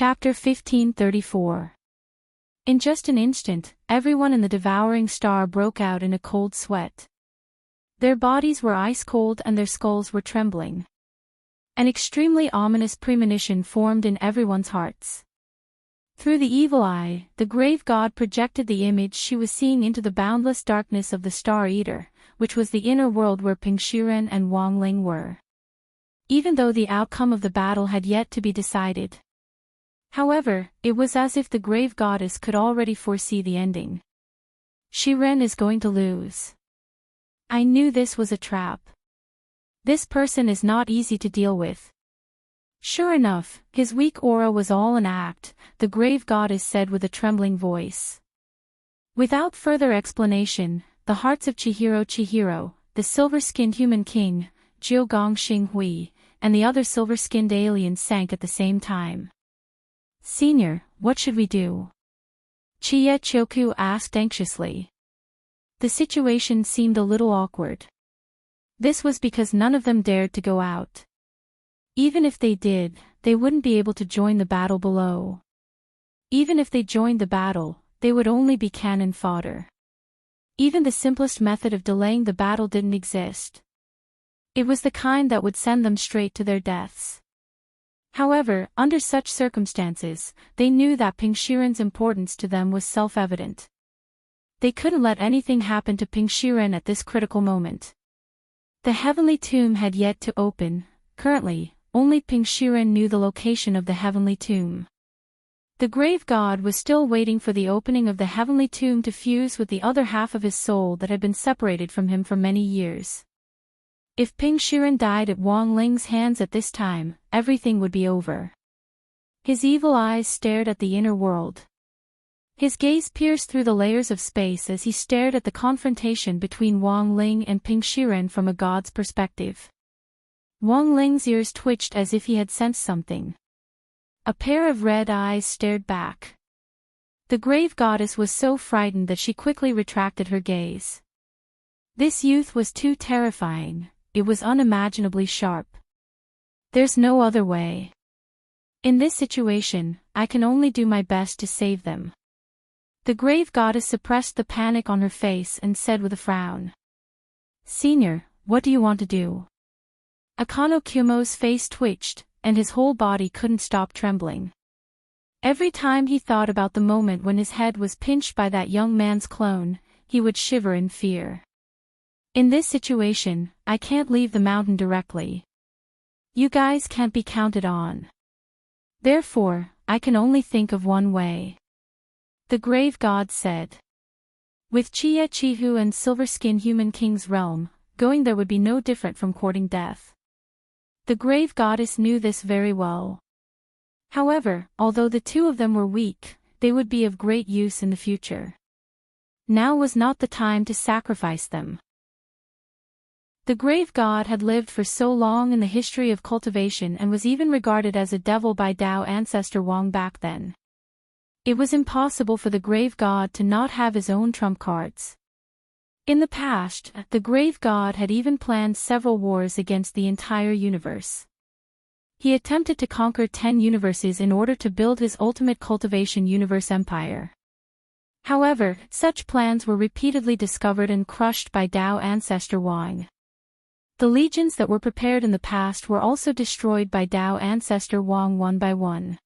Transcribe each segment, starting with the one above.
Chapter 1534. In just an instant, everyone in the devouring star broke out in a cold sweat. Their bodies were ice-cold and their skulls were trembling. An extremely ominous premonition formed in everyone's hearts. Through the evil eye, the grave god projected the image she was seeing into the boundless darkness of the Star Eater, which was the inner world where Pingshiren and Wang Ling were. Even though the outcome of the battle had yet to be decided. However, it was as if the grave goddess could already foresee the ending. Shiren is going to lose. I knew this was a trap. This person is not easy to deal with. Sure enough, his weak aura was all an act, the grave goddess said with a trembling voice. Without further explanation, the hearts of Chihiro, the silver-skinned human king, Jiugong Xinghui, and the other silver-skinned aliens sank at the same time. Senior, what should we do? Chie Choku asked anxiously. The situation seemed a little awkward. This was because none of them dared to go out. Even if they did, they wouldn't be able to join the battle below. Even if they joined the battle, they would only be cannon fodder. Even the simplest method of delaying the battle didn't exist. It was the kind that would send them straight to their deaths. However, under such circumstances, they knew that Pingshiren's importance to them was self-evident. They couldn't let anything happen to Pingshiren at this critical moment. The heavenly tomb had yet to open. Currently, only Pingshiren knew the location of the heavenly tomb. The grave god was still waiting for the opening of the heavenly tomb to fuse with the other half of his soul that had been separated from him for many years. If Pingshiren died at Wang Ling's hands at this time, everything would be over. His evil eyes stared at the inner world. His gaze pierced through the layers of space as he stared at the confrontation between Wang Ling and Pingshiren from a god's perspective. Wang Ling's ears twitched as if he had sensed something. A pair of red eyes stared back. The grave goddess was so frightened that she quickly retracted her gaze. This youth was too terrifying. It was unimaginably sharp. There's no other way. In this situation, I can only do my best to save them. The grave goddess suppressed the panic on her face and said with a frown. Senior, what do you want to do? Akano Kumo's face twitched, and his whole body couldn't stop trembling. Every time he thought about the moment when his head was pinched by that young man's clone, he would shiver in fear. In this situation, I can't leave the mountain directly. You guys can't be counted on. Therefore, I can only think of one way. The grave god said. With Chie Chihu and Silver-Skin Human King's realm, going there would be no different from courting death. The grave goddess knew this very well. However, although the two of them were weak, they would be of great use in the future. Now was not the time to sacrifice them. The grave god had lived for so long in the history of cultivation and was even regarded as a devil by Dao ancestor Wang back then. It was impossible for the grave god to not have his own trump cards. In the past, the grave god had even planned several wars against the entire universe. He attempted to conquer 10 universes in order to build his ultimate cultivation universe empire. However, such plans were repeatedly discovered and crushed by Dao ancestor Wang. The legions that were prepared in the past were also destroyed by Dao ancestor Wang one by one.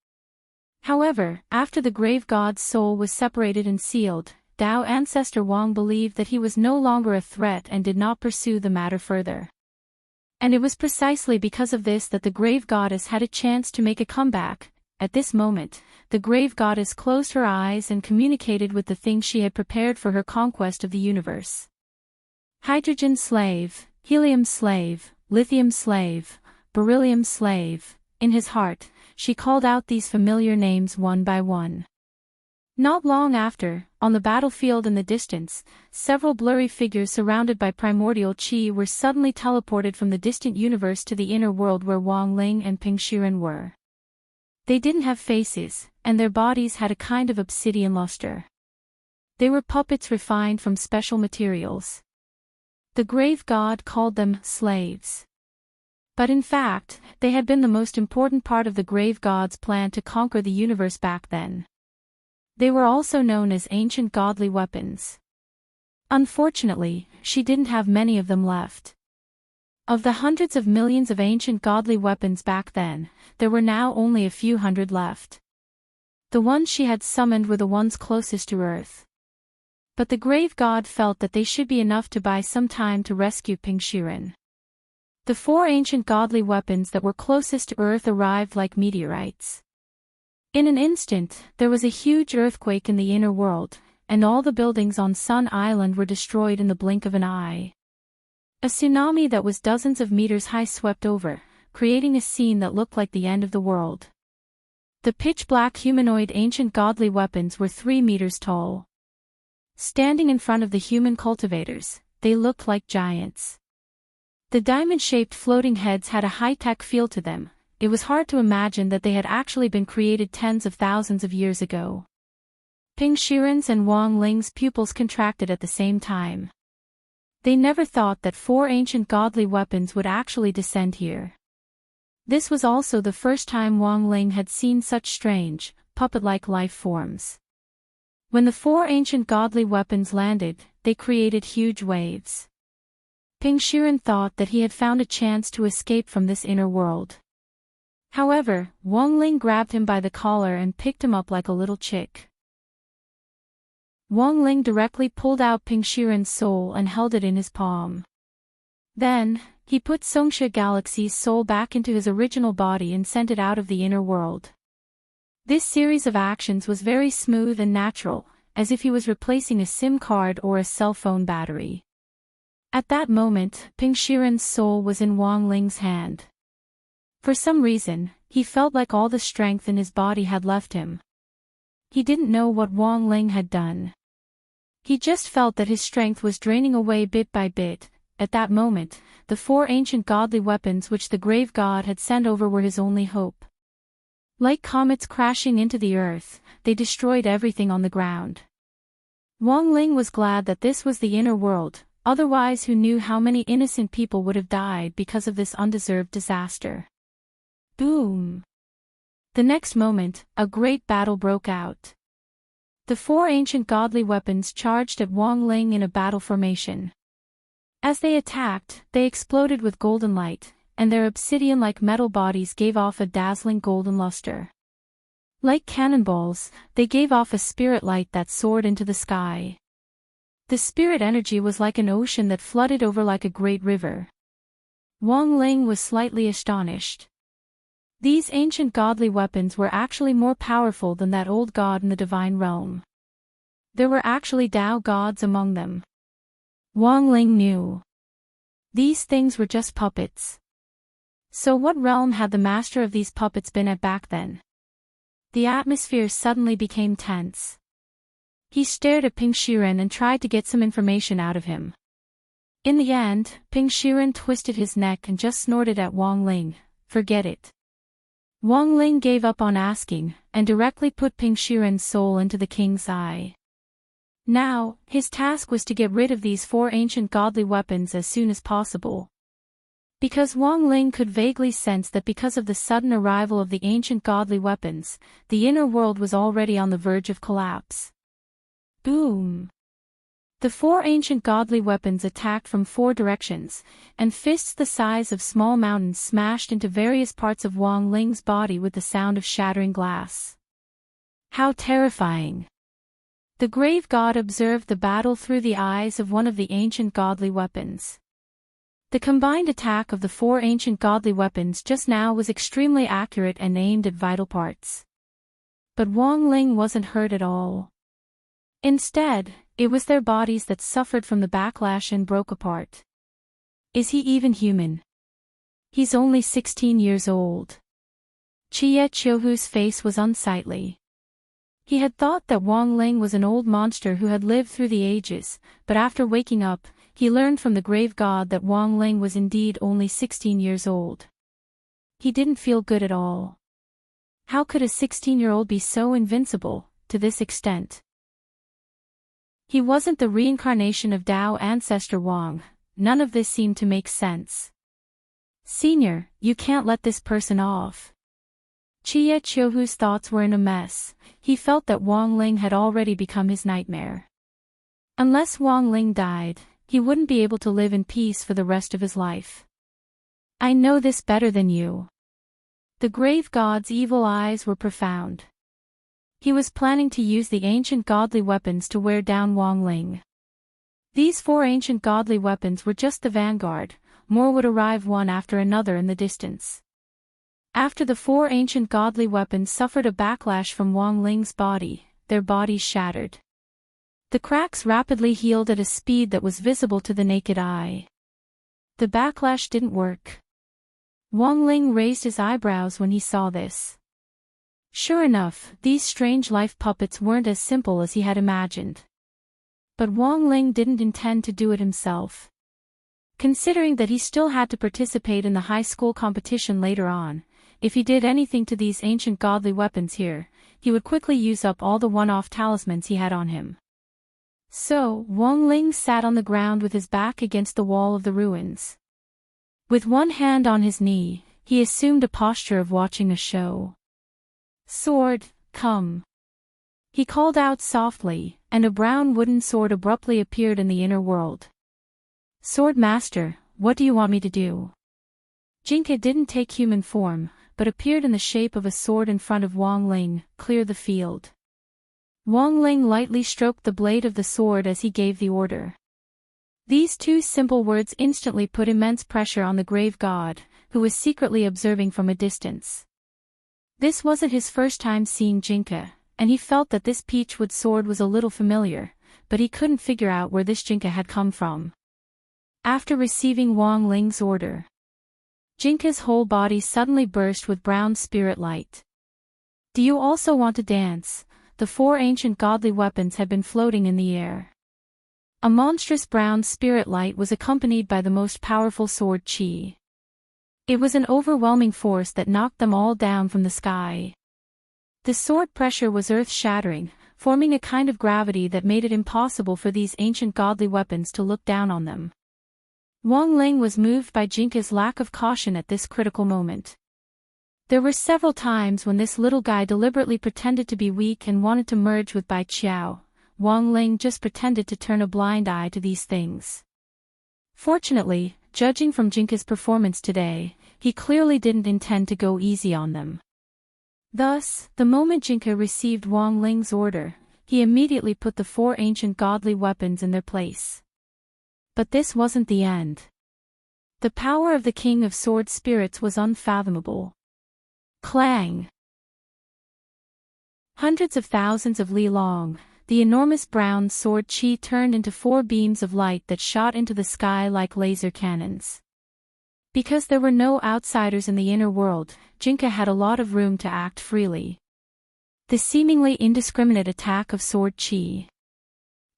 However, after the grave god's soul was separated and sealed, Dao ancestor Wang believed that he was no longer a threat and did not pursue the matter further. And it was precisely because of this that the grave goddess had a chance to make a comeback. At this moment, the grave goddess closed her eyes and communicated with the thing she had prepared for her conquest of the universe. Hydrogen slave, helium slave, lithium slave, beryllium slave. In his heart, she called out these familiar names one by one. Not long after, on the battlefield in the distance, several blurry figures surrounded by primordial chi were suddenly teleported from the distant universe to the inner world where Wang Ling and Pingshiren were. They didn't have faces, and their bodies had a kind of obsidian luster. They were puppets refined from special materials. The grave god called them slaves. But in fact, they had been the most important part of the grave god's plan to conquer the universe back then. They were also known as ancient godly weapons. Unfortunately, she didn't have many of them left. Of the hundreds of millions of ancient godly weapons back then, there were now only a few hundred left. The ones she had summoned were the ones closest to Earth. But the grave god felt that they should be enough to buy some time to rescue Pingshiren. The 4 ancient godly weapons that were closest to Earth arrived like meteorites. In an instant, there was a huge earthquake in the inner world, and all the buildings on Sun Island were destroyed in the blink of an eye. A tsunami that was dozens of meters high swept over, creating a scene that looked like the end of the world. The pitch-black humanoid ancient godly weapons were 3 meters tall. Standing in front of the human cultivators, they looked like giants. The diamond-shaped floating heads had a high-tech feel to them. It was hard to imagine that they had actually been created tens of thousands of years ago. Pingshiren's and Wang Ling's pupils contracted at the same time. They never thought that 4 ancient godly weapons would actually descend here. This was also the first time Wang Ling had seen such strange, puppet-like life forms. When the 4 ancient godly weapons landed, they created huge waves. Pingshiren thought that he had found a chance to escape from this inner world. However, Wang Ling grabbed him by the collar and picked him up like a little chick. Wang Ling directly pulled out Pingshiren's soul and held it in his palm. Then, he put Songsha Galaxy's soul back into his original body and sent it out of the inner world. This series of actions was very smooth and natural, as if he was replacing a SIM card or a cell phone battery. At that moment, Pingshiren's soul was in Wang Ling's hand. For some reason, he felt like all the strength in his body had left him. He didn't know what Wang Ling had done. He just felt that his strength was draining away bit by bit. At that moment, the 4 ancient godly weapons which the grave god had sent over were his only hope. Like comets crashing into the earth, they destroyed everything on the ground. Wang Ling was glad that this was the inner world, otherwise who knew how many innocent people would have died because of this undeserved disaster. Boom! The next moment, a great battle broke out. The 4 ancient godly weapons charged at Wang Ling in a battle formation. As they attacked, they exploded with golden light, and their obsidian-like metal bodies gave off a dazzling golden luster. Like cannonballs, they gave off a spirit light that soared into the sky. The spirit energy was like an ocean that flooded over like a great river. Wang Ling was slightly astonished. These ancient godly weapons were actually more powerful than that old god in the divine realm. There were actually Tao gods among them. Wang Ling knew. These things were just puppets. So what realm had the master of these puppets been at back then? The atmosphere suddenly became tense. He stared at Pingshiren and tried to get some information out of him. In the end, Pingshiren twisted his neck and just snorted at Wang Ling, "Forget it." Wang Ling gave up on asking, and directly put Pingshiren's soul into the king's eye. Now, his task was to get rid of these 4 ancient godly weapons as soon as possible. Because Wang Ling could vaguely sense that because of the sudden arrival of the ancient godly weapons, the inner world was already on the verge of collapse. Boom! The 4 ancient godly weapons attacked from 4 directions, and fists the size of small mountains smashed into various parts of Wang Ling's body with the sound of shattering glass. How terrifying! The grave god observed the battle through the eyes of one of the ancient godly weapons. The combined attack of the 4 ancient godly weapons just now was extremely accurate and aimed at vital parts. But Wang Ling wasn't hurt at all. Instead, it was their bodies that suffered from the backlash and broke apart. Is he even human? He's only 16 years old. Chie Chiohu's face was unsightly. He had thought that Wang Ling was an old monster who had lived through the ages, but after waking up, he learned from the grave god that Wang Ling was indeed only 16 years old. He didn't feel good at all. How could a 16-year-old be so invincible, to this extent? He wasn't the reincarnation of Tao ancestor Wang. None of this seemed to make sense. Senior, you can't let this person off. Chie Chiohu's thoughts were in a mess. He felt that Wang Ling had already become his nightmare. Unless Wang Ling died, he wouldn't be able to live in peace for the rest of his life. I know this better than you. The grave god's evil eyes were profound. He was planning to use the ancient godly weapons to wear down Wang Ling. These 4 ancient godly weapons were just the vanguard, more would arrive one after another in the distance. After the 4 ancient godly weapons suffered a backlash from Wang Ling's body, their bodies shattered. The cracks rapidly healed at a speed that was visible to the naked eye. The backlash didn't work. Wang Ling raised his eyebrows when he saw this. Sure enough, these strange life puppets weren't as simple as he had imagined. But Wang Ling didn't intend to do it himself. Considering that he still had to participate in the high school competition later on, if he did anything to these ancient godly weapons here, he would quickly use up all the one-off talismans he had on him. So, Wang Ling sat on the ground with his back against the wall of the ruins. With one hand on his knee, he assumed a posture of watching a show. Sword, come. He called out softly, and a brown wooden sword abruptly appeared in the inner world. Sword Master, what do you want me to do? Jinka didn't take human form, but appeared in the shape of a sword in front of Wang Ling. Clear the field. Wang Ling lightly stroked the blade of the sword as he gave the order. These 2 simple words instantly put immense pressure on the grave god, who was secretly observing from a distance. This wasn't his first time seeing Jinka, and he felt that this peachwood sword was a little familiar, but he couldn't figure out where this Jinka had come from. After receiving Wang Ling's order, Jinka's whole body suddenly burst with brown spirit light. Do you also want to dance? The 4 ancient godly weapons had been floating in the air. A monstrous brown spirit light was accompanied by the most powerful sword chi. It was an overwhelming force that knocked them all down from the sky. The sword pressure was earth-shattering, forming a kind of gravity that made it impossible for these ancient godly weapons to look down on them. Wang Ling was moved by Jinka's lack of caution at this critical moment. There were several times when this little guy deliberately pretended to be weak and wanted to merge with Bai Qiao. Wang Ling just pretended to turn a blind eye to these things. Fortunately, judging from Jinka's performance today, he clearly didn't intend to go easy on them. Thus, the moment Jinka received Wang Ling's order, he immediately put the 4 ancient godly weapons in their place. But this wasn't the end. The power of the King of Sword Spirits was unfathomable. Clang! Hundreds of thousands of li long, the enormous brown sword chi turned into 4 beams of light that shot into the sky like laser cannons. Because there were no outsiders in the inner world, Jinka had a lot of room to act freely. The seemingly indiscriminate attack of sword chi.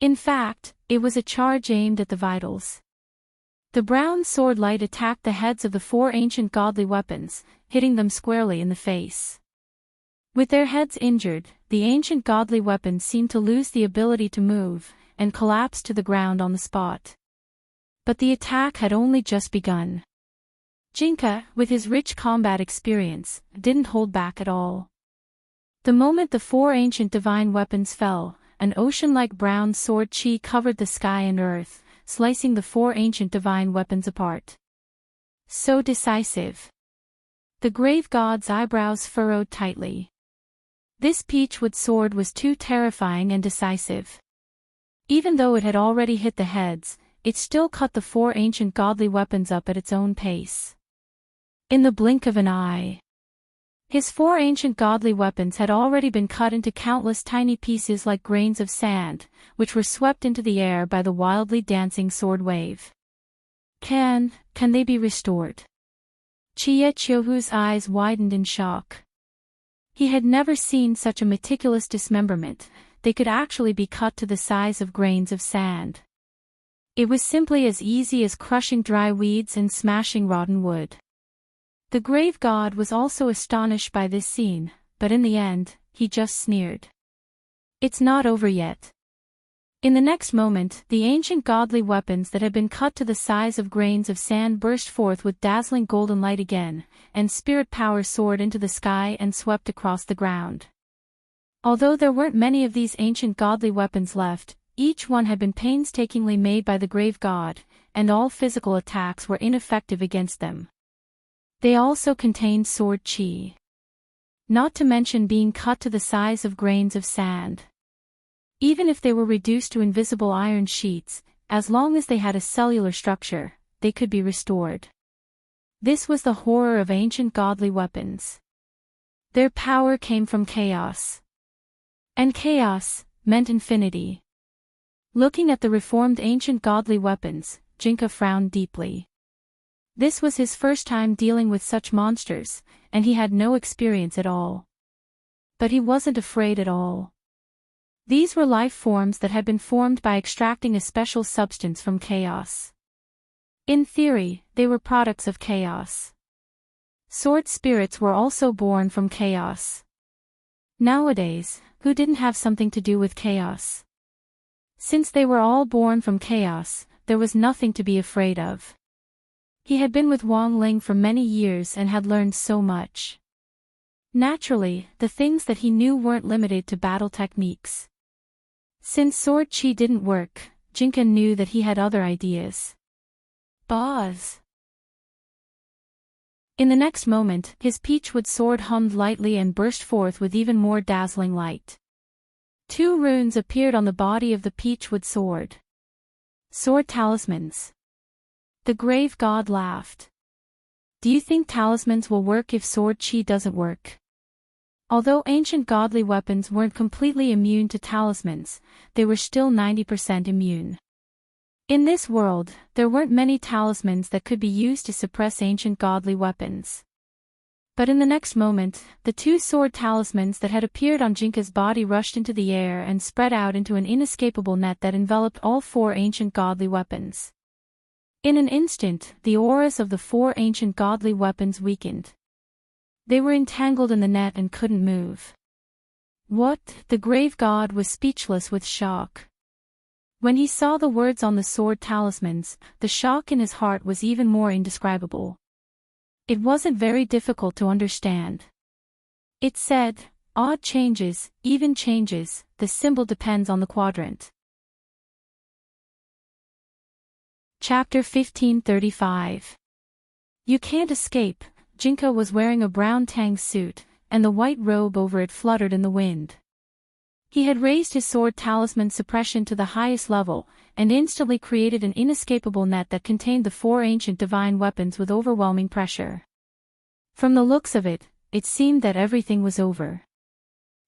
In fact, it was a charge aimed at the vitals. The brown sword light attacked the heads of the 4 ancient godly weapons, hitting them squarely in the face. With their heads injured, the ancient godly weapons seemed to lose the ability to move, and collapsed to the ground on the spot. But the attack had only just begun. Jinka, with his rich combat experience, didn't hold back at all. The moment the 4 ancient divine weapons fell, an ocean-like brown sword chi covered the sky and earth, slicing the 4 ancient divine weapons apart. So decisive. The grave god's eyebrows furrowed tightly. This peachwood sword was too terrifying and decisive. Even though it had already hit the heads, it still cut the 4 ancient godly weapons up at its own pace. In the blink of an eye, his 4 ancient godly weapons had already been cut into countless tiny pieces like grains of sand, which were swept into the air by the wildly dancing sword wave. Can they be restored? Chie Chiohu's eyes widened in shock. He had never seen such a meticulous dismemberment. They could actually be cut to the size of grains of sand. It was simply as easy as crushing dry weeds and smashing rotten wood. The grave god was also astonished by this scene, but in the end, he just sneered. It's not over yet. In the next moment, the ancient godly weapons that had been cut to the size of grains of sand burst forth with dazzling golden light again, and spirit power soared into the sky and swept across the ground. Although there weren't many of these ancient godly weapons left, each one had been painstakingly made by the grave god, and all physical attacks were ineffective against them. They also contained sword chi. Not to mention being cut to the size of grains of sand. Even if they were reduced to invisible iron sheets, as long as they had a cellular structure, they could be restored. This was the horror of ancient godly weapons. Their power came from chaos. And chaos meant infinity. Looking at the reformed ancient godly weapons, Jinka frowned deeply. This was his first time dealing with such monsters, and he had no experience at all. But he wasn't afraid at all. These were life forms that had been formed by extracting a special substance from chaos. In theory, they were products of chaos. Sword spirits were also born from chaos. Nowadays, who didn't have something to do with chaos? Since they were all born from chaos, there was nothing to be afraid of. He had been with Wang Ling for many years and had learned so much. Naturally, the things that he knew weren't limited to battle techniques. Since sword chi didn't work, Jinka knew that he had other ideas. Boz. In the next moment, his peachwood sword hummed lightly and burst forth with even more dazzling light. 2 runes appeared on the body of the peachwood sword. Sword talismans. The grave god laughed. Do you think talismans will work if sword chi doesn't work? Although ancient godly weapons weren't completely immune to talismans, they were still 90% immune. In this world, there weren't many talismans that could be used to suppress ancient godly weapons. But in the next moment, the 2 sword talismans that had appeared on Jinka's body rushed into the air and spread out into an inescapable net that enveloped all 4 ancient godly weapons. In an instant, the auras of the 4 ancient godly weapons weakened. They were entangled in the net and couldn't move. What? The grave god was speechless with shock. When he saw the words on the sword talismans, the shock in his heart was even more indescribable. It wasn't very difficult to understand. It said, odd changes, even changes, the symbol depends on the quadrant. Chapter 1535. You can't escape. Jinka was wearing a brown tang suit, and the white robe over it fluttered in the wind. He had raised his sword talisman suppression to the highest level, and instantly created an inescapable net that contained the 4 ancient divine weapons with overwhelming pressure. From the looks of it, it seemed that everything was over.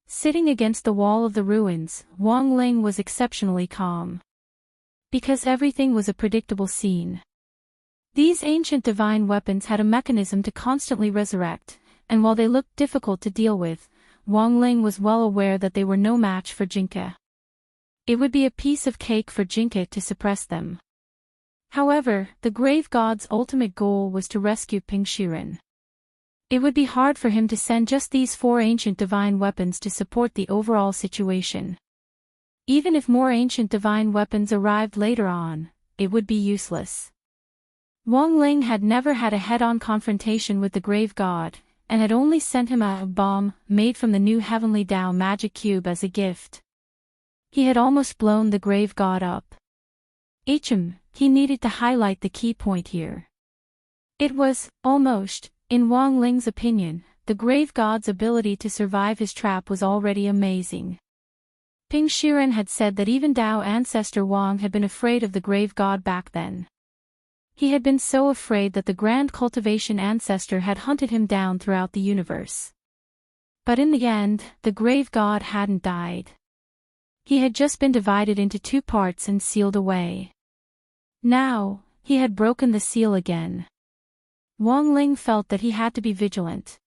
Sitting against the wall of the ruins, Wang Ling was exceptionally calm. Because everything was a predictable scene. These ancient divine weapons had a mechanism to constantly resurrect, and while they looked difficult to deal with, Wang Ling was well aware that they were no match for Jinka. It would be a piece of cake for Jinka to suppress them. However, the grave god's ultimate goal was to rescue Ping Shiren. It would be hard for him to send just these 4 ancient divine weapons to support the overall situation. Even if more ancient divine weapons arrived later on, it would be useless. Wang Ling had never had a head-on confrontation with the grave god, and had only sent him a bomb made from the new Heavenly Tao magic cube as a gift. He had almost blown the grave god up. He needed to highlight the key point here. It was, almost, in Wang Ling's opinion, the grave god's ability to survive his trap was already amazing. Ping Shiren had said that even Tao ancestor Wang had been afraid of the grave god back then. He had been so afraid that the grand cultivation ancestor had hunted him down throughout the universe. But in the end, the grave god hadn't died. He had just been divided into 2 parts and sealed away. Now, he had broken the seal again. Wang Ling felt that he had to be vigilant.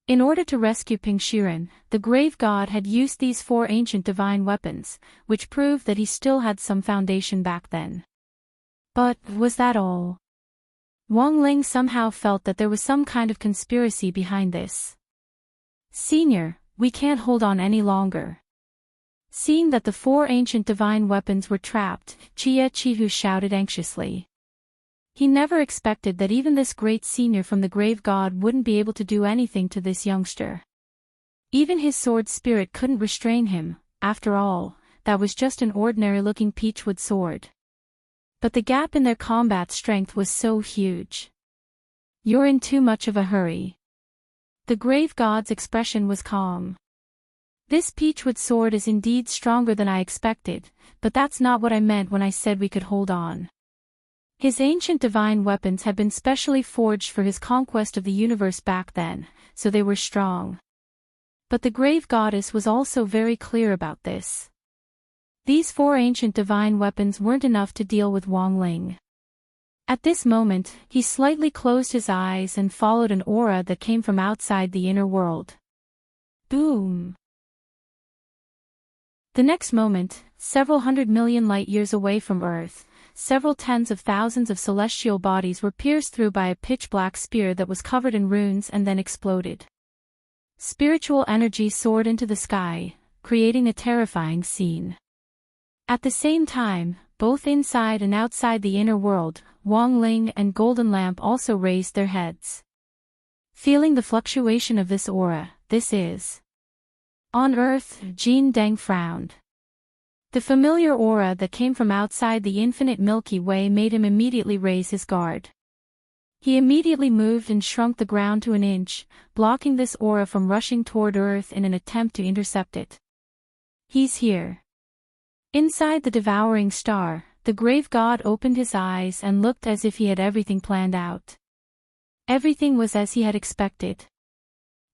In order to rescue Ping Shiren, the grave god had used these 4 ancient divine weapons, which proved that he still had some foundation back then. But, was that all? Wang Ling somehow felt that there was some kind of conspiracy behind this. Senior, we can't hold on any longer. Seeing that the 4 ancient divine weapons were trapped, Chihu shouted anxiously. He never expected that even this great senior from the grave god wouldn't be able to do anything to this youngster. Even his sword spirit couldn't restrain him. After all, that was just an ordinary-looking peachwood sword. But the gap in their combat strength was so huge. "You're in too much of a hurry." The grave god's expression was calm. "This peachwood sword is indeed stronger than I expected, but that's not what I meant when I said we could hold on." His ancient divine weapons had been specially forged for his conquest of the universe back then, so they were strong. But the grave goddess was also very clear about this. These 4 ancient divine weapons weren't enough to deal with Wang Ling. At this moment, he slightly closed his eyes and followed an aura that came from outside the inner world. Boom! The next moment, several 100 million light-years away from Earth, several tens of thousands of celestial bodies were pierced through by a pitch-black spear that was covered in runes and then exploded. Spiritual energy soared into the sky, creating a terrifying scene. At the same time, both inside and outside the inner world, Wang Ling and Golden Lamp also raised their heads. Feeling the fluctuation of this aura, this is. On Earth, Jin Deng frowned. The familiar aura that came from outside the infinite Milky Way made him immediately raise his guard. He immediately moved and shrunk the ground to an inch, blocking this aura from rushing toward Earth in an attempt to intercept it. He's here. Inside the devouring star, the grave god opened his eyes and looked as if he had everything planned out. Everything was as he had expected.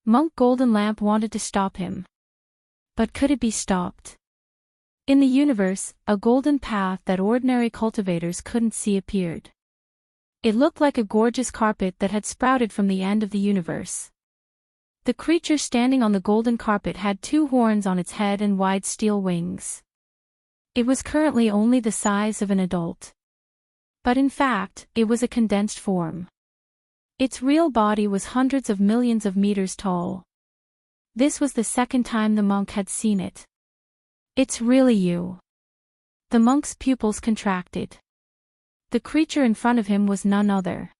Monk Golden Lamp wanted to stop him. But could it be stopped? In the universe, a golden path that ordinary cultivators couldn't see appeared. It looked like a gorgeous carpet that had sprouted from the end of the universe. The creature standing on the golden carpet had 2 horns on its head and wide steel wings. It was currently only the size of an adult. But in fact, it was a condensed form. Its real body was hundreds of millions of meters tall. This was the second time the monk had seen it. "It's really you." The monk's pupils contracted. The creature in front of him was none other.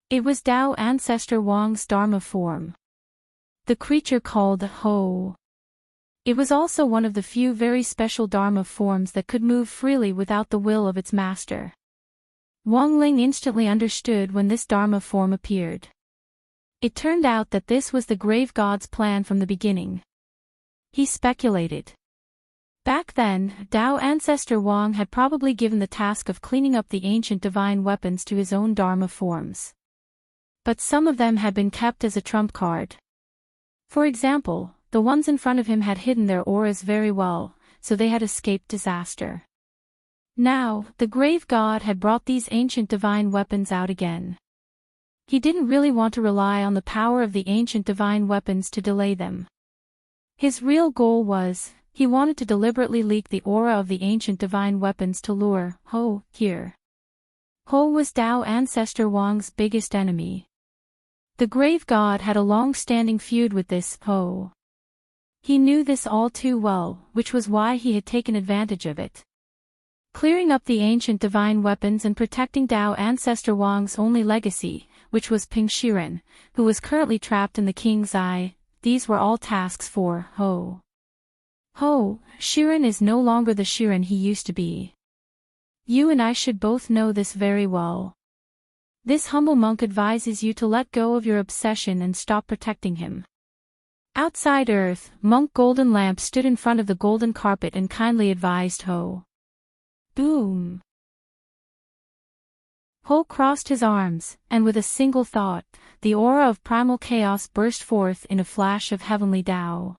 It was Tao Ancestor Wang's Dharma form. The creature called Ho. It was also one of the few very special Dharma forms that could move freely without the will of its master. Wang Ling instantly understood when this Dharma form appeared. It turned out that this was the grave god's plan from the beginning. He speculated. Back then, Tao Ancestor Wang had probably given the task of cleaning up the ancient divine weapons to his own Dharma forms. But some of them had been kept as a trump card. For example, the ones in front of him had hidden their auras very well, so they had escaped disaster. Now, the grave god had brought these ancient divine weapons out again. He didn't really want to rely on the power of the ancient divine weapons to delay them. His real goal was, he wanted to deliberately leak the aura of the ancient divine weapons to lure Ho here. Ho was Tao Ancestor Wang's biggest enemy. The grave god had a long-standing feud with this Ho. He knew this all too well, which was why he had taken advantage of it. Clearing up the ancient divine weapons and protecting Tao Ancestor Wang's only legacy, which was Ping Shiren, who was currently trapped in the King's Eye, these were all tasks for Ho. Shiren is no longer the Shiren he used to be. You and I should both know this very well. This humble monk advises you to let go of your obsession and stop protecting him. Outside Earth, Monk Golden Lamp stood in front of the golden carpet and kindly advised Ho. Boom! Ho crossed his arms, and with a single thought, the aura of primal chaos burst forth in a flash of heavenly Tao.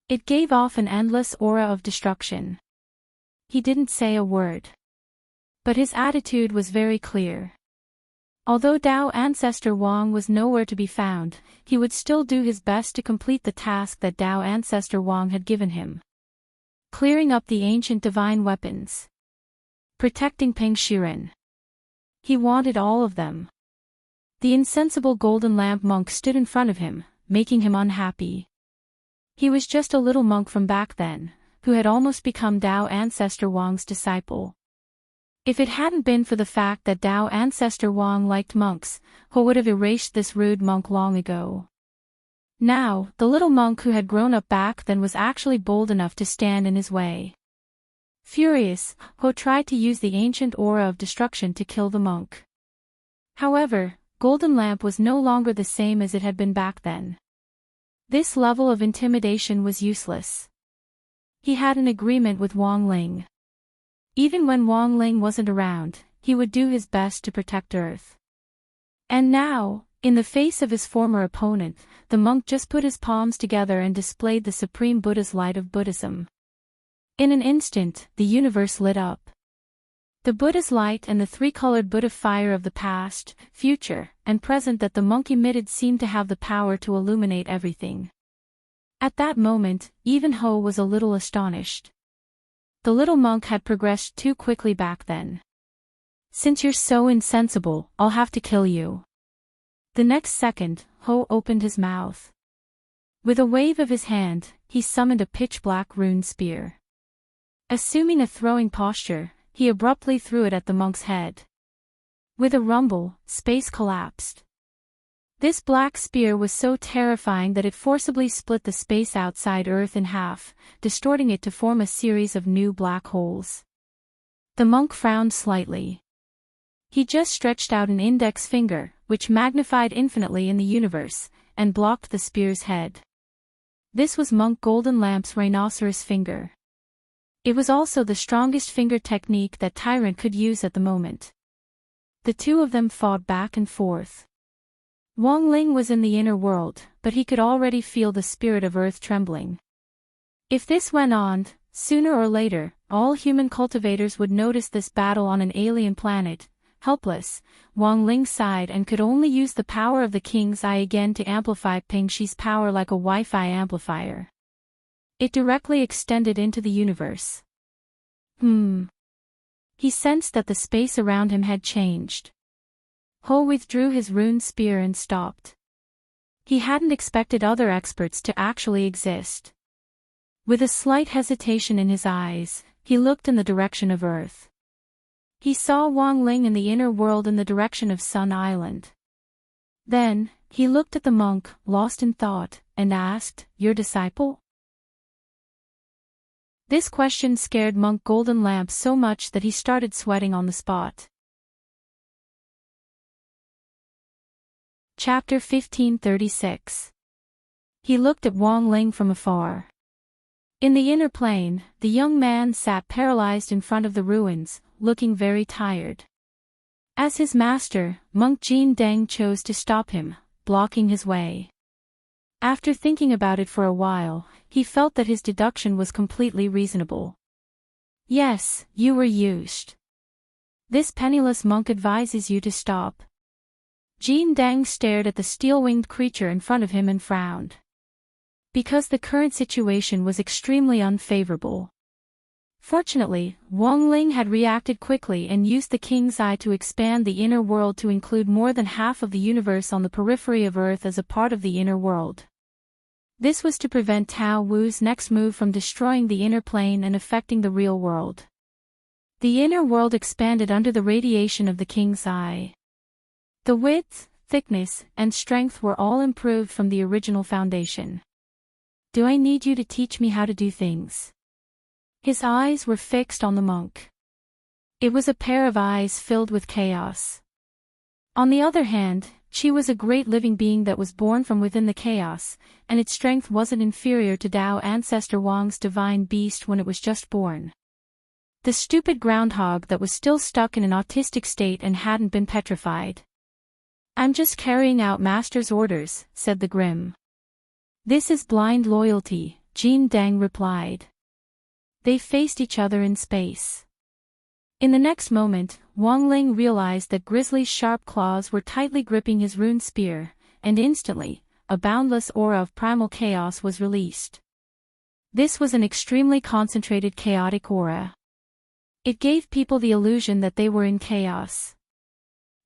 It gave off an endless aura of destruction. He didn't say a word. But his attitude was very clear. Although Tao Ancestor Wang was nowhere to be found, he would still do his best to complete the task that Tao Ancestor Wang had given him. Clearing up the ancient divine weapons. Protecting Peng Shiren. He wanted all of them. The insensible Golden Lamp monk stood in front of him, making him unhappy. He was just a little monk from back then, who had almost become Tao Ancestor Wang's disciple. If it hadn't been for the fact that Tao Ancestor Wang liked monks, Ho would have erased this rude monk long ago. Now, the little monk who had grown up back then was actually bold enough to stand in his way. Furious, Ho tried to use the ancient aura of destruction to kill the monk. However, Golden Lamp was no longer the same as it had been back then. This level of intimidation was useless. He had an agreement with Wang Ling. Even when Wang Ling wasn't around, he would do his best to protect Earth. And now, in the face of his former opponent, the monk just put his palms together and displayed the Supreme Buddha's light of Buddhism. In an instant, the universe lit up. The Buddha's light and the three-colored Buddha fire of the past, future, and present that the monk emitted seemed to have the power to illuminate everything. At that moment, even Ho was a little astonished. The little monk had progressed too quickly back then. Since you're so insensible, I'll have to kill you. The next second, Ho opened his mouth. With a wave of his hand, he summoned a pitch-black rune spear. Assuming a throwing posture, he abruptly threw it at the monk's head. With a rumble, space collapsed. This black spear was so terrifying that it forcibly split the space outside Earth in half, distorting it to form a series of new black holes. The monk frowned slightly. He just stretched out an index finger, which magnified infinitely in the universe, and blocked the spear's head. This was Monk Golden Lamp's rhinoceros finger. It was also the strongest finger technique that Tyrant could use at the moment. The two of them fought back and forth. Wang Ling was in the inner world, but he could already feel the spirit of Earth trembling. If this went on, sooner or later, all human cultivators would notice this battle on an alien planet. Helpless, Wang Ling sighed and could only use the power of the King's Eye again to amplify Ping Shi's power like a Wi-Fi amplifier. It directly extended into the universe. He sensed that the space around him had changed. Ho withdrew his rune spear and stopped. He hadn't expected other experts to actually exist. With a slight hesitation in his eyes, he looked in the direction of Earth. He saw Wang Ling in the inner world in the direction of Sun Island. Then, he looked at the monk, lost in thought, and asked, "Your disciple?" This question scared Monk Golden Lamp so much that he started sweating on the spot. Chapter 1536. He looked at Wang Ling from afar. In the inner plane, the young man sat paralyzed in front of the ruins, looking very tired. As his master, Monk Jin Deng chose to stop him, blocking his way. After thinking about it for a while, he felt that his deduction was completely reasonable. Yes, you were used. This penniless monk advises you to stop. Jin Deng stared at the steel-winged creature in front of him and frowned. Because the current situation was extremely unfavorable. Fortunately, Wang Ling had reacted quickly and used the King's Eye to expand the inner world to include more than half of the universe on the periphery of Earth as a part of the inner world. This was to prevent Tao Wu's next move from destroying the inner plane and affecting the real world. The inner world expanded under the radiation of the King's Eye. The width, thickness, and strength were all improved from the original foundation. Do I need you to teach me how to do things? His eyes were fixed on the monk. It was a pair of eyes filled with chaos. On the other hand, she was a great living being that was born from within the chaos, and its strength wasn't inferior to Tao Ancestor Wang's divine beast when it was just born. The stupid groundhog that was still stuck in an autistic state and hadn't been petrified. I'm just carrying out master's orders, said the Grim. This is blind loyalty, Jin Deng replied. They faced each other in space. In the next moment, Wang Ling realized that Grizzly's sharp claws were tightly gripping his rune spear, and instantly, a boundless aura of primal chaos was released. This was an extremely concentrated chaotic aura. It gave people the illusion that they were in chaos.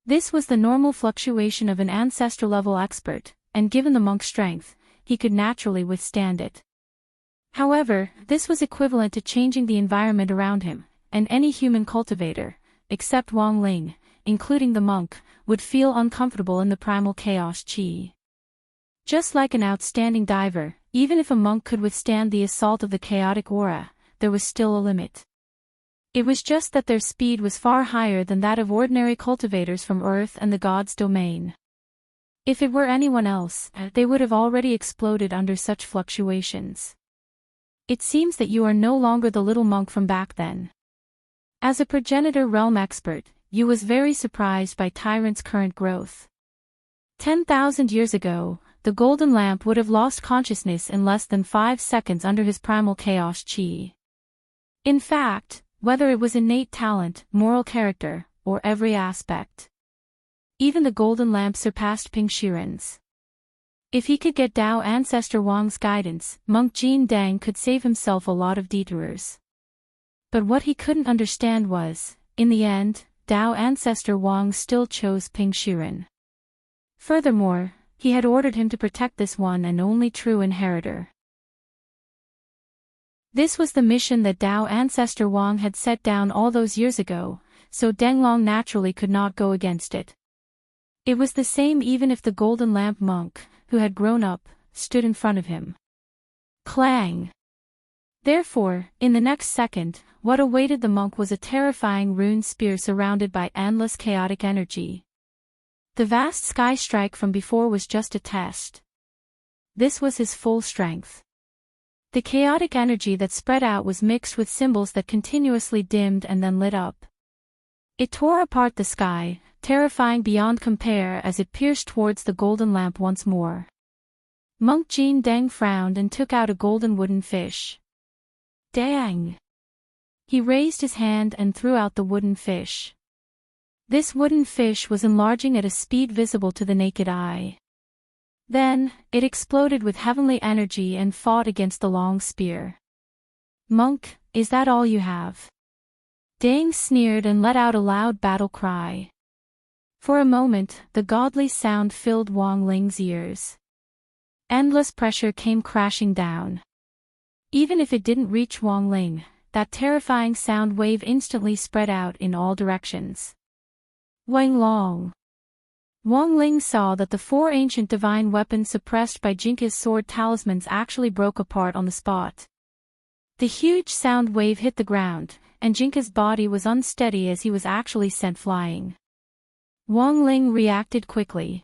This was the normal fluctuation of an ancestor-level expert, and given the monk's strength, he could naturally withstand it. However, this was equivalent to changing the environment around him, and any human cultivator, except Wang Ling, including the monk, would feel uncomfortable in the primal chaos chi. Just like an outstanding diver, even if a monk could withstand the assault of the chaotic aura, there was still a limit. It was just that their speed was far higher than that of ordinary cultivators from Earth and the gods' domain. If it were anyone else, they would have already exploded under such fluctuations. It seems that you are no longer the little monk from back then. As a progenitor realm expert, you was very surprised by Tyrant's current growth. 10,000 years ago, the golden lamp would have lost consciousness in less than 5 seconds under his primal chaos chi. In fact, whether it was innate talent, moral character, or every aspect, even the golden lamp surpassed Ping Shiren's. If he could get Tao Ancestor Wang's guidance, Monk Jin Dang could save himself a lot of detours. But what he couldn't understand was, in the end, Tao Ancestor Wang still chose Ping Shiren. Furthermore, he had ordered him to protect this one and only true inheritor. This was the mission that Tao Ancestor Wang had set down all those years ago, so Deng Long naturally could not go against it. It was the same even if the Golden Lamp monk, who had grown up, stood in front of him. Clang! Therefore, in the next second, what awaited the monk was a terrifying rune spear surrounded by endless chaotic energy. The vast sky strike from before was just a test. This was his full strength. The chaotic energy that spread out was mixed with symbols that continuously dimmed and then lit up. It tore apart the sky, terrifying beyond compare as it pierced towards the golden lamp once more. Monk Jin Deng frowned and took out a golden wooden fish. Dang! He raised his hand and threw out the wooden fish. This wooden fish was enlarging at a speed visible to the naked eye. Then, it exploded with heavenly energy and fought against the long spear. Monk, is that all you have? Dang sneered and let out a loud battle cry. For a moment, the godly sound filled Wang Ling's ears. Endless pressure came crashing down. Even if it didn't reach Wang Ling, that terrifying sound wave instantly spread out in all directions. Wang Long. Wang Ling saw that the 4 ancient divine weapons suppressed by Jinka's sword talismans actually broke apart on the spot. The huge sound wave hit the ground, and Jinka's body was unsteady as he was actually sent flying. Wang Ling reacted quickly.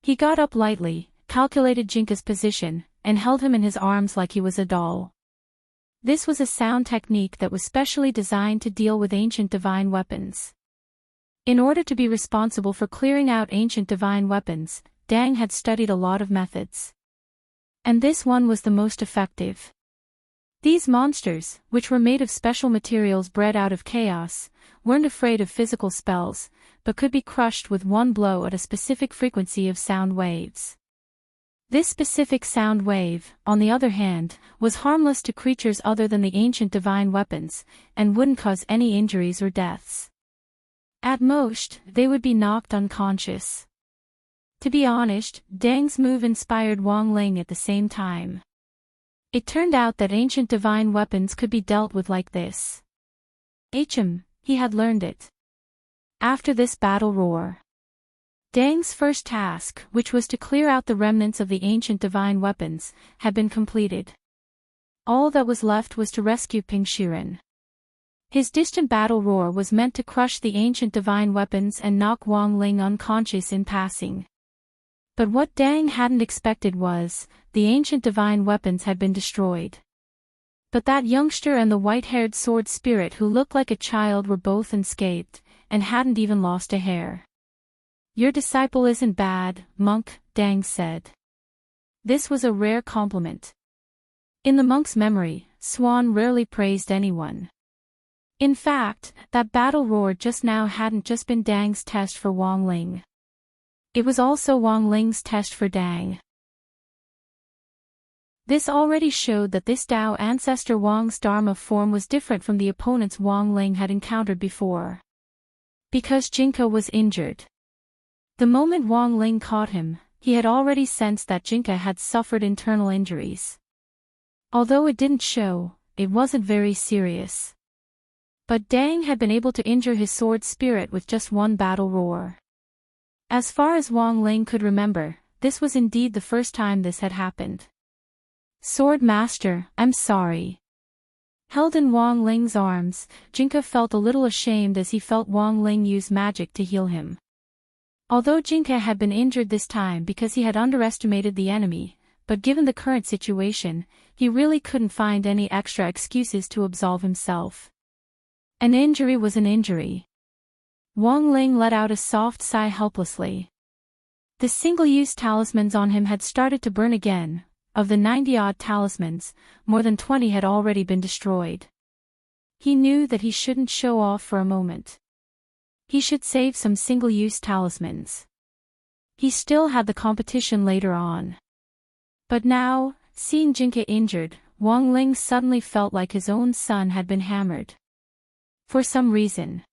He got up lightly, calculated Jinka's position, and held him in his arms like he was a doll. This was a sound technique that was specially designed to deal with ancient divine weapons. In order to be responsible for clearing out ancient divine weapons, Dang had studied a lot of methods. And this one was the most effective. These monsters, which were made of special materials bred out of chaos, weren't afraid of physical spells, but could be crushed with one blow at a specific frequency of sound waves. This specific sound wave, on the other hand, was harmless to creatures other than the ancient divine weapons, and wouldn't cause any injuries or deaths. At most, they would be knocked unconscious. To be honest, Dang's move inspired Wang Ling at the same time. It turned out that ancient divine weapons could be dealt with like this. He had learned it. After this battle roar, Dang's first task, which was to clear out the remnants of the ancient divine weapons, had been completed. All that was left was to rescue Ping Shiren. His distant battle roar was meant to crush the ancient divine weapons and knock Wang Ling unconscious in passing. But what Dang hadn't expected was, the ancient divine weapons had been destroyed. But that youngster and the white-haired sword spirit who looked like a child were both unscathed, and hadn't even lost a hair. Your disciple isn't bad, monk, Dang said. This was a rare compliment. In the monk's memory, Swan rarely praised anyone. In fact, that battle roar just now hadn't just been Dang's test for Wang Ling. It was also Wang Ling's test for Dang. This already showed that this Tao Ancestor Wang's Dharma form was different from the opponents Wang Ling had encountered before. Because Jinka was injured. The moment Wang Ling caught him, he had already sensed that Jinka had suffered internal injuries. Although it didn't show, it wasn't very serious. But Dang had been able to injure his sword spirit with just one battle roar. As far as Wang Ling could remember, this was indeed the first time this had happened. Sword Master, I'm sorry. Held in Wang Ling's arms, Jinka felt a little ashamed as he felt Wang Ling use magic to heal him. Although Jinka had been injured this time because he had underestimated the enemy, but given the current situation, he really couldn't find any extra excuses to absolve himself. An injury was an injury. Wang Ling let out a soft sigh helplessly. The single-use talismans on him had started to burn again. Of the 90-odd talismans, more than 20 had already been destroyed. He knew that he shouldn't show off for a moment. He should save some single-use talismans. He still had the competition later on. But now, seeing Jinka injured, Wang Ling suddenly felt like his own son had been hammered. For some reason.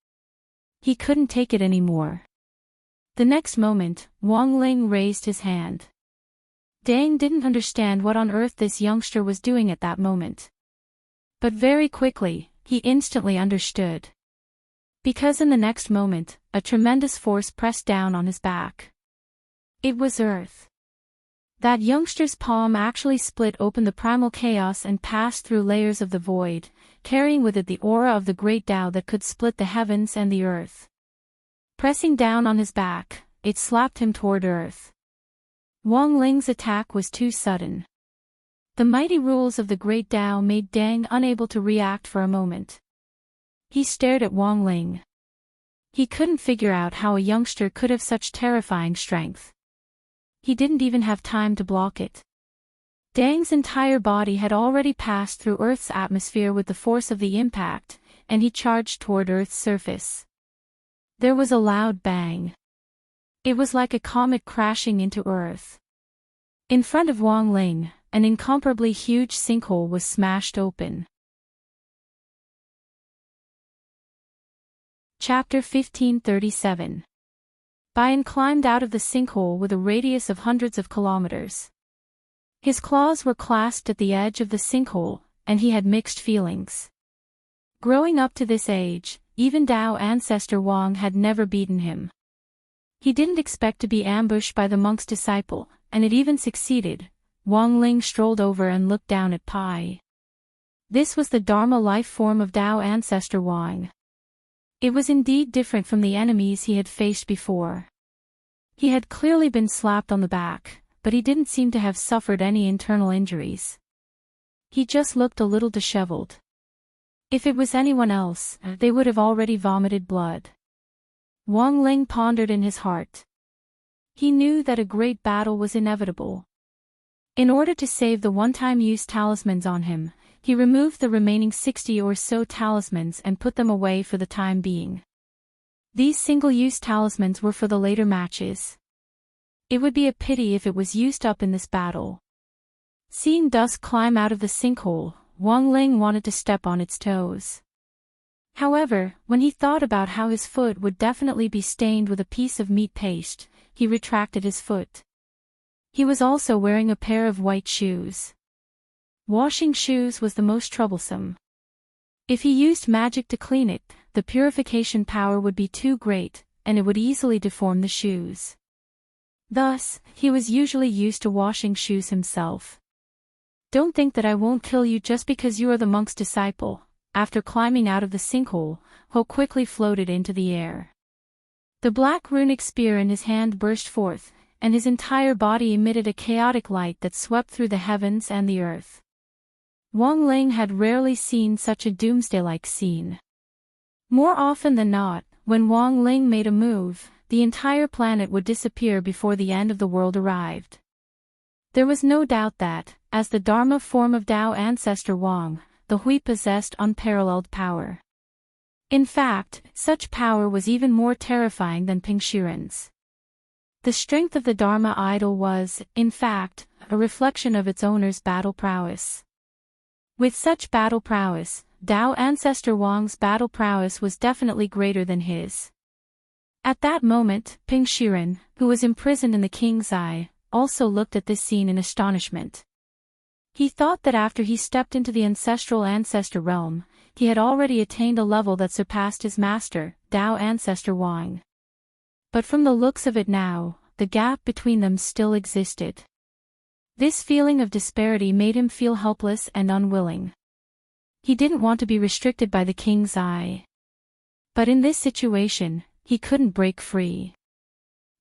He couldn't take it anymore. The next moment, Wang Ling raised his hand. Dang didn't understand what on earth this youngster was doing at that moment. But very quickly, he instantly understood. Because in the next moment, a tremendous force pressed down on his back. It was Earth. That youngster's palm actually split open the primal chaos and passed through layers of the void, carrying with it the aura of the great Tao that could split the heavens and the earth. Pressing down on his back, it slapped him toward Earth. Wang Ling's attack was too sudden. The mighty rules of the Great Tao made Dang unable to react for a moment. He stared at Wang Ling. He couldn't figure out how a youngster could have such terrifying strength. He didn't even have time to block it. Dang's entire body had already passed through Earth's atmosphere with the force of the impact, and he charged toward Earth's surface. There was a loud bang. It was like a comet crashing into Earth. In front of Wang Ling, an incomparably huge sinkhole was smashed open. Chapter 1537. Bian climbed out of the sinkhole with a radius of hundreds of kilometers. His claws were clasped at the edge of the sinkhole, and he had mixed feelings. Growing up to this age, even Tao ancestor Wang had never beaten him. He didn't expect to be ambushed by the monk's disciple, and it even succeeded. Wang Ling strolled over and looked down at Pai. This was the Dharma life form of Tao ancestor Wang. It was indeed different from the enemies he had faced before. He had clearly been slapped on the back, but he didn't seem to have suffered any internal injuries. He just looked a little disheveled. If it was anyone else, they would have already vomited blood. Wang Ling pondered in his heart. He knew that a great battle was inevitable. In order to save the one-time use talismans on him, he removed the remaining 60 or so talismans and put them away for the time being. These single-use talismans were for the later matches. It would be a pity if it was used up in this battle. Seeing dust climb out of the sinkhole, Wang Ling wanted to step on its toes. However, when he thought about how his foot would definitely be stained with a piece of meat paste, he retracted his foot. He was also wearing a pair of white shoes. Washing shoes was the most troublesome. If he used magic to clean it, the purification power would be too great, and it would easily deform the shoes. Thus, he was usually used to washing shoes himself. Don't think that I won't kill you just because you are the monk's disciple. After climbing out of the sinkhole, Ho quickly floated into the air. The black runic spear in his hand burst forth, and his entire body emitted a chaotic light that swept through the heavens and the earth. Wang Ling had rarely seen such a doomsday-like scene. More often than not, when Wang Ling made a move, the entire planet would disappear before the end of the world arrived. There was no doubt that, as the Dharma form of Tao ancestor Wang, the Hui possessed unparalleled power. In fact, such power was even more terrifying than Ping Shiren's. The strength of the Dharma idol was, in fact, a reflection of its owner's battle prowess. With such battle prowess, Tao ancestor Wang's battle prowess was definitely greater than his. At that moment, Ping Shiren, who was imprisoned in the king's eye, also looked at this scene in astonishment. He thought that after he stepped into the ancestral ancestor realm, he had already attained a level that surpassed his master, Tao Ancestor Wang. But from the looks of it now, the gap between them still existed. This feeling of disparity made him feel helpless and unwilling. He didn't want to be restricted by the king's eye. But in this situation, he couldn't break free.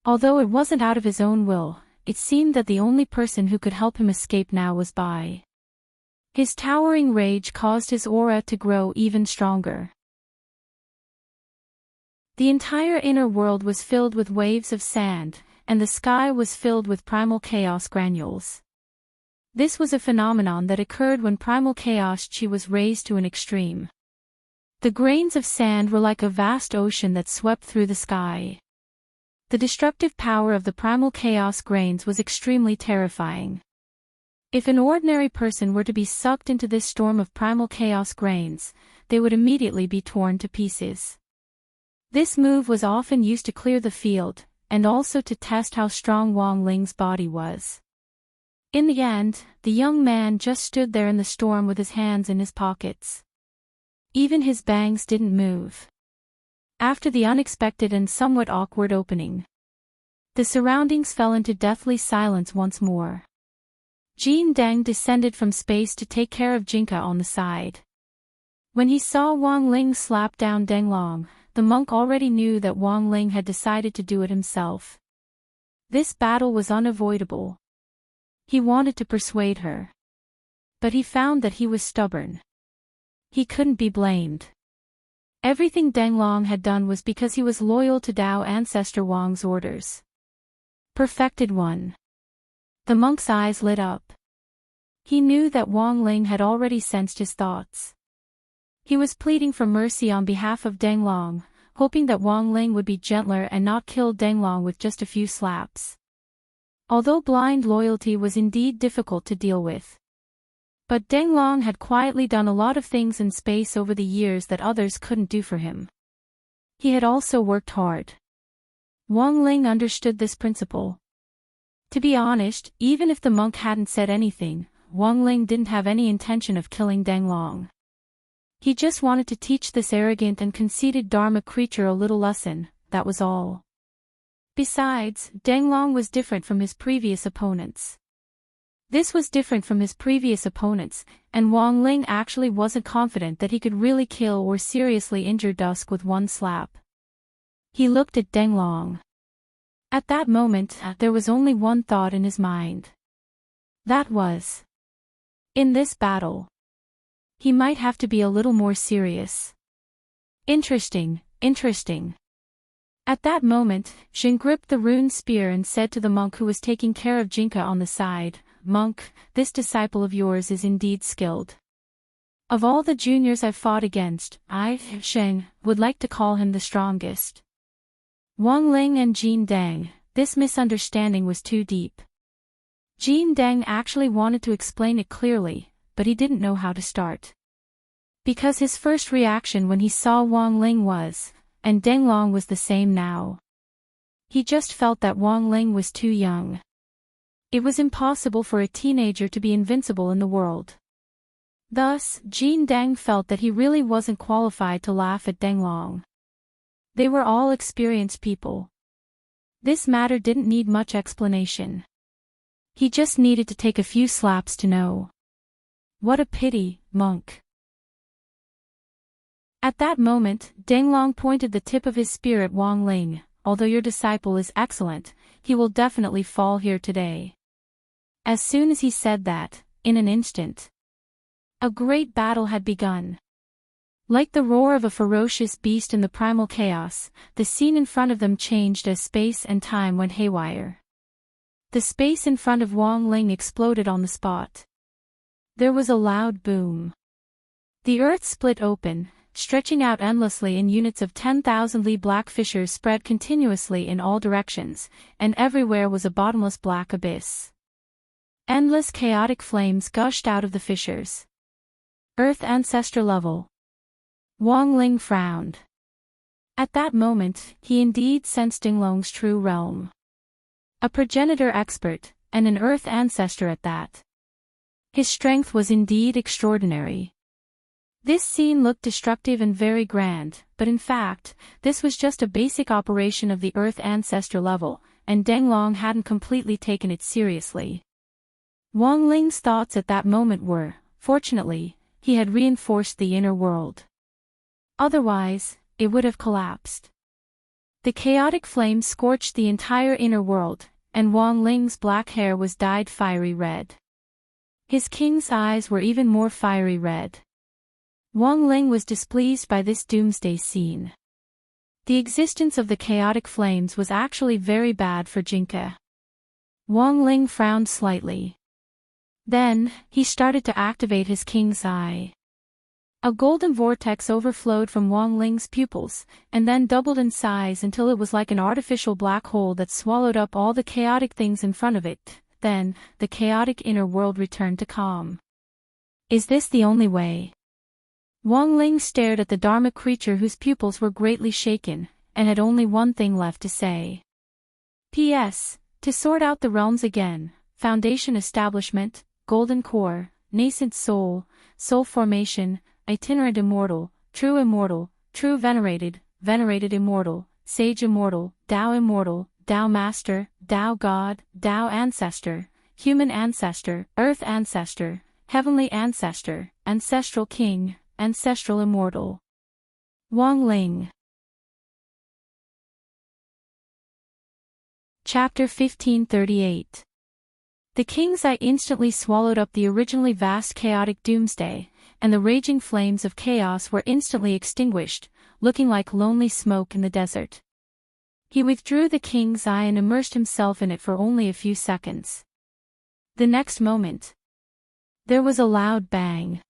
Although it wasn't out of his own will, it seemed that the only person who could help him escape now was Bai. His towering rage caused his aura to grow even stronger. The entire inner world was filled with waves of sand, and the sky was filled with primal chaos granules. This was a phenomenon that occurred when primal chaos chi was raised to an extreme. The grains of sand were like a vast ocean that swept through the sky. The destructive power of the primal chaos grains was extremely terrifying. If an ordinary person were to be sucked into this storm of primal chaos grains, they would immediately be torn to pieces. This move was often used to clear the field, and also to test how strong Wang Ling's body was. In the end, the young man just stood there in the storm with his hands in his pockets. Even his bangs didn't move. After the unexpected and somewhat awkward opening, the surroundings fell into deathly silence once more. Jin Deng descended from space to take care of Jinka on the side. When he saw Wang Ling slap down Deng Long, the monk already knew that Wang Ling had decided to do it himself. This battle was unavoidable. He wanted to persuade her. But he found that he was stubborn. He couldn't be blamed. Everything Deng Long had done was because he was loyal to Tao Ancestor Wang's orders. Perfected one. The monk's eyes lit up. He knew that Wang Ling had already sensed his thoughts. He was pleading for mercy on behalf of Deng Long, hoping that Wang Ling would be gentler and not kill Deng Long with just a few slaps. Although blind loyalty was indeed difficult to deal with. But Deng Long had quietly done a lot of things in space over the years that others couldn't do for him. He had also worked hard. Wang Ling understood this principle. To be honest, even if the monk hadn't said anything, Wang Ling didn't have any intention of killing Deng Long. He just wanted to teach this arrogant and conceited Dharma creature a little lesson, that was all. Besides, Deng Long was different from his previous opponents. This was different from his previous opponents, and Wang Ling actually wasn't confident that he could really kill or seriously injure Dusk with one slap. He looked at Deng Long. At that moment, there was only one thought in his mind. That was, in this battle, he might have to be a little more serious. Interesting. At that moment, Jin gripped the rune spear and said to the monk who was taking care of Jinka on the side, "Monk, this disciple of yours is indeed skilled. Of all the juniors I've fought against, I, Sheng, would like to call him the strongest." Wang Ling and Jin Deng, this misunderstanding was too deep. Jin Deng actually wanted to explain it clearly, but he didn't know how to start. Because his first reaction when he saw Wang Ling was, and Deng Long was the same now. He just felt that Wang Ling was too young. It was impossible for a teenager to be invincible in the world. Thus, Jin Deng felt that he really wasn't qualified to laugh at Deng Long. They were all experienced people. This matter didn't need much explanation. He just needed to take a few slaps to know. What a pity, monk. At that moment, Deng Long pointed the tip of his spear at Wang Ling. "Although your disciple is excellent, he will definitely fall here today." As soon as he said that, in an instant, a great battle had begun. Like the roar of a ferocious beast in the primal chaos, the scene in front of them changed as space and time went haywire. The space in front of Wang Ling exploded on the spot. There was a loud boom. The earth split open, stretching out endlessly in units of 10,000 li. Black fissures spread continuously in all directions, and everywhere was a bottomless black abyss. Endless chaotic flames gushed out of the fissures. Earth ancestor level. Wang Ling frowned. At that moment, he indeed sensed Deng Long's true realm. A progenitor expert, and an earth ancestor at that. His strength was indeed extraordinary. This scene looked destructive and very grand, but in fact, this was just a basic operation of the Earth Ancestor level, and Denglong hadn't completely taken it seriously. Wang Ling's thoughts at that moment were, fortunately, he had reinforced the inner world. Otherwise, it would have collapsed. The chaotic flames scorched the entire inner world, and Wang Ling's black hair was dyed fiery red. His king's eyes were even more fiery red. Wang Ling was displeased by this doomsday scene. The existence of the chaotic flames was actually very bad for Jinka. Wang Ling frowned slightly. Then, he started to activate his king's eye. A golden vortex overflowed from Wang Ling's pupils, and then doubled in size until it was like an artificial black hole that swallowed up all the chaotic things in front of it. Then, the chaotic inner world returned to calm. Is this the only way? Wang Ling stared at the Dharma creature whose pupils were greatly shaken, and had only one thing left to say. P.S. To sort out the realms again, foundation establishment, golden core, nascent soul, soul formation, itinerant immortal, true venerated, venerated immortal, sage immortal, Tao master, Tao god, Tao ancestor, human ancestor, earth ancestor, heavenly ancestor, ancestral king, ancestral immortal. Wang Ling. Chapter 1538. The king's eye instantly swallowed up the originally vast chaotic doomsday, and the raging flames of chaos were instantly extinguished, looking like lonely smoke in the desert. He withdrew the king's eye and immersed himself in it for only a few seconds. The next moment, there was a loud bang.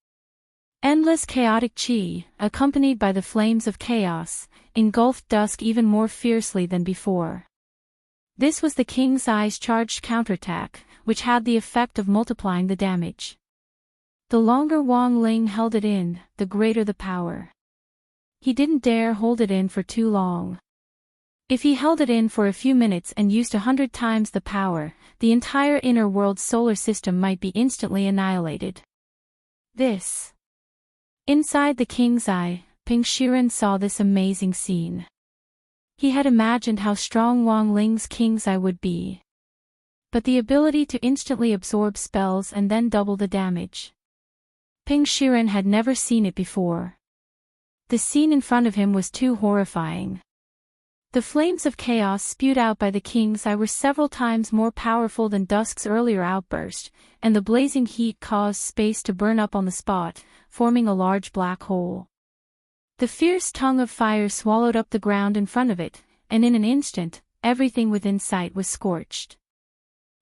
Endless chaotic chi, accompanied by the flames of chaos, engulfed dusk even more fiercely than before. This was the king's eye's charged counterattack, which had the effect of multiplying the damage. The longer Wang Ling held it in, the greater the power. He didn't dare hold it in for too long. If he held it in for a few minutes and used 100 times the power, the entire inner world's solar system might be instantly annihilated. Inside the king's eye, Ping Shiren saw this amazing scene. He had imagined how strong Wang Ling's king's eye would be. But the ability to instantly absorb spells and then double the damage. Ping Shiren had never seen it before. The scene in front of him was too horrifying. The flames of chaos spewed out by the king's eye were several times more powerful than Dusk's earlier outburst, and the blazing heat caused space to burn up on the spot, forming a large black hole. The fierce tongue of fire swallowed up the ground in front of it, and in an instant, everything within sight was scorched.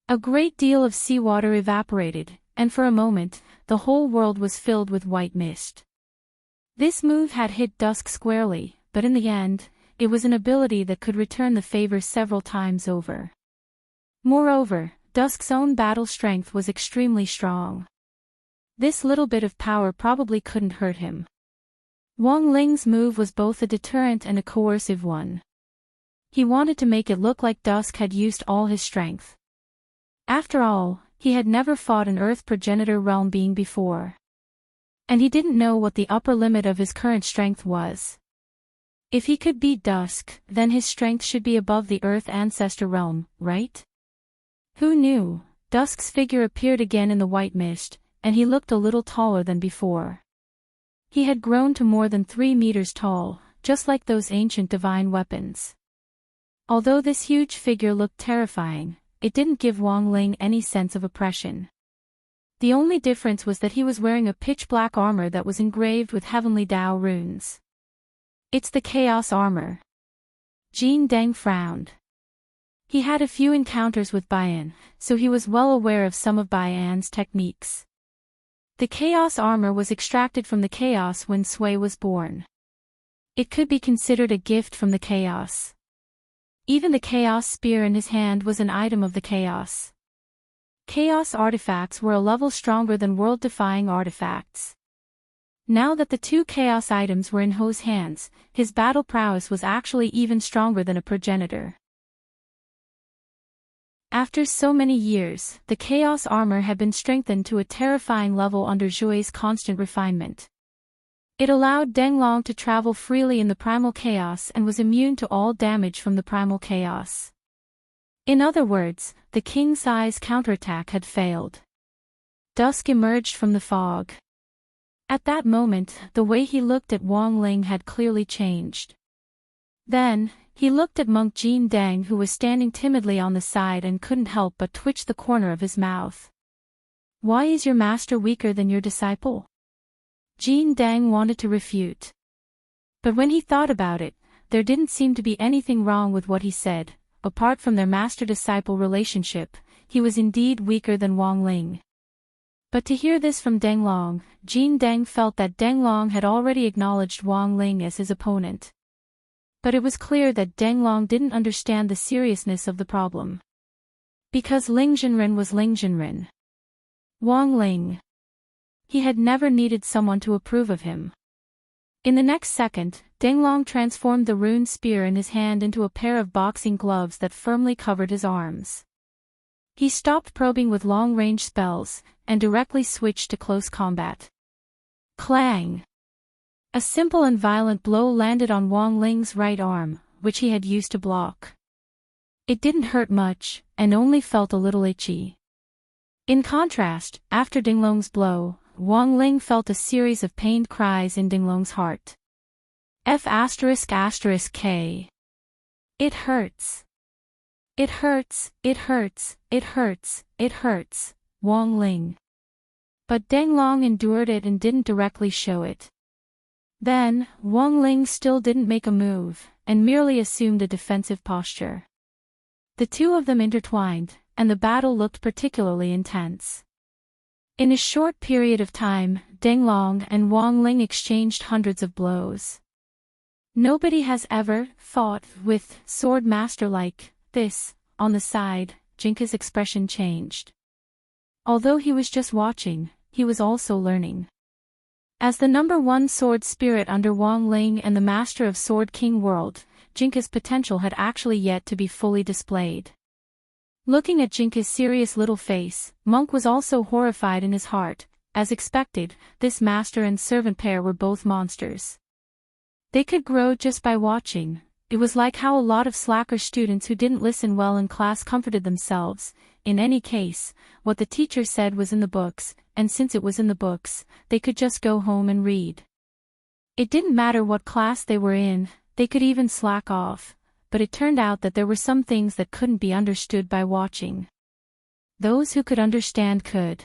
A great deal of seawater evaporated, and for a moment, the whole world was filled with white mist. This move had hit Dusk squarely, but in the end, it was an ability that could return the favor several times over. Moreover, Dusk's own battle strength was extremely strong. This little bit of power probably couldn't hurt him. Wang Ling's move was both a deterrent and a coercive one. He wanted to make it look like Dusk had used all his strength. After all, he had never fought an Earth progenitor realm being before. And he didn't know what the upper limit of his current strength was. If he could beat Dusk, then his strength should be above the Earth Ancestor realm, right? Who knew? Dusk's figure appeared again in the white mist, and he looked a little taller than before. He had grown to more than 3 meters tall, just like those ancient divine weapons. Although this huge figure looked terrifying, it didn't give Wang Ling any sense of oppression. The only difference was that he was wearing a pitch-black armor that was engraved with heavenly Tao runes. It's the Chaos Armor. Jin Deng frowned. He had a few encounters with Baian, so he was well aware of some of Baian's techniques. The Chaos Armor was extracted from the Chaos when Sui was born. It could be considered a gift from the Chaos. Even the Chaos Spear in his hand was an item of the Chaos. Chaos artifacts were a level stronger than world-defying artifacts. Now that the 2 Chaos items were in Ho's hands, his battle prowess was actually even stronger than a progenitor. After so many years, the Chaos armor had been strengthened to a terrifying level under Zhui's constant refinement. It allowed Denglong to travel freely in the primal chaos and was immune to all damage from the primal chaos. In other words, the king-size counterattack had failed. Dusk emerged from the fog. At that moment, the way he looked at Wang Ling had clearly changed. Then, he looked at monk Jin Dang, who was standing timidly on the side and couldn't help but twitch the corner of his mouth. "Why is your master weaker than your disciple?" Jin Dang wanted to refute. But when he thought about it, there didn't seem to be anything wrong with what he said. Apart from their master-disciple relationship, he was indeed weaker than Wang Ling. But to hear this from Denglong, Jin Dang felt that Denglong had already acknowledged Wang Ling as his opponent. But it was clear that Denglong didn't understand the seriousness of the problem. Because Ling Jinren was Ling Jinren. Wang Ling. He had never needed someone to approve of him. In the next second, Denglong transformed the rune spear in his hand into a pair of boxing gloves that firmly covered his arms. He stopped probing with long-range spells, and directly switched to close combat. Clang! A simple and violent blow landed on Wang Ling's right arm, which he had used to block. It didn't hurt much, and only felt a little itchy. In contrast, after Dinglong's blow, Wang Ling felt a series of pained cries in Dinglong's heart. F***K. It hurts. It hurts, it hurts, it hurts, it hurts, Wang Ling. But Denglong endured it and didn't directly show it. Then, Wang Ling still didn't make a move, and merely assumed a defensive posture. The two of them intertwined, and the battle looked particularly intense. In a short period of time, Denglong and Wang Ling exchanged hundreds of blows. Nobody has ever fought with sword master like this. On the side, Jinka's expression changed. Although he was just watching, he was also learning. As the #1 sword spirit under Wang Ling and the master of Sword King World, Jinka's potential had actually yet to be fully displayed. Looking at Jinka's serious little face, Monk was also horrified in his heart. As expected, this master and servant pair were both monsters. They could grow just by watching. It was like how a lot of slacker students who didn't listen well in class comforted themselves. In any case, what the teacher said was in the books, and since it was in the books, they could just go home and read. It didn't matter what class they were in, they could even slack off, but it turned out that there were some things that couldn't be understood by watching. Those who could understand could.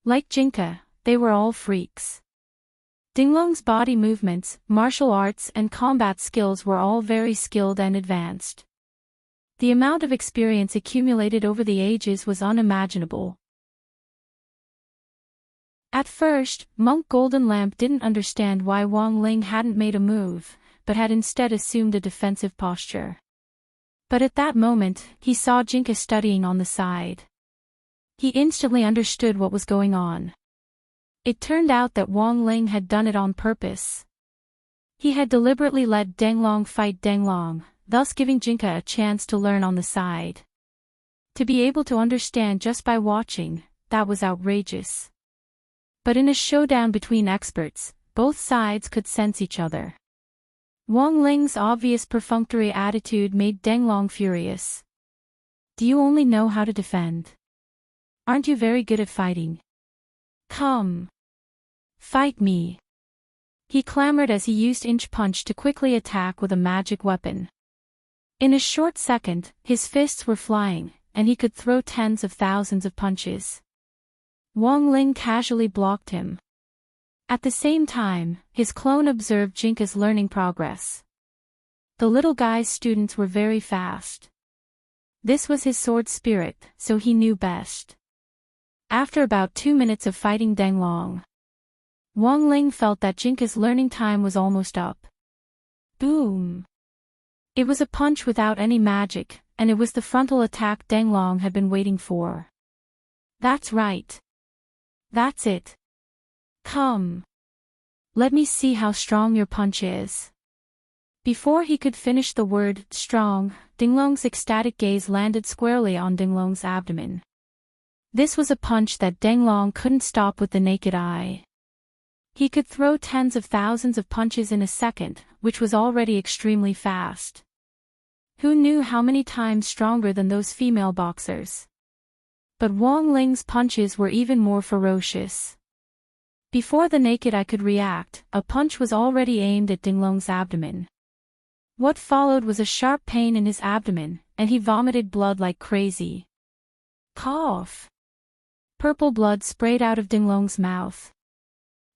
Like Jinka, they were all freaks. Dinglong's body movements, martial arts and combat skills were all very skilled and advanced. The amount of experience accumulated over the ages was unimaginable. At first, Monk Golden Lamp didn't understand why Wang Ling hadn't made a move, but had instead assumed a defensive posture. But at that moment, he saw Jinka studying on the side. He instantly understood what was going on. It turned out that Wang Ling had done it on purpose. He had deliberately let Denglong fight Denglong, thus giving Jinka a chance to learn on the side. To be able to understand just by watching, that was outrageous. But in a showdown between experts, both sides could sense each other. Wang Ling's obvious perfunctory attitude made Denglong furious. "Do you only know how to defend? Aren't you very good at fighting? Come. Fight me." He clamored as he used Inch Punch to quickly attack with a magic weapon. In a short second, his fists were flying, and he could throw tens of thousands of punches. Wang Ling casually blocked him. At the same time, his clone observed Jinka's learning progress. The little guy's students were very fast. This was his sword spirit, so he knew best. After about 2 minutes of fighting Denglong, Wang Ling felt that Jinka's learning time was almost up. Boom! It was a punch without any magic, and it was the frontal attack Denglong had been waiting for. That's right. That's it. Come. Let me see how strong your punch is. Before he could finish the word strong, Dinglong's ecstatic gaze landed squarely on Dinglong's abdomen. This was a punch that Dinglong couldn't stop with the naked eye. He could throw tens of thousands of punches in a second, which was already extremely fast. Who knew how many times stronger than those female boxers? But Wang Ling's punches were even more ferocious. Before the naked eye could react, a punch was already aimed at Dinglong's abdomen. What followed was a sharp pain in his abdomen, and he vomited blood like crazy. Cough! Purple blood sprayed out of Dinglong's mouth.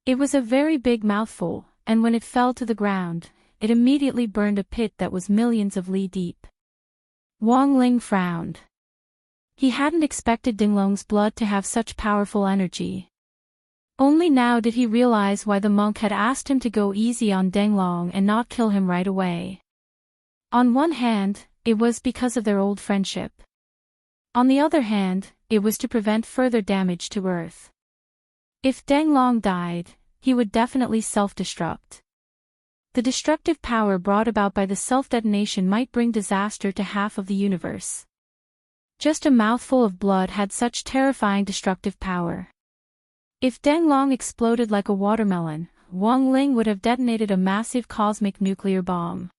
It was a very big mouthful, and when it fell to the ground, it immediately burned a pit that was millions of li deep. Wang Ling frowned. He hadn't expected Dinglong's blood to have such powerful energy. Only now did he realize why the monk had asked him to go easy on Dinglong and not kill him right away. On one hand, it was because of their old friendship. On the other hand, it was to prevent further damage to Earth. If Dinglong died, he would definitely self-destruct. The destructive power brought about by the self-detonation might bring disaster to half of the universe. Just a mouthful of blood had such terrifying destructive power. If Dinglong exploded like a watermelon, Wang Ling would have detonated a massive cosmic nuclear bomb.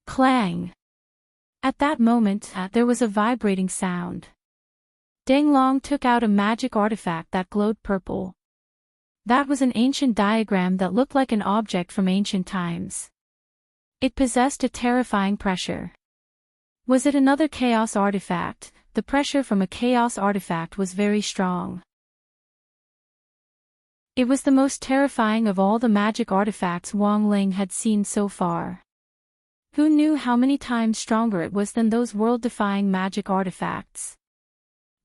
Clang! At that moment, there was a vibrating sound. Dinglong took out a magic artifact that glowed purple. That was an ancient diagram that looked like an object from ancient times. It possessed a terrifying pressure. Was it another chaos artifact? The pressure from a chaos artifact was very strong. It was the most terrifying of all the magic artifacts Wang Ling had seen so far. Who knew how many times stronger it was than those world-defying magic artifacts?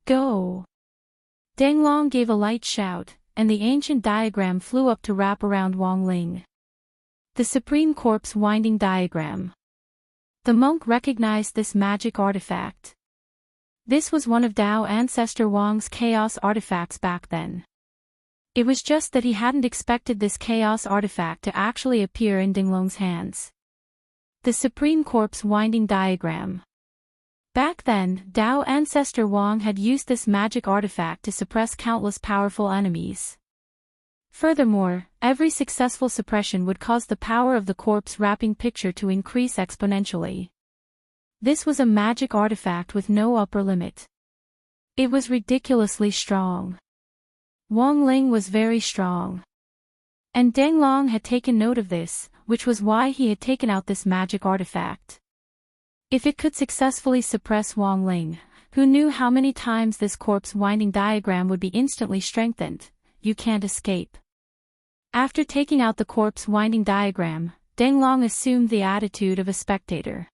Go! Dinglong gave a light shout, and the ancient diagram flew up to wrap around Wang Ling. The Supreme Corpse Winding Diagram. The monk recognized this magic artifact. This was one of Dao ancestor Wang's chaos artifacts back then. It was just that he hadn't expected this chaos artifact to actually appear in Dinglong's hands. The Supreme Corpse Winding Diagram. Back then, Dao ancestor Wang had used this magic artifact to suppress countless powerful enemies. Furthermore, every successful suppression would cause the power of the corpse wrapping picture to increase exponentially. This was a magic artifact with no upper limit. It was ridiculously strong. Wang Ling was very strong. And Dinglong had taken note of this, which was why he had taken out this magic artifact. If it could successfully suppress Wang Ling, who knew how many times this corpse winding diagram would be instantly strengthened, you can't escape. After taking out the corpse winding diagram, Dinglong assumed the attitude of a spectator.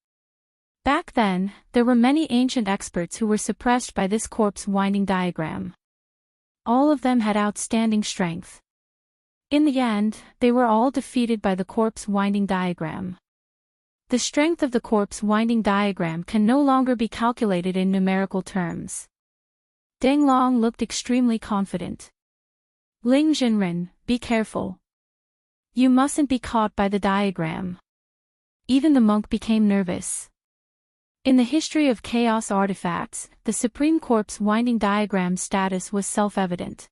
Back then, there were many ancient experts who were suppressed by this corpse winding diagram. All of them had outstanding strength. In the end, they were all defeated by the corpse winding diagram. The strength of the corpse winding diagram can no longer be calculated in numerical terms. Dinglong looked extremely confident. Ling Jinren, be careful. You mustn't be caught by the diagram. Even the monk became nervous. In the history of chaos artifacts, the Supreme Corpse winding diagram's status was self-evident.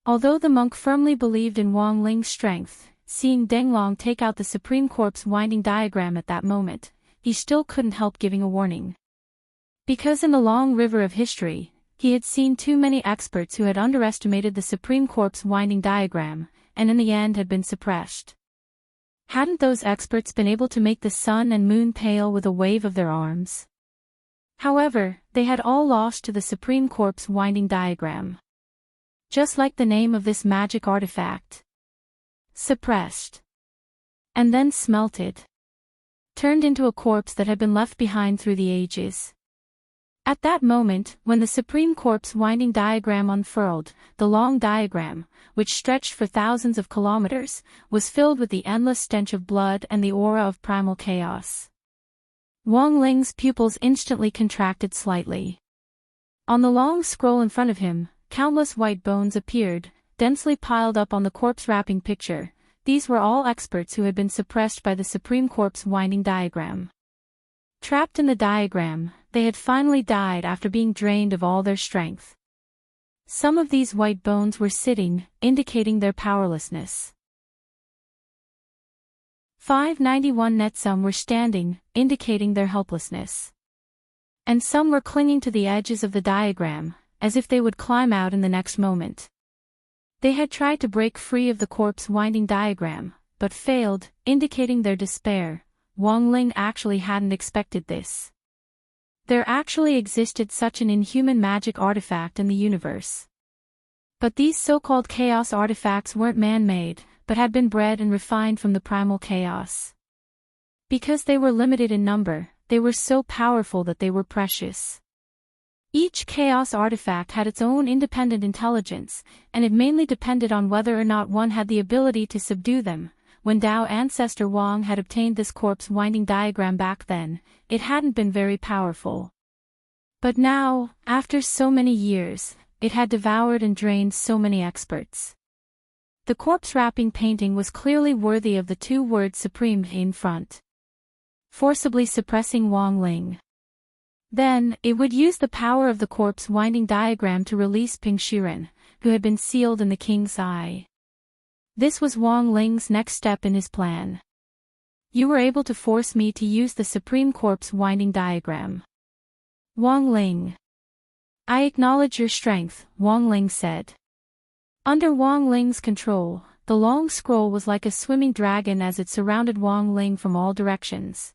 Although the monk firmly believed in Wang Ling's strength, seeing Dinglong take out the Supreme Corpse winding diagram at that moment, he still couldn't help giving a warning. Because in the long river of history, he had seen too many experts who had underestimated the Supreme Corpse winding diagram, and in the end had been suppressed. Hadn't those experts been able to make the sun and moon pale with a wave of their arms? However, they had all lost to the Supreme Corpse winding diagram. Just like the name of this magic artifact. Suppressed. And then smelted. Turned into a corpse that had been left behind through the ages. At that moment, when the Supreme Corpse winding diagram unfurled, the long diagram, which stretched for thousands of kilometers, was filled with the endless stench of blood and the aura of primal chaos. Wang Ling's pupils instantly contracted slightly. On the long scroll in front of him, countless white bones appeared, densely piled up on the corpse wrapping picture, these were all experts who had been suppressed by the Supreme Corp's winding diagram. Trapped in the diagram, they had finally died after being drained of all their strength. Some of these white bones were sitting, indicating their powerlessness. 591 net some were standing, indicating their helplessness. And some were clinging to the edges of the diagram, as if they would climb out in the next moment. They had tried to break free of the corpse winding diagram, but failed, indicating their despair. Wang Ling actually hadn't expected this. There actually existed such an inhuman magic artifact in the universe. But these so-called chaos artifacts weren't man-made, but had been bred and refined from the primal chaos. Because they were limited in number, they were so powerful that they were precious. Each chaos artifact had its own independent intelligence, and it mainly depended on whether or not one had the ability to subdue them. When Dao ancestor Wang had obtained this corpse winding diagram back then, it hadn't been very powerful. But now, after so many years, it had devoured and drained so many experts. The corpse wrapping painting was clearly worthy of the two words supreme in front, forcibly suppressing Wang Ling. Then, it would use the power of the corpse winding diagram to release Ping Shiren, who had been sealed in the king's eye. This was Wang Ling's next step in his plan. You were able to force me to use the supreme corpse winding diagram. Wang Ling. I acknowledge your strength, Wang Ling said. Under Wang Ling's control, the long scroll was like a swimming dragon as it surrounded Wang Ling from all directions.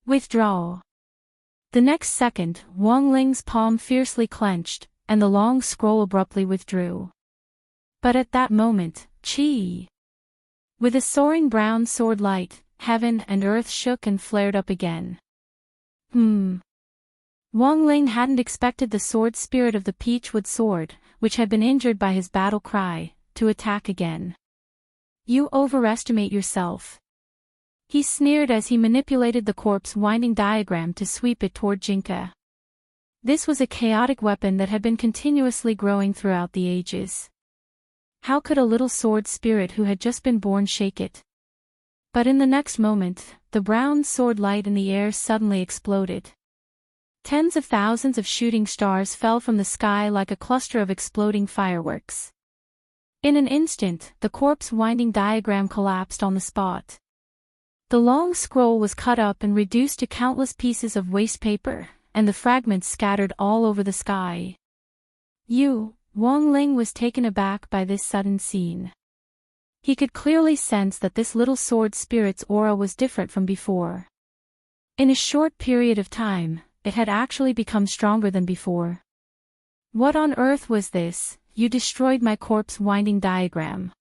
Withdraw. The next second, Wang Ling's palm fiercely clenched, and the long scroll abruptly withdrew. But at that moment, Qi. With a soaring brown sword light, heaven and earth shook and flared up again. Wang Ling hadn't expected the sword spirit of the Peachwood sword, which had been injured by his battle cry, to attack again. You overestimate yourself. He sneered as he manipulated the corpse winding diagram to sweep it toward Jinka. This was a chaotic weapon that had been continuously growing throughout the ages. How could a little sword spirit who had just been born shake it? But in the next moment, the brown sword light in the air suddenly exploded. Tens of thousands of shooting stars fell from the sky like a cluster of exploding fireworks. In an instant, the corpse winding diagram collapsed on the spot. The long scroll was cut up and reduced to countless pieces of waste paper, and the fragments scattered all over the sky. Wang Ling was taken aback by this sudden scene. He could clearly sense that this little sword spirit's aura was different from before. In a short period of time, it had actually become stronger than before. What on earth was this? You destroyed my corpse winding diagram.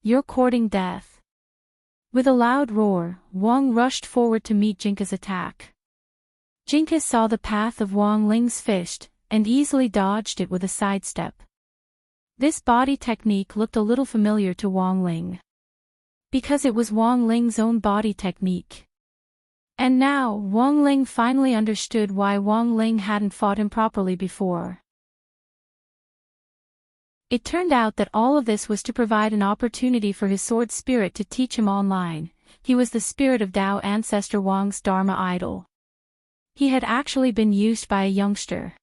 You're courting death. With a loud roar, Wang rushed forward to meet Jinka's attack. Jinka saw the path of Wang Ling's fist, and easily dodged it with a sidestep. This body technique looked a little familiar to Wang Ling. Because it was Wang Ling's own body technique. And now, Wang Ling finally understood why Wang Ling hadn't fought him properly before. It turned out that all of this was to provide an opportunity for his sword spirit to teach him online. He was the spirit of Dao ancestor Wang's Dharma idol. He had actually been used by a youngster.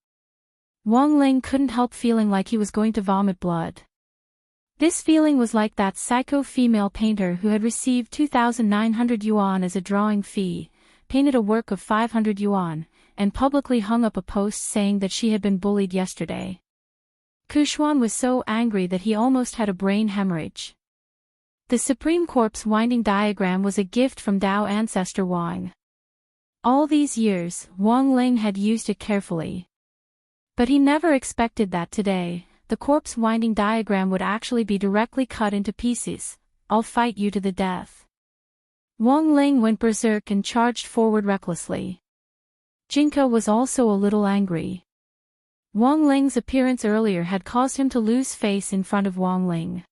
Wang Ling couldn't help feeling like he was going to vomit blood. This feeling was like that psycho female painter who had received 2,900 yuan as a drawing fee, painted a work of 500 yuan, and publicly hung up a post saying that she had been bullied yesterday. Kushuan was so angry that he almost had a brain hemorrhage. The Supreme Corpse winding diagram was a gift from Dao ancestor Wang. All these years, Wang Ling had used it carefully. But he never expected that today, the corpse winding diagram would actually be directly cut into pieces. I'll fight you to the death. Wang Ling went berserk and charged forward recklessly. Jinka was also a little angry. Wang Ling's appearance earlier had caused him to lose face in front of Wang Ling.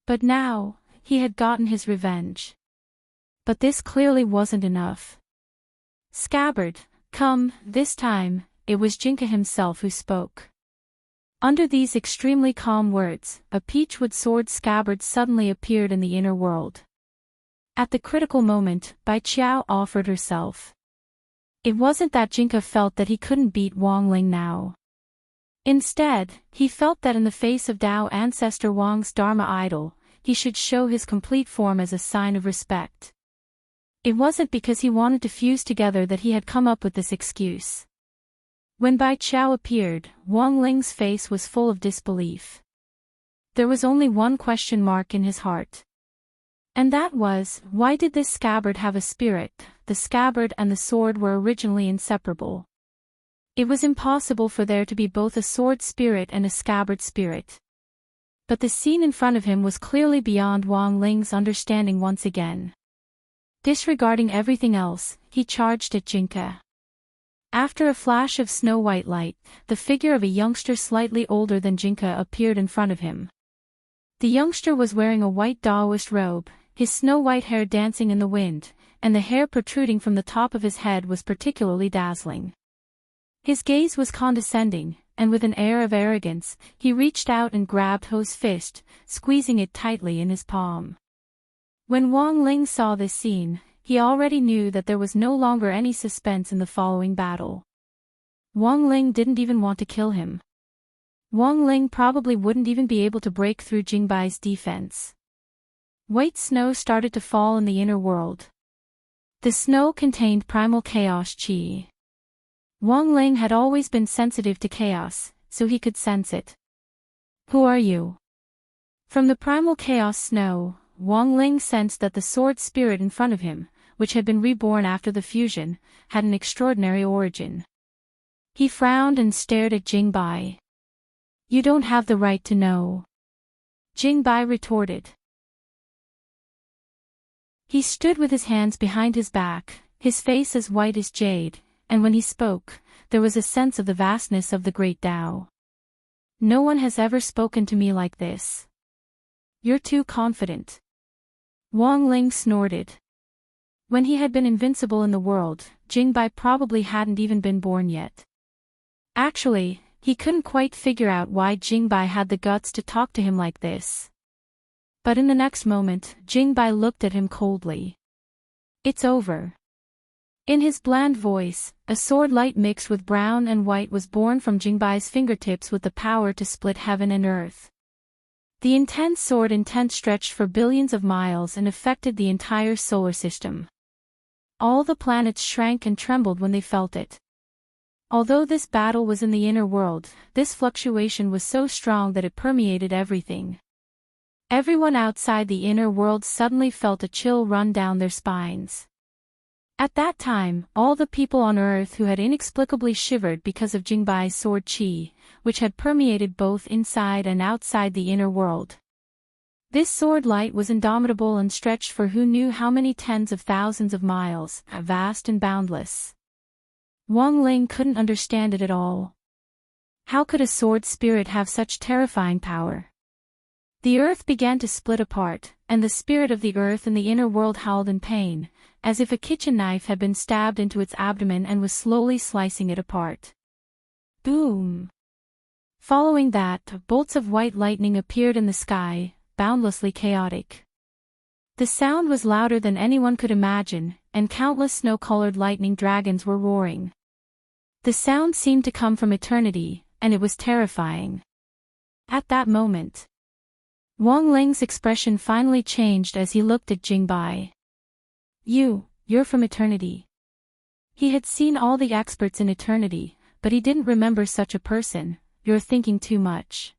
But now, he had gotten his revenge. But this clearly wasn't enough. Scabbard, come, this time, it was Jinka himself who spoke. Under these extremely calm words, a peachwood sword scabbard suddenly appeared in the inner world. At the critical moment, Bai Qiao offered herself. It wasn't that Jinka felt that he couldn't beat Wang Ling now. Instead, he felt that in the face of Tao ancestor Wang's Dharma idol, he should show his complete form as a sign of respect. It wasn't because he wanted to fuse together that he had come up with this excuse. When Bai Qiao appeared, Wang Ling's face was full of disbelief. There was only one question mark in his heart. And that was, why did this scabbard have a spirit? The scabbard and the sword were originally inseparable. It was impossible for there to be both a sword spirit and a scabbard spirit. But the scene in front of him was clearly beyond Wang Ling's understanding once again. Disregarding everything else, he charged at Jinka. After a flash of snow-white light, the figure of a youngster slightly older than Jinka appeared in front of him. The youngster was wearing a white Daoist robe, his snow-white hair dancing in the wind, and the hair protruding from the top of his head was particularly dazzling. His gaze was condescending, and with an air of arrogance, he reached out and grabbed Ho's fist, squeezing it tightly in his palm. When Wang Ling saw this scene, he already knew that there was no longer any suspense in the following battle. Wang Ling didn't even want to kill him. Wang Ling probably wouldn't even be able to break through Jingbai's defense. White snow started to fall in the inner world. The snow contained primal chaos qi. Wang Ling had always been sensitive to chaos, so he could sense it. Who are you? From the primal chaos snow, Wang Ling sensed that the sword spirit in front of him, which had been reborn after the fusion, had an extraordinary origin. He frowned and stared at Jingbai. You don't have the right to know. Jingbai retorted. He stood with his hands behind his back, his face as white as jade, and when he spoke, there was a sense of the vastness of the great Tao. No one has ever spoken to me like this. You're too confident. Wang Ling snorted. When he had been invincible in the world, Jingbai probably hadn't even been born yet. Actually, he couldn't quite figure out why Jingbai had the guts to talk to him like this. But in the next moment, Jingbai looked at him coldly. It's over. In his bland voice, a sword light mixed with brown and white was born from Jingbai's fingertips with the power to split heaven and earth. The intense sword intent stretched for billions of miles and affected the entire solar system. All the planets shrank and trembled when they felt it. Although this battle was in the inner world, this fluctuation was so strong that it permeated everything. Everyone outside the inner world suddenly felt a chill run down their spines. At that time, all the people on Earth who had inexplicably shivered because of Jingbai's sword qi, which had permeated both inside and outside the inner world. This sword light was indomitable and stretched for who knew how many tens of thousands of miles, vast and boundless. Wang Ling couldn't understand it at all. How could a sword spirit have such terrifying power? The earth began to split apart, and the spirit of the earth in the inner world howled in pain, as if a kitchen knife had been stabbed into its abdomen and was slowly slicing it apart. Boom! Following that, bolts of white lightning appeared in the sky, boundlessly chaotic. The sound was louder than anyone could imagine, and countless snow-colored lightning dragons were roaring. The sound seemed to come from eternity, and it was terrifying. At that moment, Wang Ling's expression finally changed as he looked at Jingbai. You're from eternity. He had seen all the experts in eternity, but he didn't remember such a person. You're thinking too much.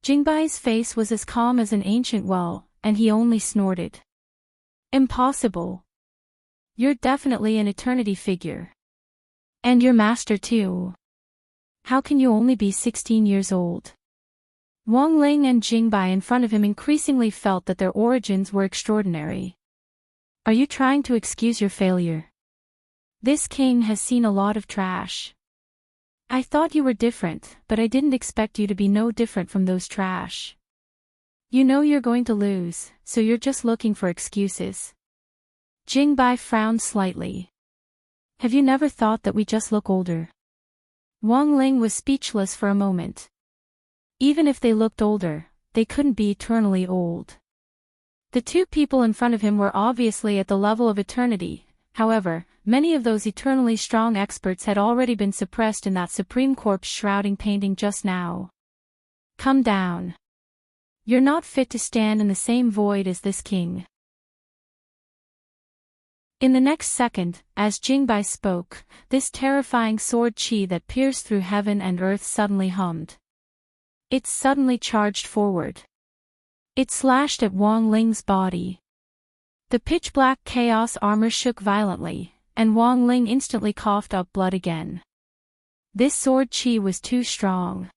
Jingbai's face was as calm as an ancient well, and he only snorted. Impossible. You're definitely an eternity figure. And your master too. How can you only be 16 years old? Wang Ling and Jingbai in front of him increasingly felt that their origins were extraordinary. Are you trying to excuse your failure? This king has seen a lot of trash. I thought you were different, but I didn't expect you to be no different from those trash. You know you're going to lose, so you're just looking for excuses. Jingbai frowned slightly. Have you never thought that we just look older? Wang Ling was speechless for a moment. Even if they looked older, they couldn't be eternally old. The two people in front of him were obviously at the level of eternity. However, many of those eternally strong experts had already been suppressed in that supreme corpse shrouding painting just now. Come down. You're not fit to stand in the same void as this king. In the next second, as Jingbai spoke, this terrifying sword chi that pierced through heaven and earth suddenly hummed. It suddenly charged forward. It slashed at Wang Ling's body. The pitch-black chaos armor shook violently, and Wang Ling instantly coughed up blood again. This sword chi was too strong.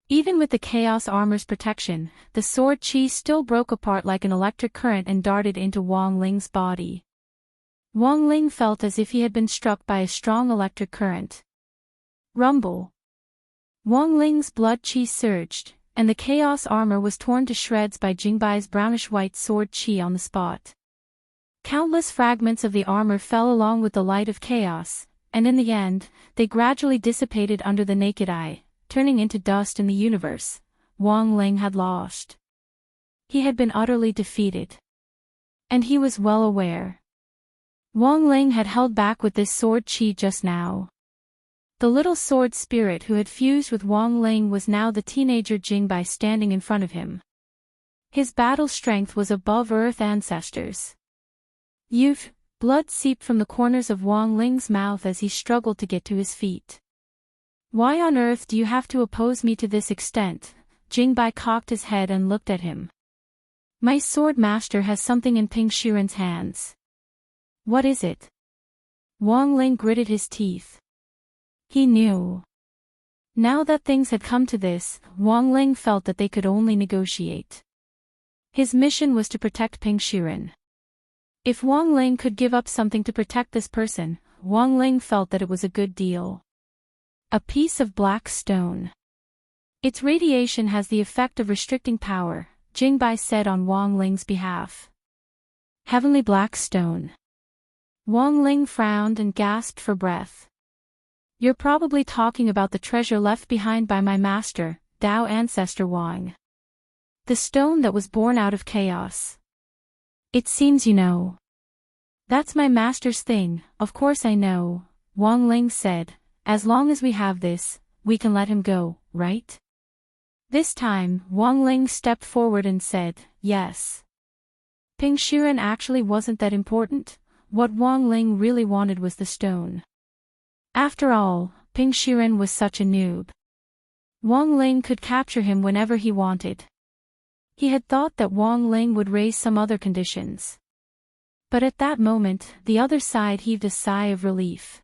Even with the chaos armor's protection, the sword chi still broke apart like an electric current and darted into Wang Ling's body. Wang Ling felt as if he had been struck by a strong electric current. Rumble. Wang Ling's blood chi surged, and the chaos armor was torn to shreds by Jingbai's brownish-white sword chi on the spot. Countless fragments of the armor fell along with the light of chaos, and in the end, they gradually dissipated under the naked eye, turning into dust in the universe. Wang Ling had lost. He had been utterly defeated. And he was well aware. Wang Ling had held back with this sword chi just now. The little sword spirit who had fused with Wang Ling was now the teenager Jingbai standing in front of him. His battle strength was above Earth ancestors. Youth, blood seeped from the corners of Wang Ling's mouth as he struggled to get to his feet. Why on earth do you have to oppose me to this extent? Jingbai cocked his head and looked at him. My sword master has something in Ping Shiren's hands. What is it? Wang Ling gritted his teeth. He knew. Now that things had come to this, Wang Ling felt that they could only negotiate. His mission was to protect Ping Shiren. If Wang Ling could give up something to protect this person, Wang Ling felt that it was a good deal. A piece of black stone. Its radiation has the effect of restricting power, Jingbai said on Wang Ling's behalf. Heavenly black stone. Wang Ling frowned and gasped for breath. You're probably talking about the treasure left behind by my master, Dao ancestor Wang. The stone that was born out of chaos. It seems you know. That's my master's thing, of course I know, Wang Ling said. As long as we have this, we can let him go, right? This time, Wang Ling stepped forward and said, yes. Ping Shiren actually wasn't that important. What Wang Ling really wanted was the stone. After all, Ping Shiren was such a noob. Wang Ling could capture him whenever he wanted. He had thought that Wang Ling would raise some other conditions. But at that moment, the other side heaved a sigh of relief.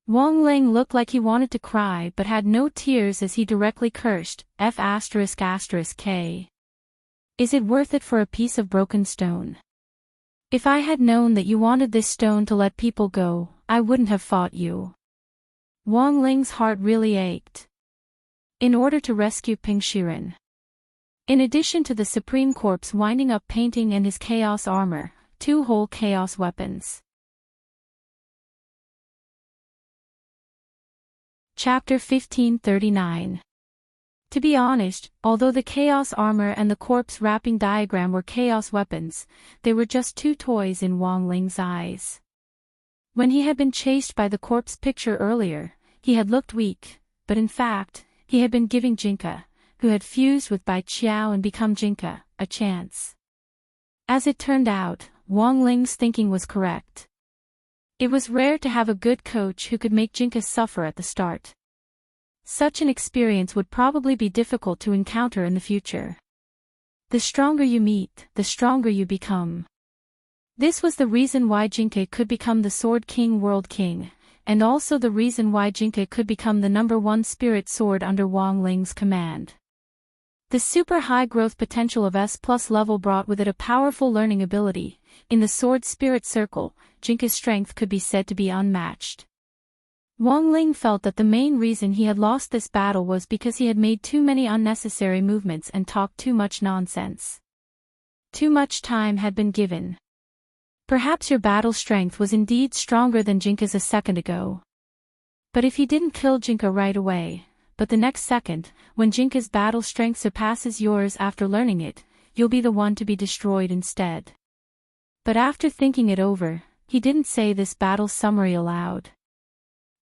Wang Ling looked like he wanted to cry but had no tears as he directly cursed, F***K. Is it worth it for a piece of broken stone? If I had known that you wanted this stone to let people go, I wouldn't have fought you. Wang Ling's heart really ached. In order to rescue Ping Shiren. In addition to the Supreme Corpse winding up painting and his chaos armor, 2 whole chaos weapons. Chapter 1539. To be honest, although the chaos armor and the corpse wrapping diagram were chaos weapons, they were just 2 toys in Wang Ling's eyes. When he had been chased by the corpse picture earlier, he had looked weak, but in fact, he had been giving Jinka, who had fused with Bai Qiao and become Jinka, a chance. As it turned out, Wang Ling's thinking was correct. It was rare to have a good coach who could make Jinka suffer at the start. Such an experience would probably be difficult to encounter in the future. The stronger you meet, the stronger you become. This was the reason why Jinka could become the Sword King World King, and also the reason why Jinka could become the #1 spirit sword under Wang Ling's command. The super high growth potential of S+ level brought with it a powerful learning ability. In the sword spirit circle, Jinka's strength could be said to be unmatched. Wang Ling felt that the main reason he had lost this battle was because he had made too many unnecessary movements and talked too much nonsense. Too much time had been given. Perhaps your battle strength was indeed stronger than Jinka's a second ago. But if he didn't kill Jinka right away, but the next second, when Jinka's battle strength surpasses yours after learning it, you'll be the one to be destroyed instead. But after thinking it over, he didn't say this battle summary aloud.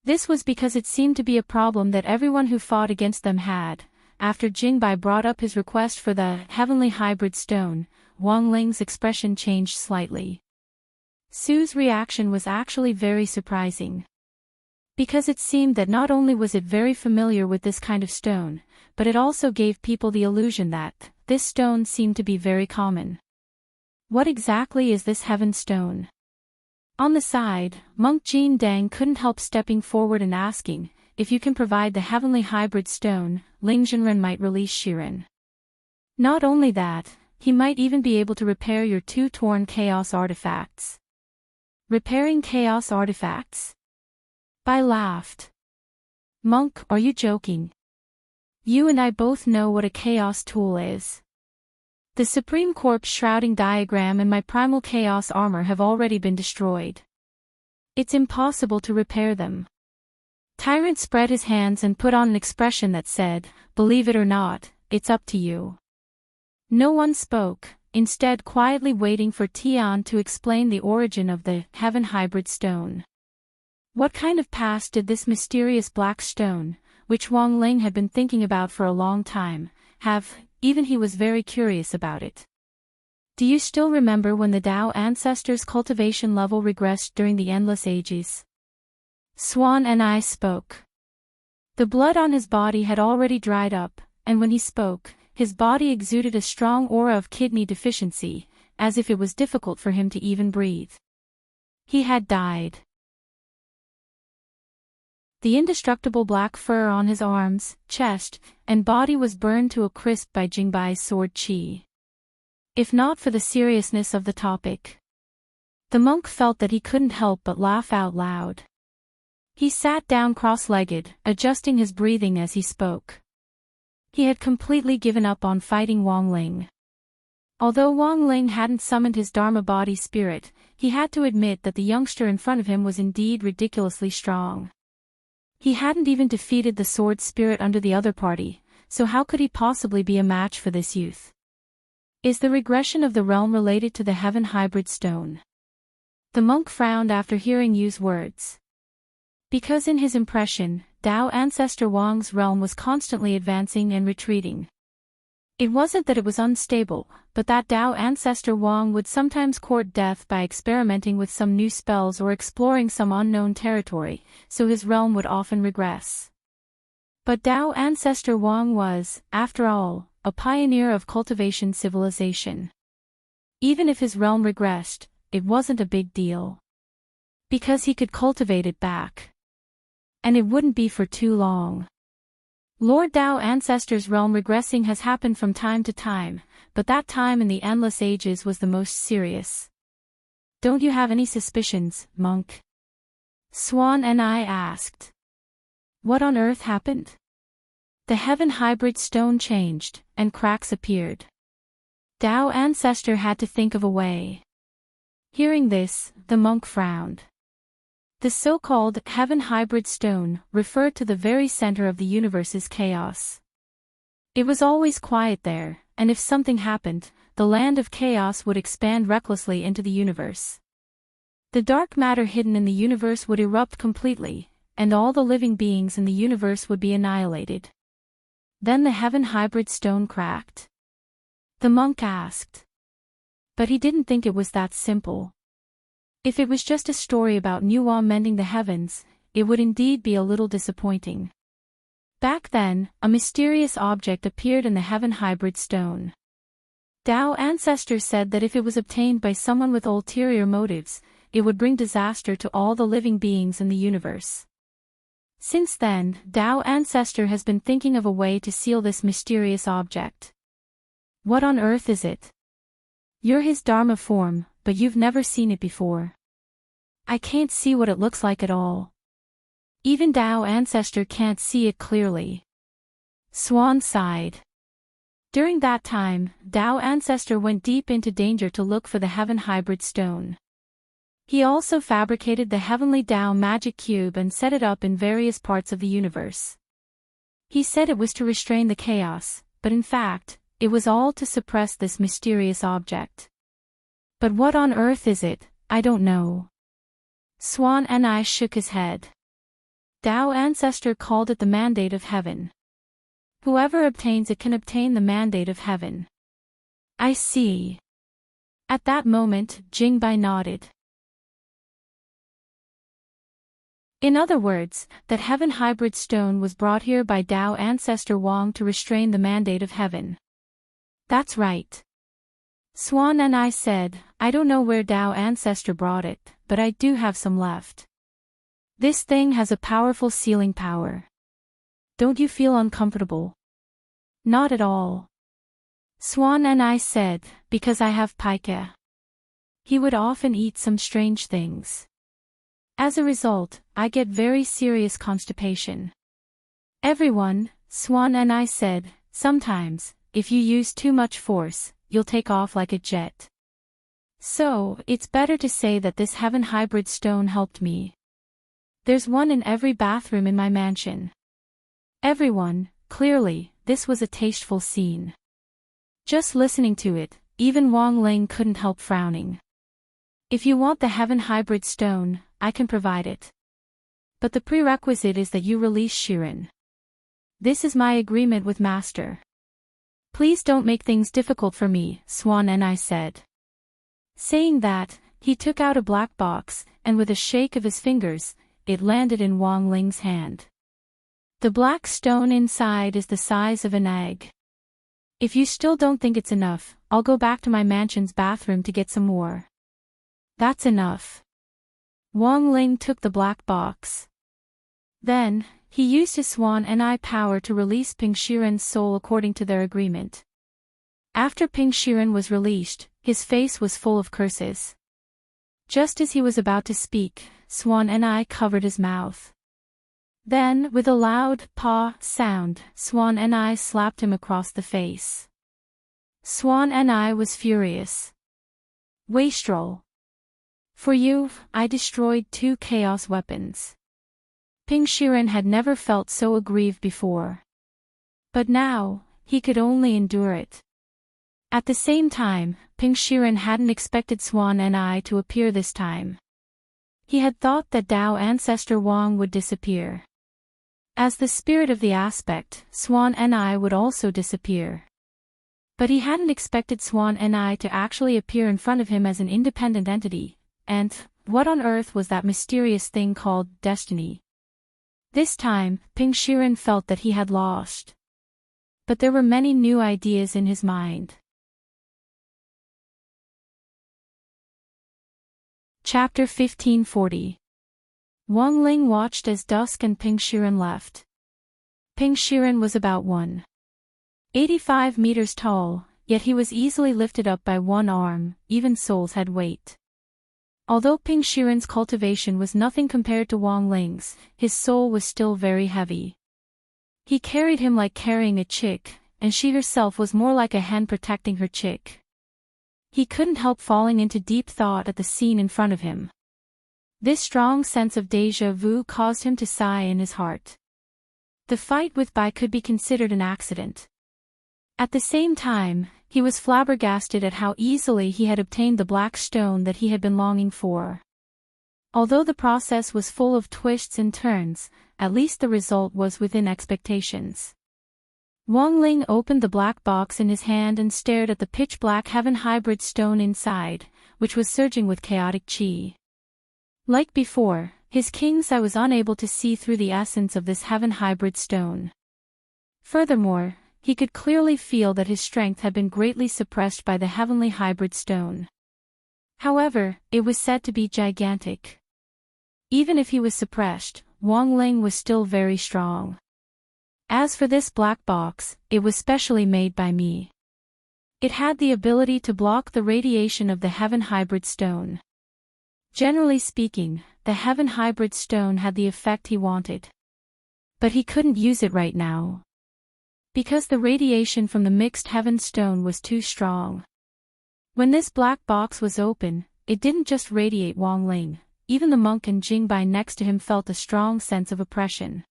This was because it seemed to be a problem that everyone who fought against them had. After Jingbai brought up his request for the heavenly hybrid stone, Wang Ling's expression changed slightly. Su's reaction was actually very surprising. Because it seemed that not only was it very familiar with this kind of stone, but it also gave people the illusion that this stone seemed to be very common. What exactly is this heaven stone? On the side, Monk Jin Dang couldn't help stepping forward and asking, if you can provide the heavenly hybrid stone, Ling Zhenren might release Shiren. Not only that, he might even be able to repair your 2 torn chaos artifacts. Repairing chaos artifacts? Bai laughed. Monk, are you joking? You and I both know what a chaos tool is. The Supreme Corpse shrouding diagram and my primal chaos armor have already been destroyed. It's impossible to repair them. Tyrant spread his hands and put on an expression that said, believe it or not, it's up to you. No one spoke, instead quietly waiting for Tian to explain the origin of the heaven hybrid stone. What kind of past did this mysterious black stone, which Wang Ling had been thinking about for a long time, have? Even he was very curious about it. Do you still remember when the Tao ancestors' cultivation level regressed during the endless ages? Swan and I spoke. The blood on his body had already dried up, and when he spoke, his body exuded a strong aura of kidney deficiency, as if it was difficult for him to even breathe. He had died. The indestructible black fur on his arms, chest, and body was burned to a crisp by Jingbai's sword qi. If not for the seriousness of the topic. The monk felt that he couldn't help but laugh out loud. He sat down cross-legged, adjusting his breathing as he spoke. He had completely given up on fighting Wang Ling. Although Wang Ling hadn't summoned his Dharma body spirit, he had to admit that the youngster in front of him was indeed ridiculously strong. He hadn't even defeated the sword spirit under the other party, so how could he possibly be a match for this youth? Is the regression of the realm related to the heaven hybrid stone? The monk frowned after hearing Yu's words. Because in his impression, Tao ancestor Wang's realm was constantly advancing and retreating. It wasn't that it was unstable, but that Tao ancestor Wang would sometimes court death by experimenting with some new spells or exploring some unknown territory, so his realm would often regress. But Tao ancestor Wang was, after all, a pioneer of cultivation civilization. Even if his realm regressed, it wasn't a big deal. Because he could cultivate it back. And it wouldn't be for too long. Lord Tao ancestor's realm regressing has happened from time to time, but that time in the endless ages was the most serious. Don't you have any suspicions, monk? Swan and I asked. What on earth happened? The heaven hybrid stone changed, and cracks appeared. Tao ancestor had to think of a way. Hearing this, the monk frowned. The so-called heaven hybrid stone referred to the very center of the universe's chaos. It was always quiet there, and if something happened, the land of chaos would expand recklessly into the universe. The dark matter hidden in the universe would erupt completely, and all the living beings in the universe would be annihilated. Then the heaven hybrid stone cracked. The monk asked. But he didn't think it was that simple. If it was just a story about Nuwa mending the heavens, it would indeed be a little disappointing. Back then, a mysterious object appeared in the heaven hybrid stone. Tao ancestors said that if it was obtained by someone with ulterior motives, it would bring disaster to all the living beings in the universe. Since then, Tao ancestor has been thinking of a way to seal this mysterious object. What on earth is it? You're his Dharma form, but you've never seen it before. I can't see what it looks like at all. Even Tao ancestor can't see it clearly. Swan sighed. During that time, Tao ancestor went deep into danger to look for the heaven hybrid stone. He also fabricated the heavenly Tao magic cube and set it up in various parts of the universe. He said it was to restrain the chaos, but in fact, it was all to suppress this mysterious object. But what on earth is it? I don't know. Swan and I shook his head. Tao Ancestor called it the mandate of heaven. Whoever obtains it can obtain the mandate of heaven. I see. At that moment, Jingbai nodded. In other words, that heaven hybrid stone was brought here by Tao Ancestor Wang to restrain the mandate of heaven. That's right. Swan and I said, I don't know where Tao Ancestor brought it, but I do have some left. This thing has a powerful sealing power. Don't you feel uncomfortable? Not at all. Swan and I said, because I have pica. He would often eat some strange things. As a result, I get very serious constipation. Everyone, Swan and I said, sometimes, if you use too much force, you'll take off like a jet. So, it's better to say that this heaven hybrid stone helped me. There's one in every bathroom in my mansion. Everyone, clearly, this was a tasteful scene. Just listening to it, even Wang Ling couldn't help frowning. If you want the heaven hybrid stone, I can provide it. But the prerequisite is that you release Shirin. This is my agreement with Master. Please don't make things difficult for me, Swan and I said. Saying that, he took out a black box, and with a shake of his fingers, it landed in Wang Ling's hand. The black stone inside is the size of an egg. If you still don't think it's enough, I'll go back to my mansion's bathroom to get some more. That's enough. Wang Ling took the black box. Then, he used his Swan and I power to release Ping Shiren's soul according to their agreement. After Ping Shiren was released, his face was full of curses. Just as he was about to speak, Swan and I covered his mouth. Then, with a loud paw sound, Swan and I slapped him across the face. Swan and I was furious. Wastrel. For you, I destroyed 2 chaos weapons. Ping Shiren had never felt so aggrieved before. But now, he could only endure it. At the same time, Ping Shiren hadn't expected Swan and I to appear this time. He had thought that Tao Ancestor Wang would disappear. As the spirit of the aspect, Swan and I would also disappear. But he hadn't expected Swan and I to actually appear in front of him as an independent entity, and, what on earth was that mysterious thing called destiny? This time, Ping Shiren felt that he had lost. But there were many new ideas in his mind. Chapter 1540. Wang Ling watched as Dusk and Ping Shiren left. Ping Shiren was about 185 meters tall, yet he was easily lifted up by one arm, even souls had weight. Although Ping Shiren's cultivation was nothing compared to Wang Ling's, his soul was still very heavy. He carried him like carrying a chick, and she herself was more like a hen protecting her chick. He couldn't help falling into deep thought at the scene in front of him. This strong sense of déjà vu caused him to sigh in his heart. The fight with Bai could be considered an accident. At the same time, he was flabbergasted at how easily he had obtained the black stone that he had been longing for. Although the process was full of twists and turns, at least the result was within expectations. Wang Ling opened the black box in his hand and stared at the pitch-black heaven hybrid stone inside, which was surging with chaotic chi. Like before, his king's eye was unable to see through the essence of this heaven hybrid stone. Furthermore, he could clearly feel that his strength had been greatly suppressed by the heavenly hybrid stone. However, it was said to be gigantic. Even if he was suppressed, Wang Ling was still very strong. As for this black box, it was specially made by me. It had the ability to block the radiation of the heaven hybrid stone. Generally speaking, the heaven hybrid stone had the effect he wanted. But he couldn't use it right now. Because the radiation from the mixed heaven stone was too strong. When this black box was open, it didn't just radiate Wang Ling, even the monk and Jingbai next to him felt a strong sense of oppression.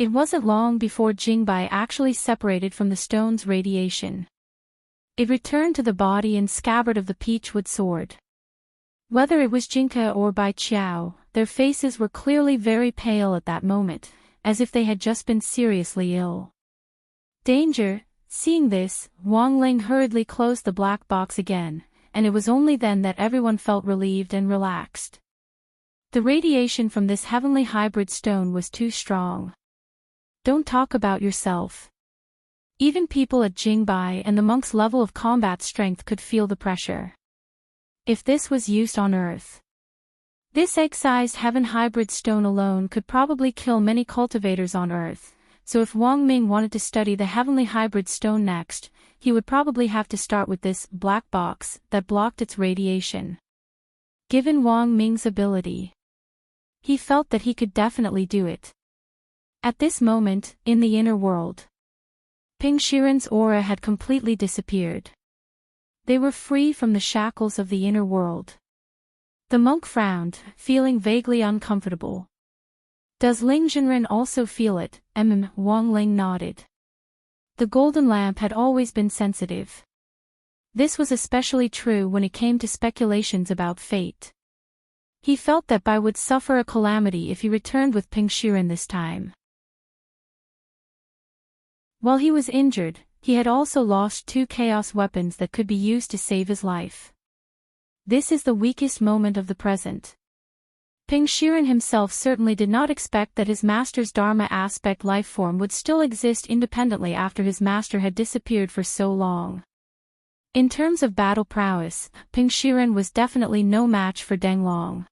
It wasn't long before Jingbai actually separated from the stone's radiation. It returned to the body and scabbard of the peachwood sword. Whether it was Jinka or Bai Qiao, their faces were clearly very pale at that moment, as if they had just been seriously ill. Danger! Seeing this, Wang Ling hurriedly closed the black box again, and it was only then that everyone felt relieved and relaxed. The radiation from this heavenly hybrid stone was too strong. Don't talk about yourself. Even people at Jingbai and the monk's level of combat strength could feel the pressure. If this was used on Earth, this egg-sized heaven hybrid stone alone could probably kill many cultivators on Earth, so if Wang Ming wanted to study the heavenly hybrid stone next, he would probably have to start with this black box that blocked its radiation. Given Wang Ming's ability, he felt that he could definitely do it. At this moment, in the inner world, Ping Shiren's aura had completely disappeared. They were free from the shackles of the inner world. The monk frowned, feeling vaguely uncomfortable. Does Ling Jinren also feel it? Wang Ling nodded. The golden lamp had always been sensitive. This was especially true when it came to speculations about fate. He felt that Bai would suffer a calamity if he returned with Ping Shiren this time. While he was injured, he had also lost 2 chaos weapons that could be used to save his life. This is the weakest moment of the present. Ping Shiren himself certainly did not expect that his master's Dharma aspect life form would still exist independently after his master had disappeared for so long. In terms of battle prowess, Ping Shiren was definitely no match for Deng Long.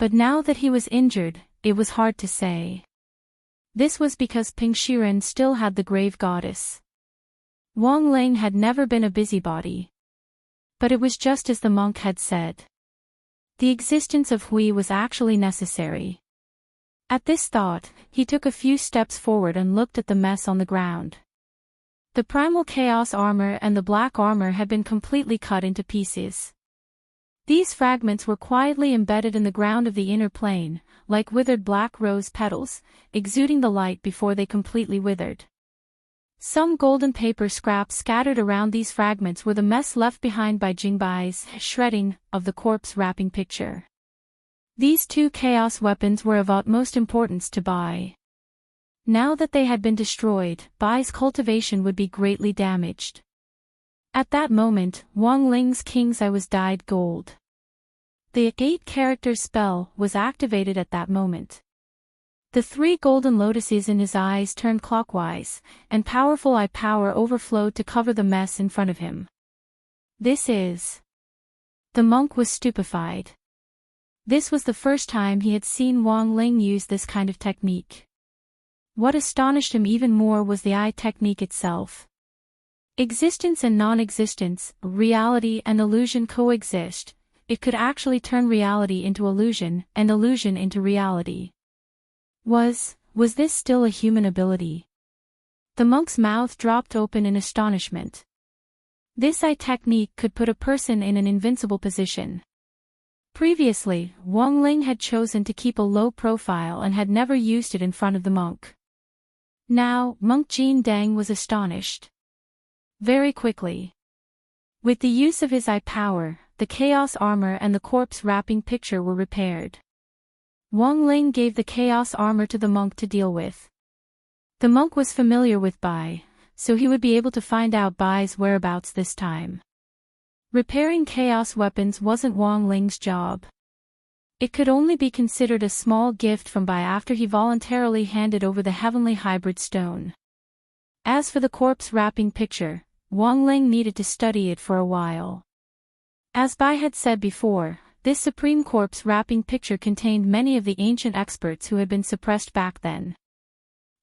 But now that he was injured, it was hard to say. This was because Ping Shiren still had the grave goddess. Wang Ling had never been a busybody. But it was just as the monk had said. The existence of Hui was actually necessary. At this thought, he took a few steps forward and looked at the mess on the ground. The primal chaos armor and the black armor had been completely cut into pieces. These fragments were quietly embedded in the ground of the inner plane, like withered black rose petals, exuding the light before they completely withered. Some golden paper scraps scattered around these fragments were the mess left behind by Jingbai's shredding of the corpse wrapping picture. These 2 chaos weapons were of utmost importance to Bai. Now that they had been destroyed, Bai's cultivation would be greatly damaged. At that moment, Wang Ling's king's eye was dyed gold. The 8-character spell was activated at that moment. The 3 golden lotuses in his eyes turned clockwise, and powerful eye power overflowed to cover the mess in front of him. This is... The monk was stupefied. This was the first time he had seen Wang Ling use this kind of technique. What astonished him even more was the eye technique itself. Existence and non-existence, reality and illusion coexist. It could actually turn reality into illusion, and illusion into reality. Was this still a human ability? The monk's mouth dropped open in astonishment. This eye technique could put a person in an invincible position. Previously, Wang Ling had chosen to keep a low profile and had never used it in front of the monk. Now, Monk Jin Dang was astonished. Very quickly. With the use of his eye power, the chaos armor and the corpse wrapping picture were repaired. Wang Ling gave the chaos armor to the monk to deal with. The monk was familiar with Bai, so he would be able to find out Bai's whereabouts this time. Repairing chaos weapons wasn't Wang Ling's job. It could only be considered a small gift from Bai after he voluntarily handed over the heavenly hybrid stone. As for the corpse wrapping picture, Wang Ling needed to study it for a while. As Bai had said before, this supreme corpse wrapping picture contained many of the ancient experts who had been suppressed back then.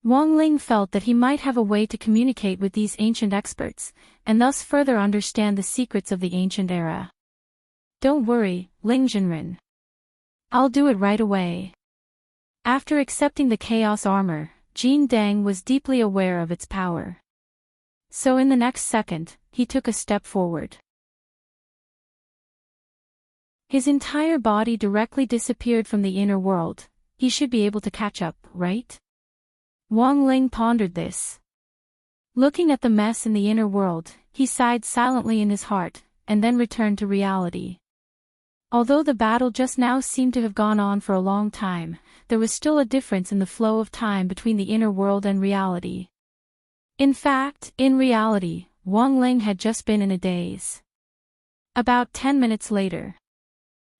Wang Ling felt that he might have a way to communicate with these ancient experts, and thus further understand the secrets of the ancient era. Don't worry, Ling Jinren. I'll do it right away. After accepting the chaos armor, Jin Dang was deeply aware of its power. So in the next second, he took a step forward. His entire body directly disappeared from the inner world. He should be able to catch up, right? Wang Ling pondered this. Looking at the mess in the inner world, he sighed silently in his heart, and then returned to reality. Although the battle just now seemed to have gone on for a long time, there was still a difference in the flow of time between the inner world and reality. In fact, in reality, Wang Ling had just been in a daze. About 10 minutes later,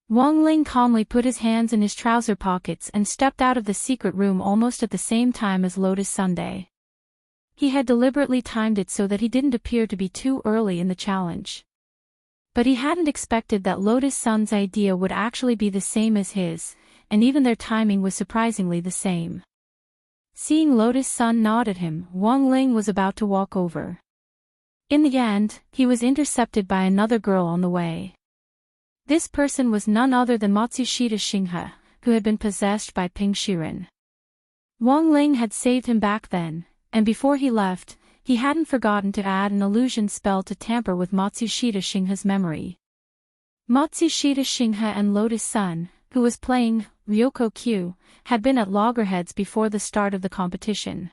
Wang Ling calmly put his hands in his trouser pockets and stepped out of the secret room almost at the same time as Lotus Sunday. He had deliberately timed it so that he didn't appear to be too early in the challenge. But he hadn't expected that Lotus Sun's idea would actually be the same as his, and even their timing was surprisingly the same. Seeing Lotus Sun nod at him, Wang Ling was about to walk over. In the end, he was intercepted by another girl on the way. This person was none other than Matsushita Shinghe, who had been possessed by Ping Shiren. Wang Ling had saved him back then, and before he left, he hadn't forgotten to add an illusion spell to tamper with Matsushita Shinghe's memory. Matsushita Shinghe and Lotus Sun, who was playing Ryoko Q, had been at loggerheads before the start of the competition.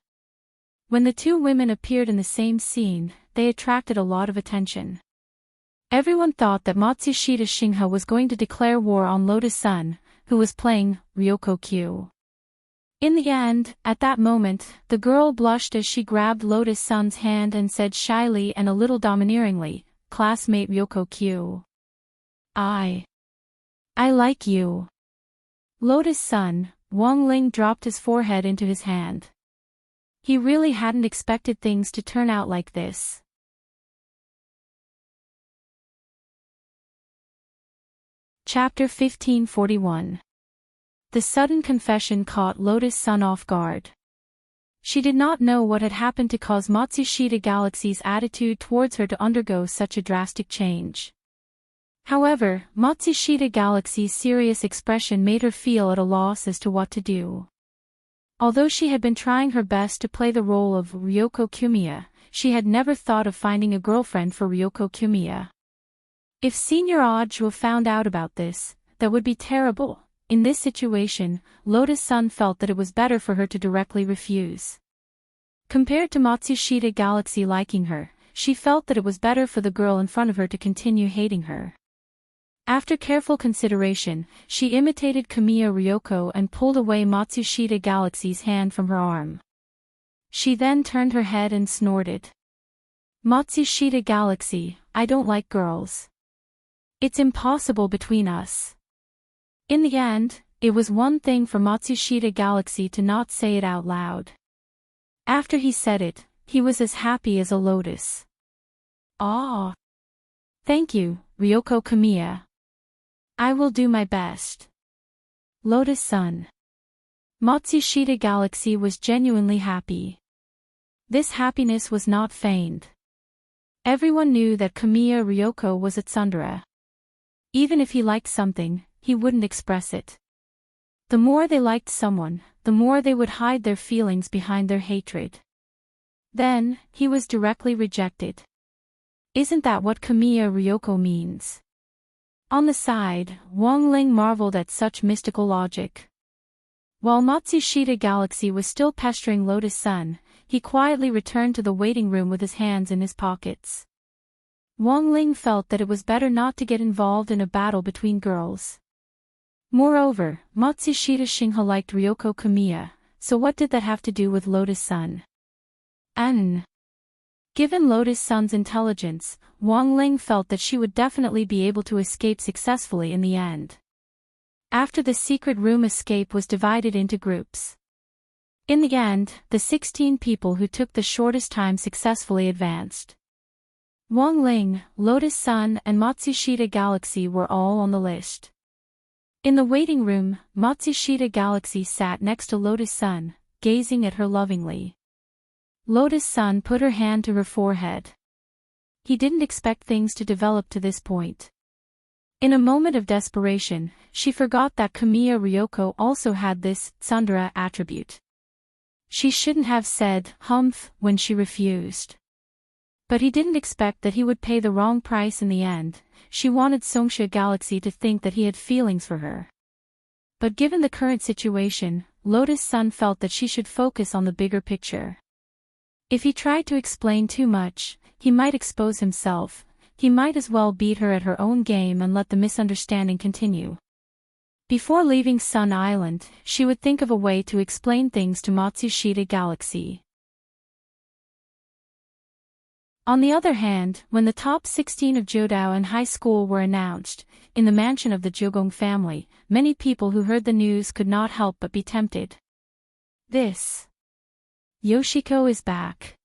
When the two women appeared in the same scene, they attracted a lot of attention. Everyone thought that Matsushita Shinghe was going to declare war on Lotus Sun, who was playing Ryoko Q. In the end, at that moment, the girl blushed as she grabbed Lotus Sun's hand and said shyly and a little domineeringly, "Classmate Ryoko Q. I like you." Lotus Sun, Wang Ling dropped his forehead into his hand. He really hadn't expected things to turn out like this. Chapter 1541. The sudden confession caught Lotus Sun off guard. She did not know what had happened to cause Matsushita Galaxy's attitude towards her to undergo such a drastic change. However, Matsushita Galaxy's serious expression made her feel at a loss as to what to do. Although she had been trying her best to play the role of Ryoko Kumiya, she had never thought of finding a girlfriend for Ryoko Kumiya. If Senior Audjou found out about this, that would be terrible. In this situation, Lotus Sun felt that it was better for her to directly refuse. Compared to Matsushita Galaxy liking her, she felt that it was better for the girl in front of her to continue hating her. After careful consideration, she imitated Kamiya Ryoko and pulled away Matsushita Galaxy's hand from her arm. She then turned her head and snorted. "Matsushita Galaxy, I don't like girls. It's impossible between us." In the end, it was one thing for Matsushita Galaxy to not say it out loud. After he said it, he was as happy as a lotus. "Ah! Thank you, Ryoko Kamiya. I will do my best." Lotus Sun. Matsushita Galaxy was genuinely happy. This happiness was not feigned. Everyone knew that Kamiya Ryoko was a tsundere. Even if he liked something, he wouldn't express it. The more they liked someone, the more they would hide their feelings behind their hatred. Then, he was directly rejected. Isn't that what Kamiya Ryoko means? On the side, Wang Ling marveled at such mystical logic. While Matsushita Galaxy was still pestering Lotus Sun, he quietly returned to the waiting room with his hands in his pockets. Wang Ling felt that it was better not to get involved in a battle between girls. Moreover, Matsushita Shinghe liked Ryoko Kamiya, so what did that have to do with Lotus Sun? Given Lotus Sun's intelligence, Wang Ling felt that she would definitely be able to escape successfully in the end. After the secret room, escape was divided into groups. In the end, the 16 people who took the shortest time successfully advanced. Wang Ling, Lotus Sun and Matsushita Galaxy were all on the list. In the waiting room, Matsushita Galaxy sat next to Lotus Sun, gazing at her lovingly. Lotus Sun put her hand to her forehead. He didn't expect things to develop to this point. In a moment of desperation, she forgot that Kamiya Ryoko also had this tsundere attribute. She shouldn't have said humph when she refused. But he didn't expect that he would pay the wrong price in the end. She wanted Songsha Galaxy to think that he had feelings for her. But given the current situation, Lotus Sun felt that she should focus on the bigger picture. If he tried to explain too much, he might expose himself. He might as well beat her at her own game and let the misunderstanding continue. Before leaving Sun Island, she would think of a way to explain things to Matsushita Galaxy. On the other hand, when the top 16 of Jodao and high school were announced, in the mansion of the Jogong family, many people who heard the news could not help but be tempted. This Yoshiko is back.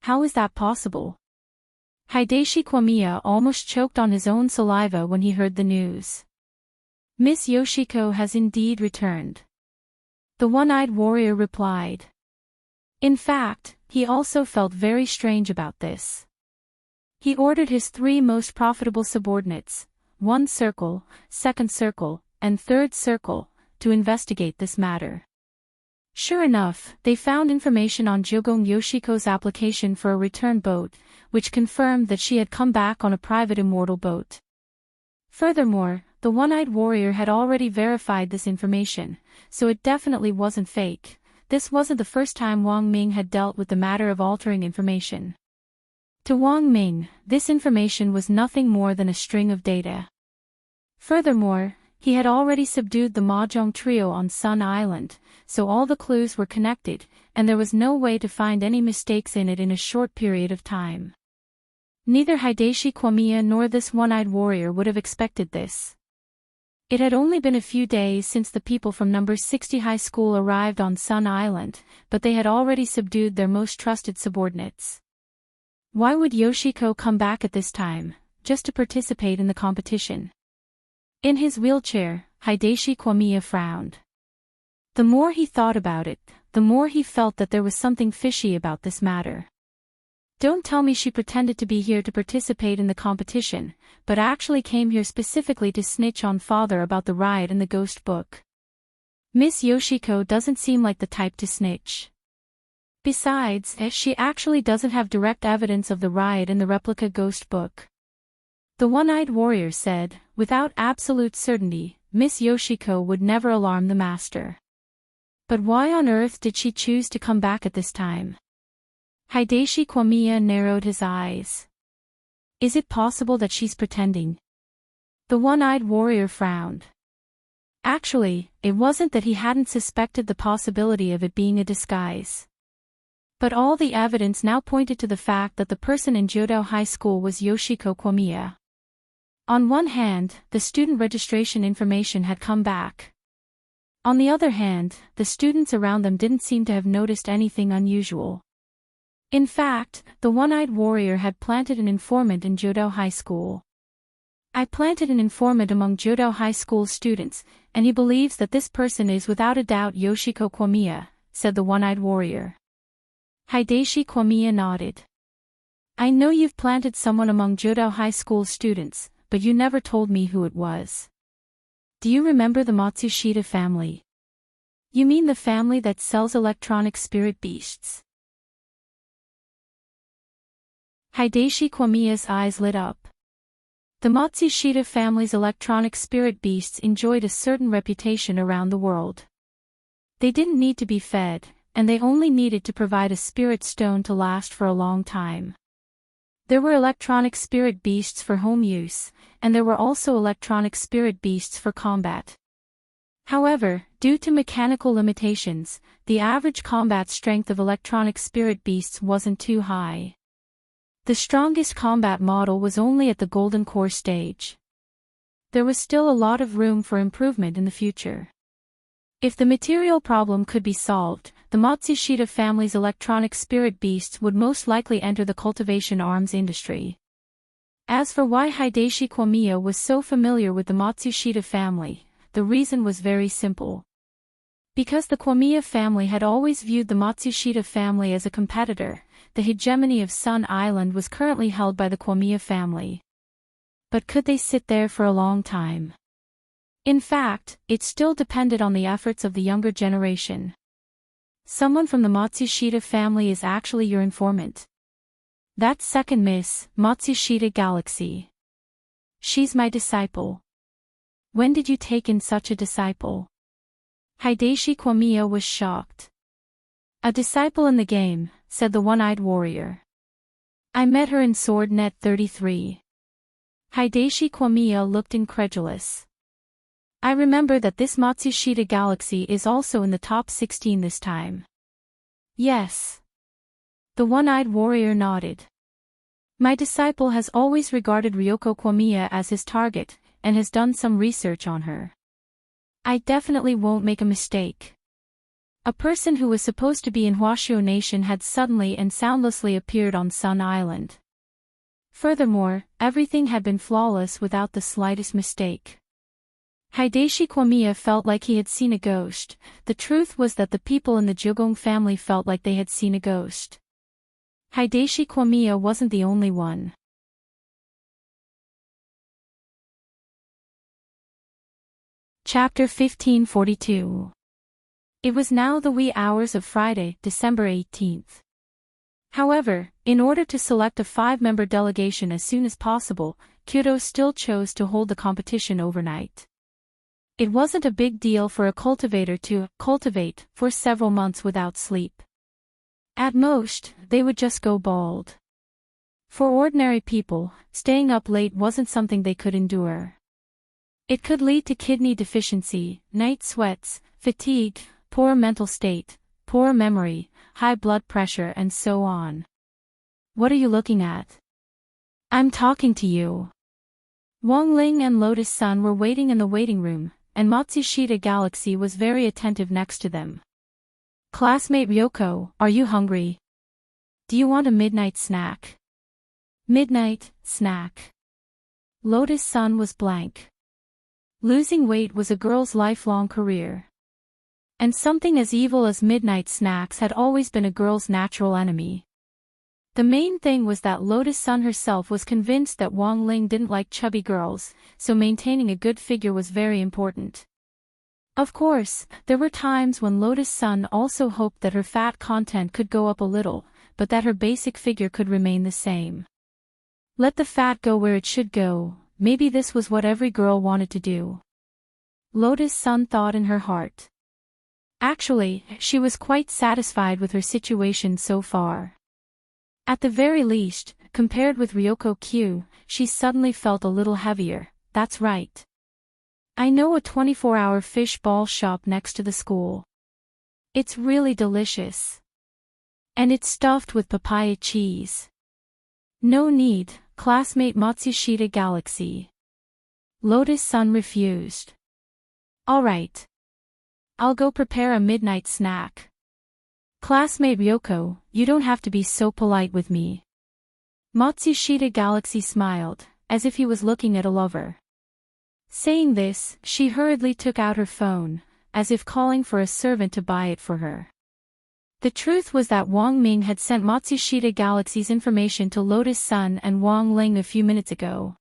How is that possible? Hideshi Kwamiya almost choked on his own saliva when he heard the news. Miss Yoshiko has indeed returned. The one-eyed warrior replied. In fact, he also felt very strange about this. He ordered his 3 most profitable subordinates, 1 circle, 2nd circle, and 3rd circle, to investigate this matter. Sure enough, they found information on Jogong Yoshiko's application for a return boat, which confirmed that she had come back on a private immortal boat. Furthermore, the one-eyed warrior had already verified this information, so it definitely wasn't fake. This wasn't the first time Wang Ming had dealt with the matter of altering information. To Wang Ming, this information was nothing more than a string of data. Furthermore, he had already subdued the Mahjong trio on Sun Island, so all the clues were connected, and there was no way to find any mistakes in it in a short period of time. Neither Hideshi Kwamiya nor this one-eyed warrior would have expected this. It had only been a few days since the people from number 60 high school arrived on Sun Island, but they had already subdued their most trusted subordinates. Why would Yoshiko come back at this time, just to participate in the competition? In his wheelchair, Hideshi Kwamiya frowned. The more he thought about it, the more he felt that there was something fishy about this matter. Don't tell me she pretended to be here to participate in the competition, but actually came here specifically to snitch on father about the riot in the ghost book. Miss Yoshiko doesn't seem like the type to snitch. Besides, she actually doesn't have direct evidence of the riot in the replica ghost book. The one-eyed warrior said, without absolute certainty, Miss Yoshiko would never alarm the master. But why on earth did she choose to come back at this time? Hideshi Kwamiya narrowed his eyes. Is it possible that she's pretending? The one-eyed warrior frowned. Actually, it wasn't that he hadn't suspected the possibility of it being a disguise. But all the evidence now pointed to the fact that the person in Jodao High School was Yoshiko Kwamiya. On one hand, the student registration information had come back. On the other hand, the students around them didn't seem to have noticed anything unusual. In fact, the one-eyed warrior had planted an informant in Jodao High School. I planted an informant among Jodao High School students, and he believes that this person is without a doubt Yoshiko Kwamiya, said the one-eyed warrior. Hideshi Kwamiya nodded. I know you've planted someone among Jodao High School students, but you never told me who it was. Do you remember the Matsushita family? You mean the family that sells electronic spirit beasts? Hideshi Kwamiya's eyes lit up. The Matsushita family's electronic spirit beasts enjoyed a certain reputation around the world. They didn't need to be fed, and they only needed to provide a spirit stone to last for a long time. There were electronic spirit beasts for home use, and there were also electronic spirit beasts for combat. However, due to mechanical limitations, the average combat strength of electronic spirit beasts wasn't too high. The strongest combat model was only at the Golden Core stage. There was still a lot of room for improvement in the future. If the material problem could be solved, the Matsushita family's electronic spirit beasts would most likely enter the cultivation arms industry. As for why Hideshi Kwamiya was so familiar with the Matsushita family, the reason was very simple. Because the Kwamiya family had always viewed the Matsushita family as a competitor, the hegemony of Sun Island was currently held by the Kwamiya family. But could they sit there for a long time? In fact, it still depended on the efforts of the younger generation. Someone from the Matsushita family is actually your informant. That's second Miss Matsushita Galaxy. She's my disciple. When did you take in such a disciple? Hideshi Kwamiya was shocked. A disciple in the game, said the one-eyed warrior. I met her in Sword Net 33. Hideshi Kwamiya looked incredulous. I remember that this Matsushita galaxy is also in the top 16 this time. Yes. The one-eyed warrior nodded. My disciple has always regarded Ryoko Kwamiya as his target, and has done some research on her. I definitely won't make a mistake. A person who was supposed to be in Huashio Nation had suddenly and soundlessly appeared on Sun Island. Furthermore, everything had been flawless without the slightest mistake. Hideshi Kwamiya felt like he had seen a ghost. The truth was that the people in the Jugong family felt like they had seen a ghost. Hideshi Kwamiya wasn't the only one. Chapter 1542. It was now the wee hours of Friday, December 18th. However, in order to select a 5-member delegation as soon as possible, Kyoto still chose to hold the competition overnight. It wasn't a big deal for a cultivator to cultivate for several months without sleep. At most, they would just go bald. For ordinary people, staying up late wasn't something they could endure. It could lead to kidney deficiency, night sweats, fatigue, poor mental state, poor memory, high blood pressure and so on. What are you looking at? I'm talking to you. Wang Ling and Lotus Sun were waiting in the waiting room, and Matsushita Galaxy was very attentive next to them. Classmate Ryoko, are you hungry? Do you want a midnight snack? Midnight snack. Lotus Sun was blank. Losing weight was a girl's lifelong career. And something as evil as midnight snacks had always been a girl's natural enemy. The main thing was that Lotus Sun herself was convinced that Wang Ling didn't like chubby girls, so maintaining a good figure was very important. Of course, there were times when Lotus Sun also hoped that her fat content could go up a little, but that her basic figure could remain the same. Let the fat go where it should go, maybe this was what every girl wanted to do. Lotus Sun thought in her heart. Actually, she was quite satisfied with her situation so far. At the very least, compared with Ryoko Q, she suddenly felt a little heavier. That's right. I know a 24-hour fish ball shop next to the school. It's really delicious. And it's stuffed with papaya cheese. No need, classmate Matsushita Galaxy. Lotus Sun refused. Alright. I'll go prepare a midnight snack. Classmate Ryoko, you don't have to be so polite with me. Matsushita Galaxy smiled, as if he was looking at a lover. Saying this, she hurriedly took out her phone, as if calling for a servant to buy it for her. The truth was that Wang Ming had sent Matsushita Galaxy's information to Lotus Sun and Wang Ling a few minutes ago.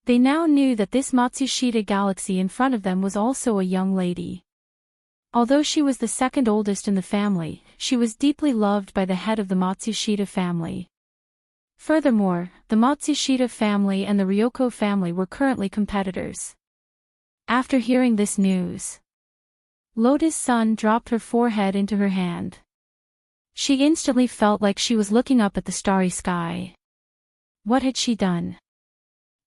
They now knew that this Matsushita Galaxy in front of them was also a young lady. Although she was the second oldest in the family, she was deeply loved by the head of the Matsushita family. Furthermore, the Matsushita family and the Ryoko family were currently competitors. After hearing this news, Lotus Sun dropped her forehead into her hand. She instantly felt like she was looking up at the starry sky. What had she done?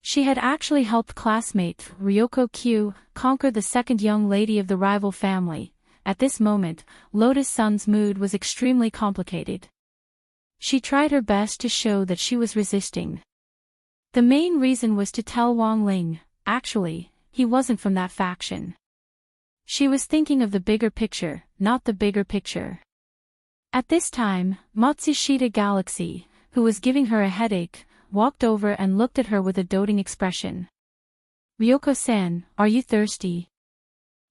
She had actually helped classmate Ryoko Q conquer the second young lady of the rival family. At this moment, Lotus Sun's mood was extremely complicated. She tried her best to show that she was resisting. The main reason was to tell Wang Ling, actually, he wasn't from that faction. She was thinking of the bigger picture, not the bigger picture. At this time, Matsushita Galaxy, who was giving her a headache, walked over and looked at her with a doting expression. Ryoko-san, are you thirsty?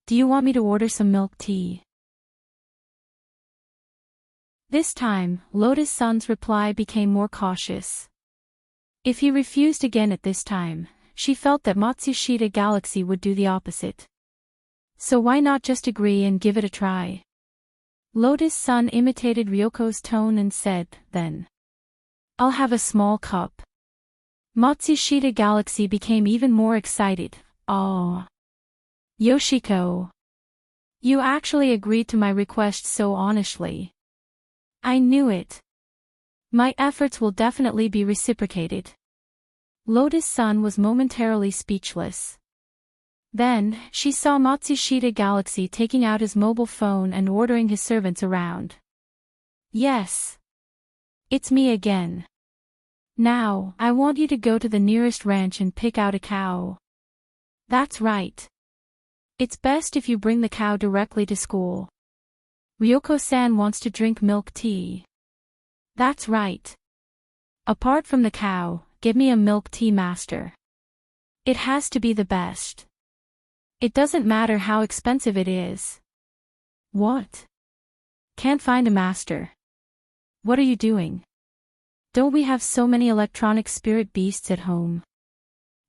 Do you want me to order some milk tea? This time, Lotus Sun's reply became more cautious. If he refused again at this time, she felt that Matsushita Galaxy would do the opposite. So why not just agree and give it a try? Lotus Sun imitated Ryoko's tone and said, then. I'll have a small cup. Matsushita Galaxy became even more excited. Oh. Yoshiko. You actually agreed to my request so honestly. I knew it. My efforts will definitely be reciprocated. Lotus-san was momentarily speechless. Then, she saw Matsushita Galaxy taking out his mobile phone and ordering his servants around. Yes. It's me again. Now, I want you to go to the nearest ranch and pick out a cow. That's right. It's best if you bring the cow directly to school. Ryoko-san wants to drink milk tea. That's right. Apart from the cow, give me a milk tea master. It has to be the best. It doesn't matter how expensive it is. What? Can't find a master. What are you doing? Don't we have so many electronic spirit beasts at home?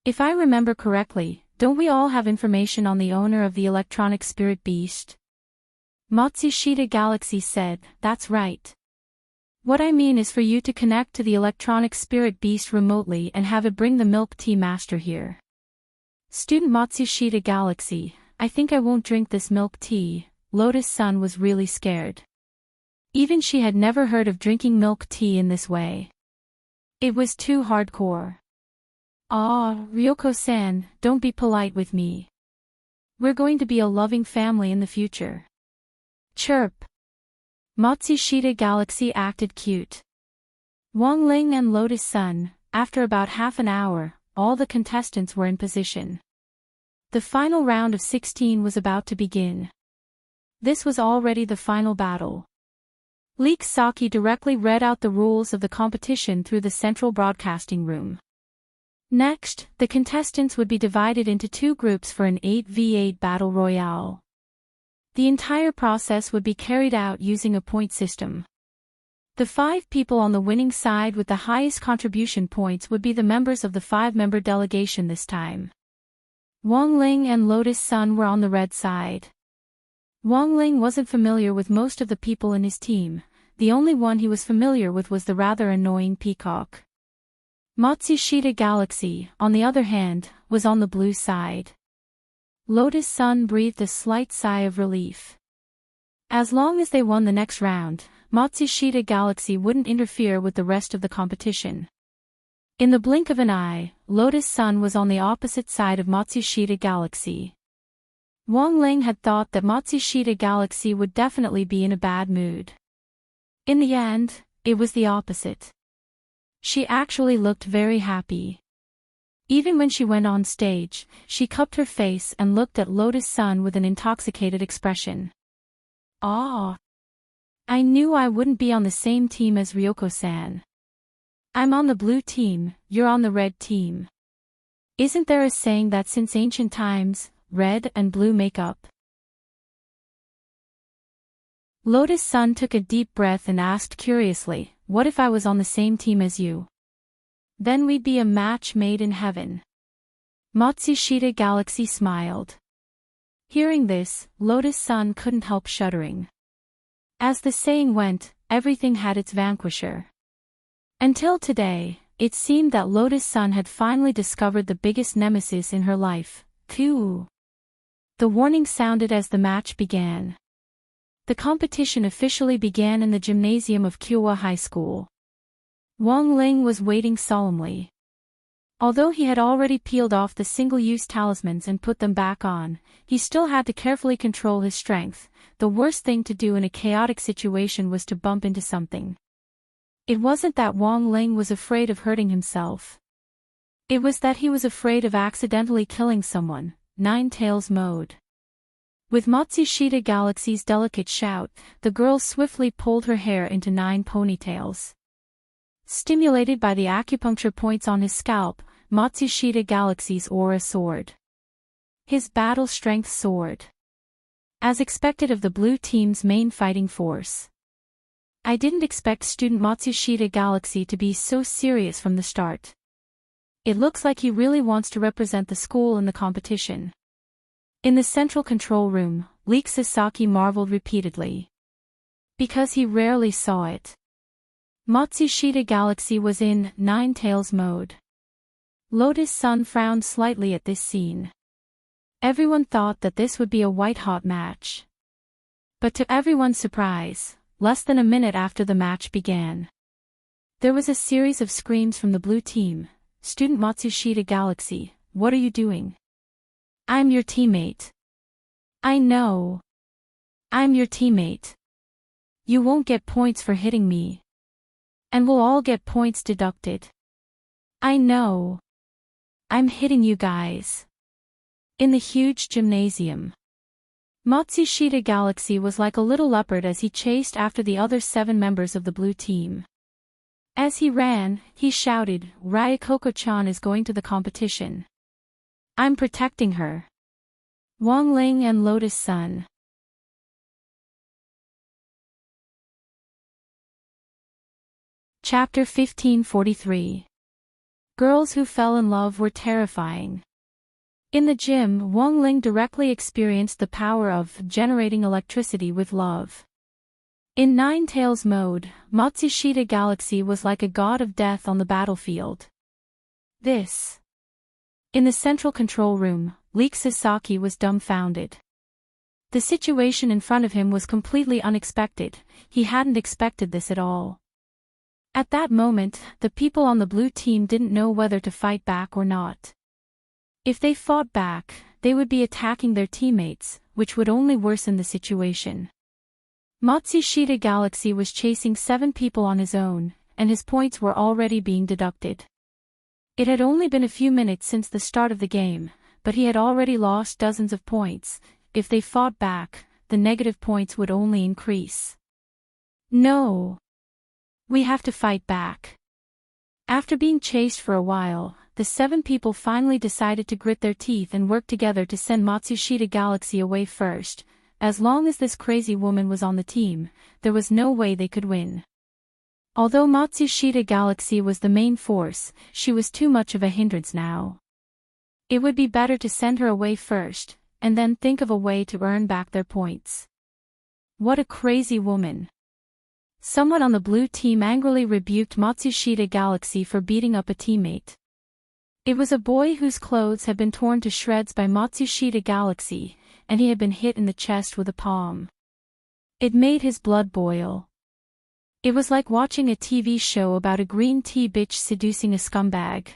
If I remember correctly, don't we all have information on the owner of the electronic spirit beast? Matsushita Galaxy said, that's right. What I mean is for you to connect to the electronic spirit beast remotely and have it bring the milk tea master here. Student Matsushita Galaxy, I think I won't drink this milk tea. Lotus-san was really scared. Even she had never heard of drinking milk tea in this way. It was too hardcore. Ah, Ryoko-san, don't be polite with me. We're going to be a loving family in the future. Chirp. Matsushita Galaxy acted cute. Wang Ling and Lotus-sun, after about half an hour, all the contestants were in position. The final round of 16 was about to begin. This was already the final battle. Leek Saki directly read out the rules of the competition through the central broadcasting room. Next, the contestants would be divided into two groups for an 8v8 battle royale. The entire process would be carried out using a point system. The 5 people on the winning side with the highest contribution points would be the members of the 5-member delegation this time. Wang Ling and Lotus-sun were on the red side. Wang Ling wasn't familiar with most of the people in his team. The only one he was familiar with was the rather annoying peacock. Matsushita Galaxy, on the other hand, was on the blue side. Lotus-sun breathed a slight sigh of relief. As long as they won the next round, Matsushita Galaxy wouldn't interfere with the rest of the competition. In the blink of an eye, Lotus-sun was on the opposite side of Matsushita Galaxy. Wang Ling had thought that Matsushita Galaxy would definitely be in a bad mood. In the end, it was the opposite. She actually looked very happy. Even when she went on stage, she cupped her face and looked at Lotus-sun with an intoxicated expression. Ah! I knew I wouldn't be on the same team as Ryoko-san. I'm on the blue team, you're on the red team. Isn't there a saying that since ancient times, red and blue make up? Lotus-sun took a deep breath and asked curiously, what if I was on the same team as you? Then we'd be a match made in heaven. Matsushita Galaxy smiled. Hearing this, Lotus-sun couldn't help shuddering. As the saying went, everything had its vanquisher. Until today, it seemed that Lotus-sun had finally discovered the biggest nemesis in her life, Kyu. The warning sounded as the match began. The competition officially began in the gymnasium of Kyowa High School. Wang Ling was waiting solemnly. Although he had already peeled off the single-use talismans and put them back on, he still had to carefully control his strength. The worst thing to do in a chaotic situation was to bump into something. It wasn't that Wang Ling was afraid of hurting himself. It was that he was afraid of accidentally killing someone. Nine-tails mode. With Matsushita Galaxy's delicate shout, the girl swiftly pulled her hair into 9 ponytails. Stimulated by the acupuncture points on his scalp, Matsushita Galaxy's aura soared. His battle strength soared. As expected of the blue team's main fighting force. I didn't expect student Matsushita Galaxy to be so serious from the start. It looks like he really wants to represent the school in the competition. In the central control room, Leek Sasaki marveled repeatedly. Because he rarely saw it. Matsushita Galaxy was in Nine-Tails mode. Lotus-sun frowned slightly at this scene. Everyone thought that this would be a white-hot match. But to everyone's surprise, less than a minute after the match began, there was a series of screams from the blue team. "Student Matsushita Galaxy, what are you doing? I'm your teammate." "I know. I'm your teammate. You won't get points for hitting me. And we'll all get points deducted." "I know. I'm hitting you guys." In the huge gymnasium, Matsushita Galaxy was like a little leopard as he chased after the other 7 members of the blue team. As he ran, he shouted, "Ryukoko-chan is going to the competition. I'm protecting her." Wangling and Lotus Sun. Chapter 1543. Girls who fell in love were terrifying. In the gym, Wangling directly experienced the power of generating electricity with love. In Ninetales mode, Matsushita Galaxy was like a god of death on the battlefield. In the central control room, Leek Sasaki was dumbfounded. The situation in front of him was completely unexpected. He hadn't expected this at all. At that moment, the people on the blue team didn't know whether to fight back or not. If they fought back, they would be attacking their teammates, which would only worsen the situation. Matsushita Galaxy was chasing 7 people on his own, and his points were already being deducted. It had only been a few minutes since the start of the game, but he had already lost dozens of points. If they fought back, the negative points would only increase. "No. We have to fight back." After being chased for a while, the 7 people finally decided to grit their teeth and work together to send Matsushita Galaxy away first. As long as this crazy woman was on the team, there was no way they could win. Although Matsushita Galaxy was the main force, she was too much of a hindrance now. It would be better to send her away first, and then think of a way to earn back their points. What a crazy woman. Someone on the blue team angrily rebuked Matsushita Galaxy for beating up a teammate. It was a boy whose clothes had been torn to shreds by Matsushita Galaxy, and he had been hit in the chest with a palm. It made his blood boil. It was like watching a TV show about a green tea bitch seducing a scumbag.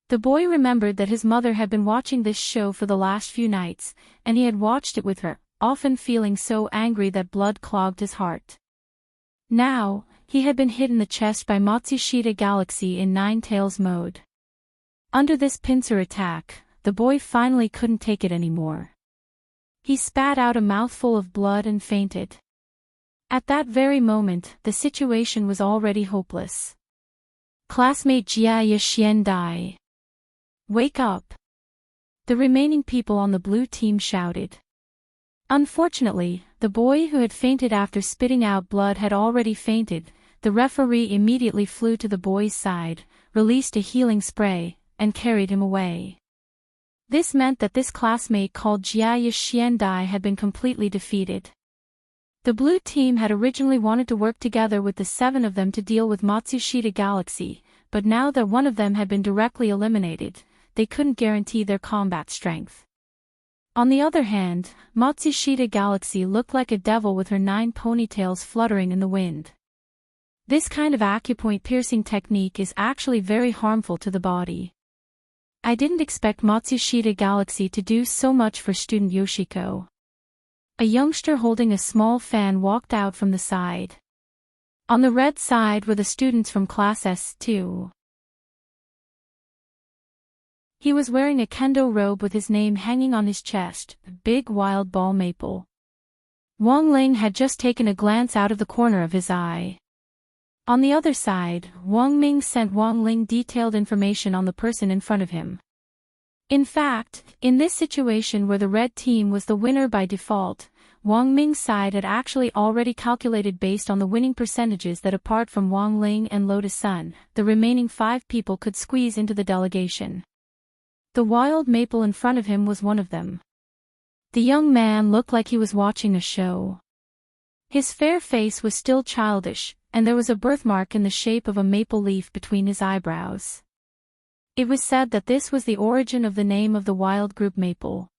The boy remembered that his mother had been watching this show for the last few nights, and he had watched it with her, often feeling so angry that blood clogged his heart. Now, he had been hit in the chest by Matsushita Galaxy in Ninetales mode. Under this pincer attack, the boy finally couldn't take it anymore. He spat out a mouthful of blood and fainted. At that very moment, the situation was already hopeless. "Classmate Jia Xian Dai. Wake up!" The remaining people on the blue team shouted. Unfortunately, the boy who had fainted after spitting out blood had already fainted. The referee immediately flew to the boy's side, released a healing spray, and carried him away. This meant that this classmate called Jia Xiandai had been completely defeated. The blue team had originally wanted to work together with the 7 of them to deal with Matsushita Galaxy, but now that one of them had been directly eliminated, they couldn't guarantee their combat strength. On the other hand, Matsushita Galaxy looked like a devil with her 9 ponytails fluttering in the wind. This kind of acupoint piercing technique is actually very harmful to the body. I didn't expect Matsushita Galaxy to do so much for student Yoshiko. A youngster holding a small fan walked out from the side. On the red side were the students from Class S2. He was wearing a kendo robe with his name hanging on his chest, Big Wild Ball Maple. Wang Ling had just taken a glance out of the corner of his eye. On the other side, Wang Ming sent Wang Ling detailed information on the person in front of him. In fact, in this situation where the red team was the winner by default, Wang Ming's side had actually already calculated based on the winning percentages that apart from Wang Ling and Lotus Sun, the remaining 5 people could squeeze into the delegation. The wild maple in front of him was one of them. The young man looked like he was watching a show. His fair face was still childish, and there was a birthmark in the shape of a maple leaf between his eyebrows. It was said that this was the origin of the name of the wild group Maple.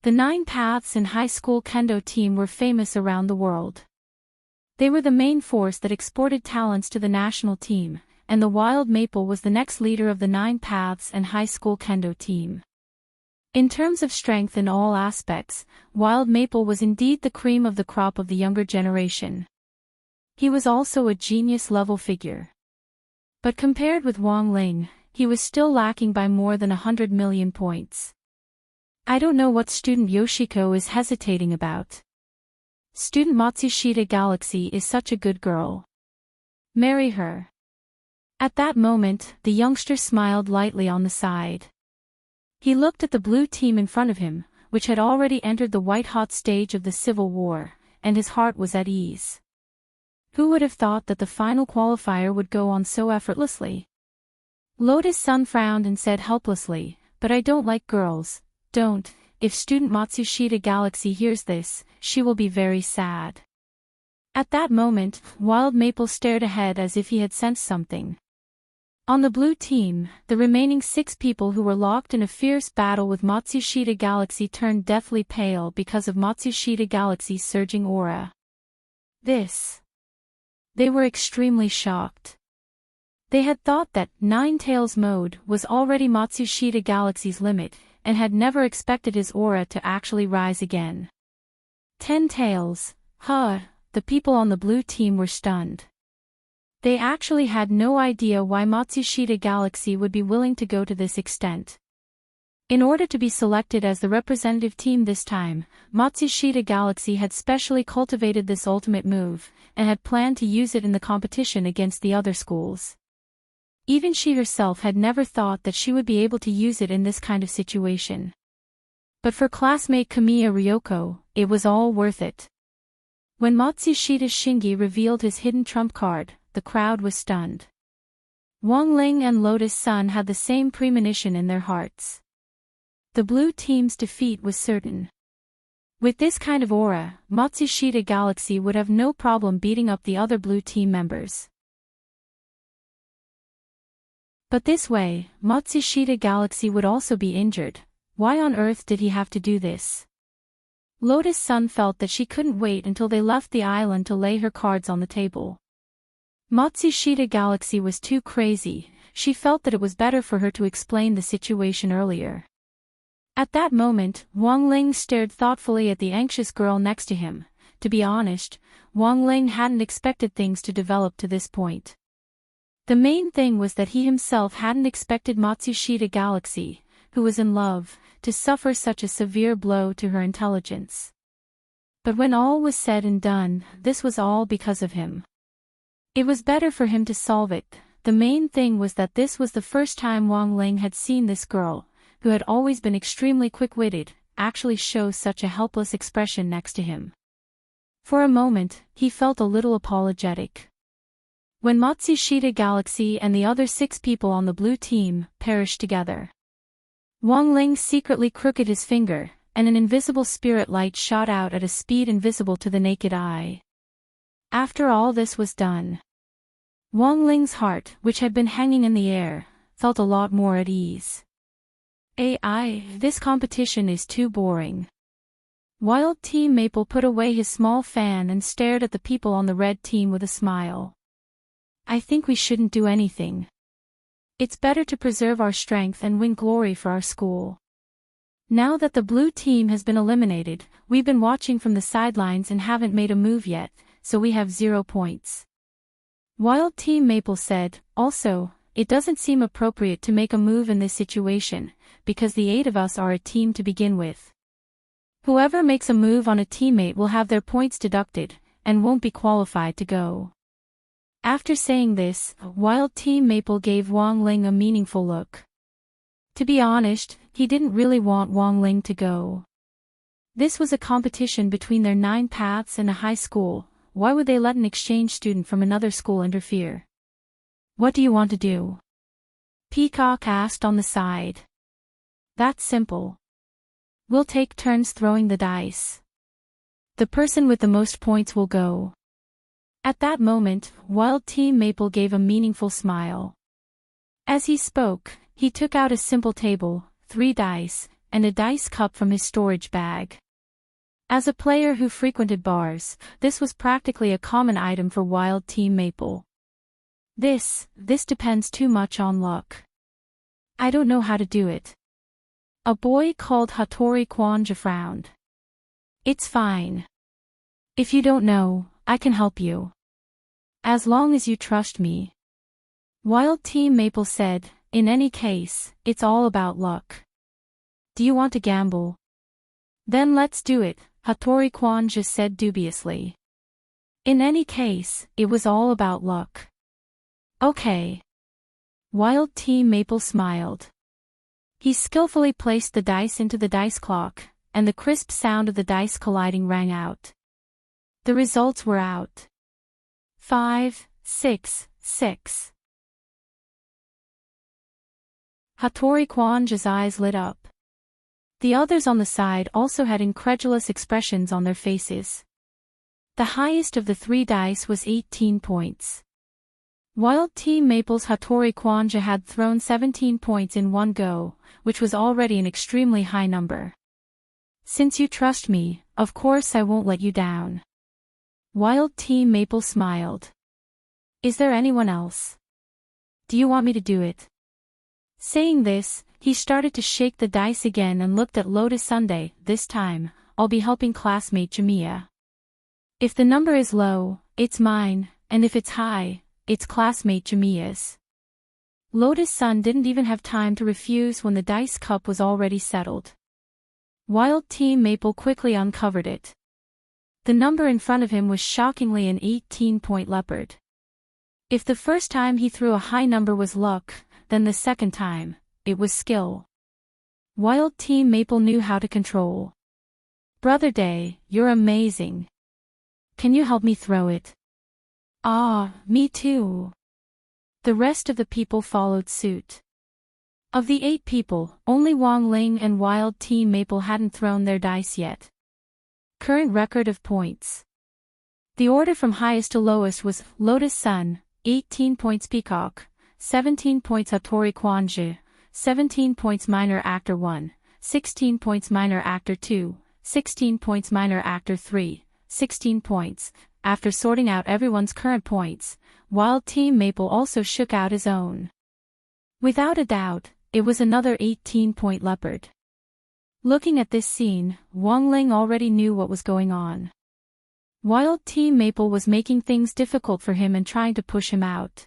The Nine Paths and High School Kendo team were famous around the world. They were the main force that exported talents to the national team, and the Wild Maple was the next leader of the Nine Paths and High School Kendo team. In terms of strength in all aspects, Wild Maple was indeed the cream of the crop of the younger generation. He was also a genius-level figure. But compared with Wang Ling, he was still lacking by more than 100 million points. I don't know what student Yoshiko is hesitating about. Student Matsushita Galaxy is such a good girl. Marry her. At that moment, the youngster smiled lightly on the side. He looked at the blue team in front of him, which had already entered the white-hot stage of the Civil War, and his heart was at ease. Who would have thought that the final qualifier would go on so effortlessly? Lotus Sun frowned and said helplessly, "But I don't like girls." "Don't. If student Matsushita Galaxy hears this, she will be very sad." At that moment, Wild Maple stared ahead as if he had sensed something. On the blue team, the remaining 6 people who were locked in a fierce battle with Matsushita Galaxy turned deathly pale because of Matsushita Galaxy's surging aura. They were extremely shocked. They had thought that Nine Tails mode was already Matsushita Galaxy's limit, and had never expected his aura to actually rise again. 10 Tails, the people on the blue team were stunned. They actually had no idea why Matsushita Galaxy would be willing to go to this extent. In order to be selected as the representative team this time, Matsushita Galaxy had specially cultivated this ultimate move, and had planned to use it in the competition against the other schools. Even she herself had never thought that she would be able to use it in this kind of situation. But for classmate Kamiya Ryoko, it was all worth it. When Matsushita Shingi revealed his hidden trump card, the crowd was stunned. Wang Ling and Lotus Sun had the same premonition in their hearts. The blue team's defeat was certain. With this kind of aura, Matsushita Galaxy would have no problem beating up the other blue team members. But this way, Matsushita Galaxy would also be injured. Why on earth did he have to do this? Lotus Sun felt that she couldn't wait until they left the island to lay her cards on the table. Matsushita Galaxy was too crazy. She felt that it was better for her to explain the situation earlier. At that moment, Wang Ling stared thoughtfully at the anxious girl next to him. To be honest, Wang Ling hadn't expected things to develop to this point. The main thing was that he himself hadn't expected Matsushita Galaxy, who was in love, to suffer such a severe blow to her intelligence. But when all was said and done, this was all because of him. It was better for him to solve it. The main thing was that this was the first time Wang Ling had seen this girl, who had always been extremely quick-witted, actually show such a helpless expression next to him. For a moment, he felt a little apologetic. When Matsushita Galaxy and the other 6 people on the blue team perished together, Wang Ling secretly crooked his finger, and an invisible spirit light shot out at a speed invisible to the naked eye. After all this was done, Wang Ling's heart, which had been hanging in the air, felt a lot more at ease. This competition is too boring. Wild Team Maple put away his small fan and stared at the people on the red team with a smile. I think we shouldn't do anything. It's better to preserve our strength and win glory for our school. Now that the blue team has been eliminated, we've been watching from the sidelines and haven't made a move yet, so we have 0 points. Wild Team Maple said, also, it doesn't seem appropriate to make a move in this situation, because the 8 of us are a team to begin with. Whoever makes a move on a teammate will have their points deducted, and won't be qualified to go. After saying this, Wild Team Maple gave Wang Ling a meaningful look. To be honest, he didn't really want Wang Ling to go. This was a competition between their 9 paths and a high school. Why would they let an exchange student from another school interfere? What do you want to do? Peacock asked on the side. That's simple. We'll take turns throwing the dice. The person with the most points will go. At that moment, Wild Team Maple gave a meaningful smile. As he spoke, he took out a simple table, 3 dice, and a dice cup from his storage bag. As a player who frequented bars, this was practically a common item for Wild Team Maple. This depends too much on luck. I don't know how to do it. A boy called Hattori Kwanja frowned. It's fine. If you don't know, I can help you. As long as you trust me. Wild Team Maple said, in any case, it's all about luck. Do you want to gamble? Then let's do it, Hattori Kwanja said dubiously. In any case, it was all about luck. Okay. Wild Team Maple smiled. He skillfully placed the dice into the dice clock, and the crisp sound of the dice colliding rang out. The results were out. 5, 6, 6. Hattori Kwanja's eyes lit up. The others on the side also had incredulous expressions on their faces. The highest of the 3 dice was 18 points. Wild Team Maple's Hattori Kwanja had thrown 17 points in one go, which was already an extremely high number. Since you trust me, of course I won't let you down. Wild Team Maple smiled. Is there anyone else? Do you want me to do it? Saying this, he started to shake the dice again and looked at Lotus Sunday. This time, I'll be helping classmate Jamia. If the number is low, it's mine, and if it's high, it's classmate Jamia's. Lotus Sun didn't even have time to refuse when the dice cup was already settled. Wild Team Maple quickly uncovered it. The number in front of him was shockingly an 18-point leopard. If the first time he threw a high number was luck, then the second time, it was skill. Wild Team Maple knew how to control. Brother Day, you're amazing. Can you help me throw it? Ah, me too. The rest of the people followed suit. Of the 8 people, only Wang Ling and Wild Team Maple hadn't thrown their dice yet. Current record of points. The order from highest to lowest was Lotus Sun, 18 points Peacock, 17 points Hattori Kwanja, 17 points Minor Actor 1, 16 points Minor Actor 2, 16 points Minor Actor 3, 16 points. After sorting out everyone's current points, Wild Team Maple also shook out his own. Without a doubt, it was another 18-point leopard. Looking at this scene, Wang Ling already knew what was going on. Wild Team Maple was making things difficult for him and trying to push him out.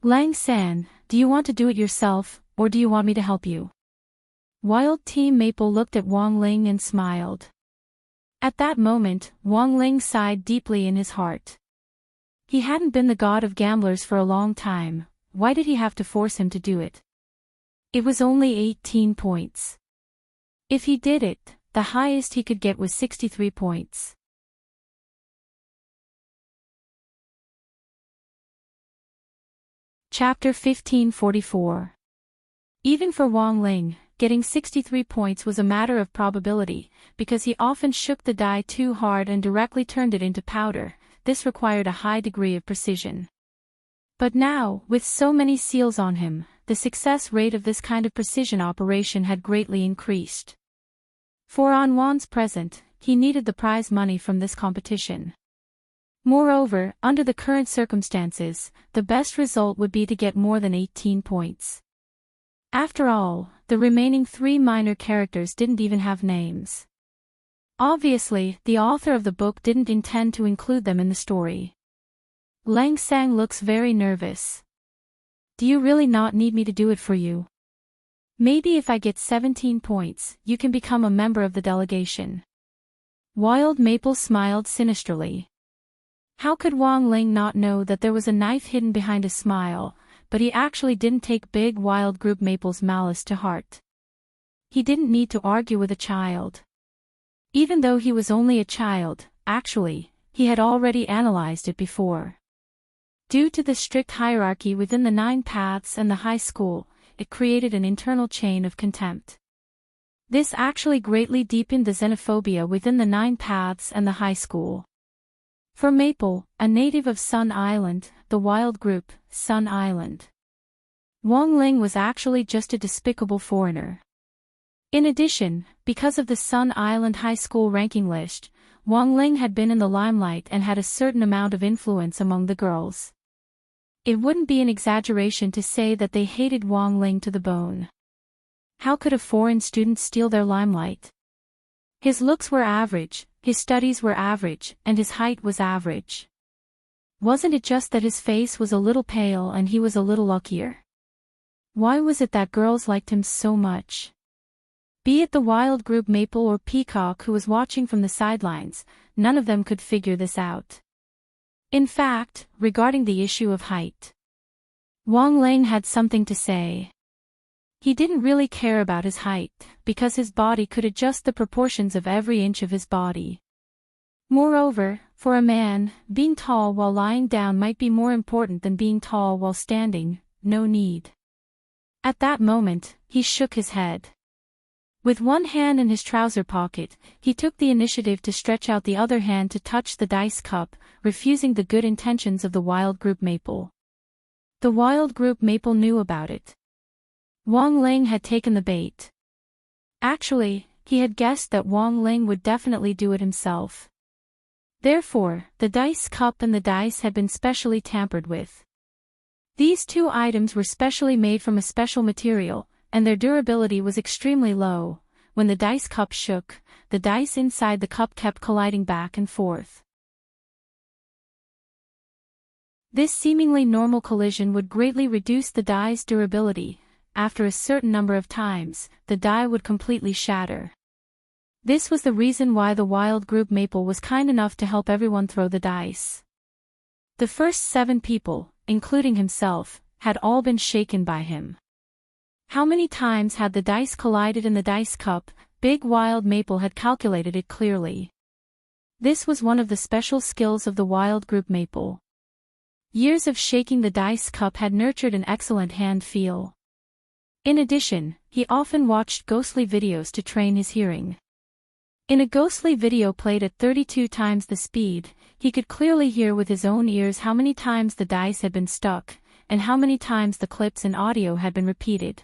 Lang San, do you want to do it yourself, or do you want me to help you? Wild Team Maple looked at Wang Ling and smiled. At that moment, Wang Ling sighed deeply in his heart. He hadn't been the god of gamblers for a long time. Why did he have to force him to do it? It was only 18 points. If he did it, the highest he could get was 63 points. Chapter 1544. Even for Wang Ling, getting 63 points was a matter of probability, because he often shook the die too hard and directly turned it into powder. This required a high degree of precision. But now, with so many seals on him, the success rate of this kind of precision operation had greatly increased. For on Wan's present, he needed the prize money from this competition. Moreover, under the current circumstances, the best result would be to get more than 18 points. After all, the remaining 3 minor characters didn't even have names. Obviously, the author of the book didn't intend to include them in the story. Lang Sang looks very nervous. Do you really not need me to do it for you? Maybe if I get 17 points, you can become a member of the delegation. Wild Maple smiled sinisterly. How could Wang Ling not know that there was a knife hidden behind a smile, but he actually didn't take Big Wild Group Maple's malice to heart. He didn't need to argue with a child. Even though he was only a child, actually, he had already analyzed it before. Due to the strict hierarchy within the 9 paths and the high school, it created an internal chain of contempt. This actually greatly deepened the xenophobia within the 9 paths and the high school. For Maple, a native of Sun Island, the wild group, Sun Island, Wang Ling was actually just a despicable foreigner. In addition, because of the Sun Island High School ranking list, Wang Ling had been in the limelight and had a certain amount of influence among the girls. It wouldn't be an exaggeration to say that they hated Wang Ling to the bone. How could a foreign student steal their limelight? His looks were average, his studies were average, and his height was average. Wasn't it just that his face was a little pale and he was a little luckier? Why was it that girls liked him so much? Be it the wild group Maple or Peacock who was watching from the sidelines, none of them could figure this out. In fact, regarding the issue of height, Wang Ling had something to say. He didn't really care about his height, because his body could adjust the proportions of every inch of his body. Moreover, for a man, being tall while lying down might be more important than being tall while standing, no need. At that moment, he shook his head. With one hand in his trouser pocket, he took the initiative to stretch out the other hand to touch the dice cup, refusing the good intentions of the wild group Maple. The wild group Maple knew about it. Wang Ling had taken the bait. Actually, he had guessed that Wang Ling would definitely do it himself. Therefore, the dice cup and the dice had been specially tampered with. These two items were specially made from a special material, and their durability was extremely low. When the dice cup shook, the dice inside the cup kept colliding back and forth. This seemingly normal collision would greatly reduce the die's durability. After a certain number of times, the die would completely shatter. This was the reason why the wild group Maple was kind enough to help everyone throw the dice. The first 7 people, including himself, had all been shaken by him. How many times had the dice collided in the dice cup? Big Wild Maple had calculated it clearly. This was one of the special skills of the wild group Maple. Years of shaking the dice cup had nurtured an excellent hand feel. In addition, he often watched ghostly videos to train his hearing. In a ghostly video played at 32 times the speed, he could clearly hear with his own ears how many times the dice had been stuck, and how many times the clips in audio had been repeated.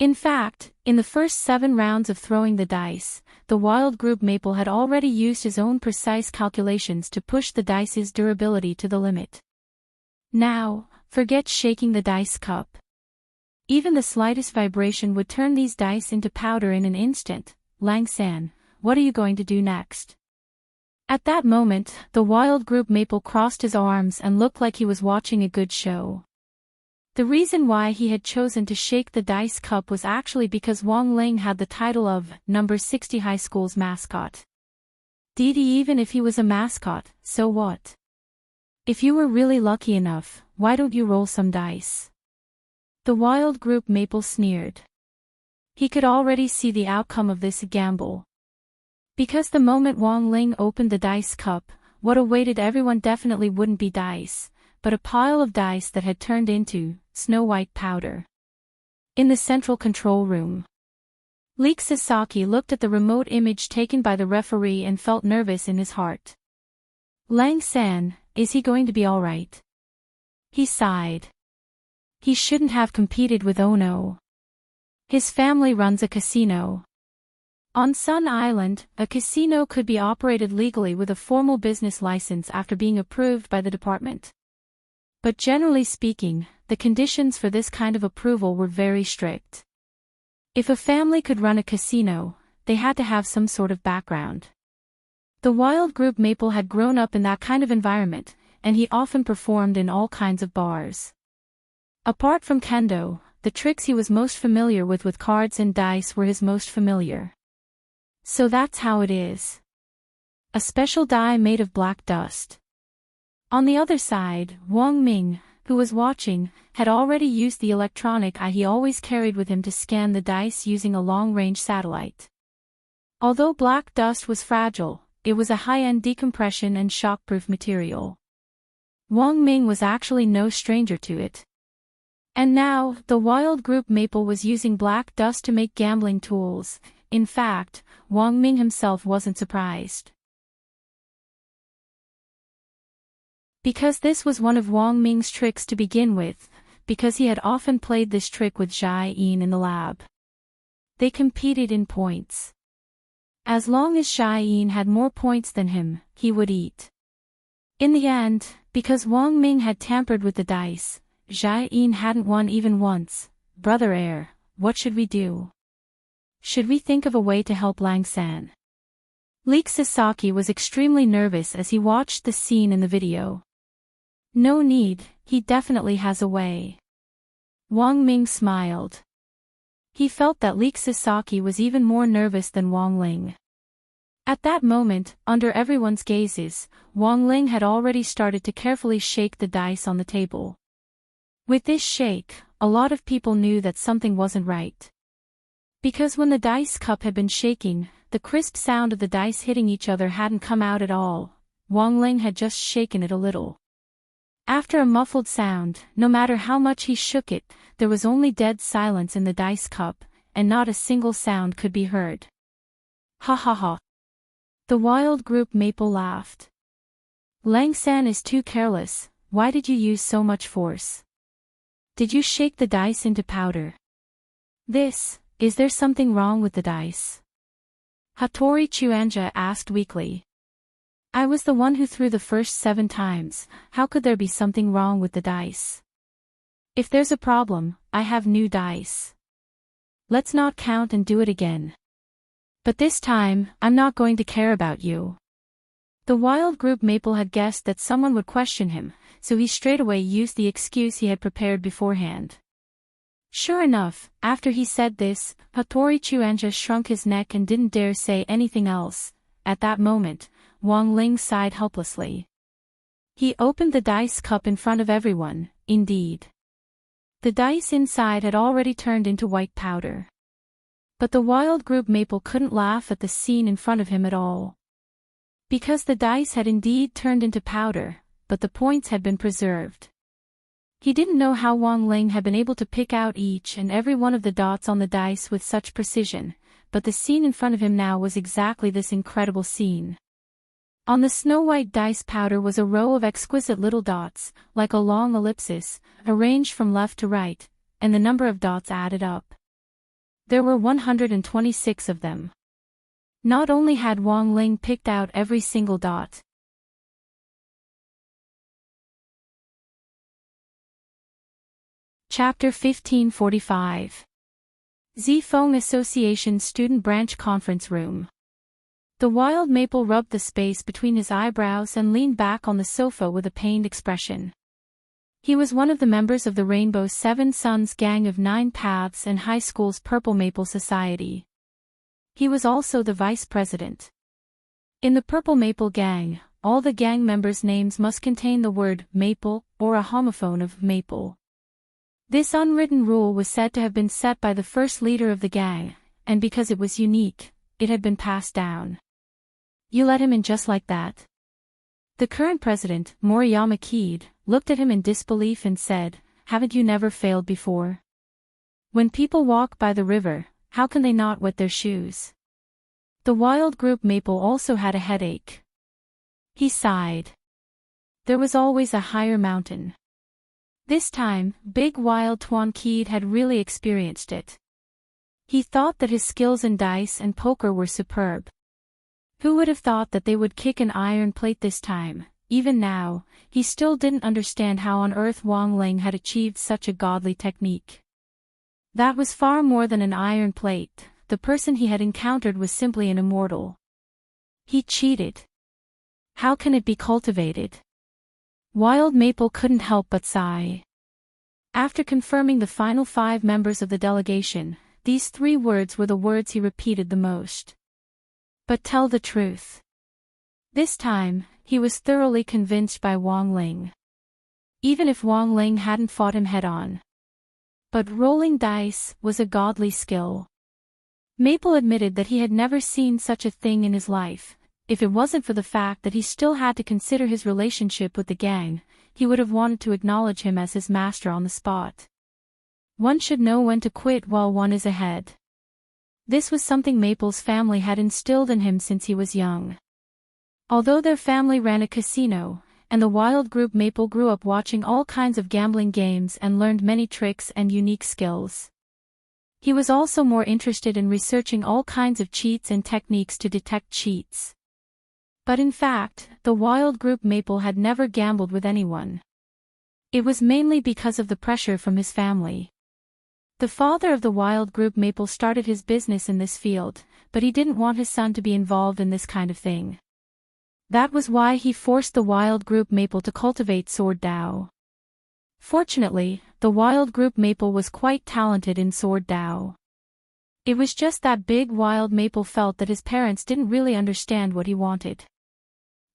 In fact, in the first 7 rounds of throwing the dice, the wild group Maple had already used his own precise calculations to push the dice's durability to the limit. Now, forget shaking the dice cup. Even the slightest vibration would turn these dice into powder in an instant. Lang San, what are you going to do next? At that moment, the wild group Maple crossed his arms and looked like he was watching a good show. The reason why he had chosen to shake the dice cup was actually because Wang Ling had the title of number 60 high school's mascot. Even if he was a mascot, so what? If you were really lucky enough, why don't you roll some dice? The wild group Maple sneered. He could already see the outcome of this gamble. Because the moment Wang Ling opened the dice cup, what awaited everyone definitely wouldn't be dice, but a pile of dice that had turned into snow-white powder. In the central control room, Leek Sasaki looked at the remote image taken by the referee and felt nervous in his heart. Lang San, is he going to be alright? He sighed. He shouldn't have competed with Ono. His family runs a casino. On Sun Island, a casino could be operated legally with a formal business license after being approved by the department. But generally speaking, the conditions for this kind of approval were very strict. If a family could run a casino, they had to have some sort of background. The wild group Maple had grown up in that kind of environment, and he often performed in all kinds of bars. Apart from kendo, the tricks he was most familiar with cards and dice were his most familiar. So that's how it is. A special die made of black dust. On the other side, Wang Ming, who was watching, had already used the electronic eye he always carried with him to scan the dice using a long-range satellite. Although black dust was fragile, it was a high-end decompression and shockproof material. Wang Ming was actually no stranger to it. And now, the wild group Maple was using black dust to make gambling tools. In fact, Wang Ming himself wasn't surprised. Because this was one of Wang Ming's tricks to begin with, because he had often played this trick with Jai Yin in the lab. They competed in points. As long as Xiaoyin had more points than him, he would eat. In the end, because Wang Ming had tampered with the dice, Xiaoyin hadn't won even once. Brother Heir, what should we do? Should we think of a way to help Lang San? Leek Sasaki was extremely nervous as he watched the scene in the video. No need, he definitely has a way. Wang Ming smiled. He felt that Leek Sasaki was even more nervous than Wang Ling. At that moment, under everyone's gazes, Wang Ling had already started to carefully shake the dice on the table. With this shake, a lot of people knew that something wasn't right. Because when the dice cup had been shaking, the crisp sound of the dice hitting each other hadn't come out at all. Wang Ling had just shaken it a little. After a muffled sound, no matter how much he shook it, there was only dead silence in the dice cup, and not a single sound could be heard. Ha ha ha. The wild group Maple laughed. Lang San is too careless, why did you use so much force? Did you shake the dice into powder? Is there something wrong with the dice? Hattori Chuanja asked weakly. I was the one who threw the first 7 times, how could there be something wrong with the dice? If there's a problem, I have new dice. Let's not count and do it again. But this time, I'm not going to care about you. The wild group Maple had guessed that someone would question him, so he straightaway used the excuse he had prepared beforehand. Sure enough, after he said this, Hattori Chuanja shrunk his neck and didn't dare say anything else. At that moment, Wang Ling sighed helplessly. He opened the dice cup in front of everyone, indeed. The dice inside had already turned into white powder. But the wild group Maple couldn't laugh at the scene in front of him at all. Because the dice had indeed turned into powder, but the points had been preserved. He didn't know how Wang Ling had been able to pick out each and every one of the dots on the dice with such precision, but the scene in front of him now was exactly this incredible scene. On the snow-white dice powder was a row of exquisite little dots, like a long ellipsis, arranged from left to right, and the number of dots added up. There were 126 of them. Not only had Wang Ling picked out every single dot. Chapter 1545. Zifeng Association Student Branch Conference Room. The wild Maple rubbed the space between his eyebrows and leaned back on the sofa with a pained expression. He was one of the members of the Rainbow Seven Suns gang of 9 Paths and high school's Purple Maple Society. He was also the vice president. In the Purple Maple gang, all the gang members' names must contain the word Maple or a homophone of Maple. This unwritten rule was said to have been set by the first leader of the gang, and because it was unique, it had been passed down. You let him in just like that? The current president, Moriyama Keed, looked at him in disbelief and said, haven't you never failed before? When people walk by the river, how can they not wet their shoes? The wild group Maple also had a headache. He sighed. There was always a higher mountain. This time, Big Wild Tuan Keed had really experienced it. He thought that his skills in dice and poker were superb. Who would have thought that they would kick an iron plate this time? Even now, he still didn't understand how on earth Wang Ling had achieved such a godly technique. That was far more than an iron plate, the person he had encountered was simply an immortal. He cheated. How can it be cultivated? Wild Maple couldn't help but sigh. After confirming the final 5 members of the delegation, these 3 words were the words he repeated the most. But tell the truth. This time, he was thoroughly convinced by Wang Ling. Even if Wang Ling hadn't fought him head-on. But rolling dice was a godly skill. Maple admitted that he had never seen such a thing in his life. If it wasn't for the fact that he still had to consider his relationship with the gang, he would have wanted to acknowledge him as his master on the spot. One should know when to quit while one is ahead. This was something Maple's family had instilled in him since he was young. Although their family ran a casino, and the wild group Maple grew up watching all kinds of gambling games and learned many tricks and unique skills. He was also more interested in researching all kinds of cheats and techniques to detect cheats. But in fact, the wild group Maple had never gambled with anyone. It was mainly because of the pressure from his family. The father of the wild group Maple started his business in this field, but he didn't want his son to be involved in this kind of thing. That was why he forced the wild group Maple to cultivate Sword Dao. Fortunately, the wild group Maple was quite talented in Sword Dao. It was just that big wild Maple felt that his parents didn't really understand what he wanted.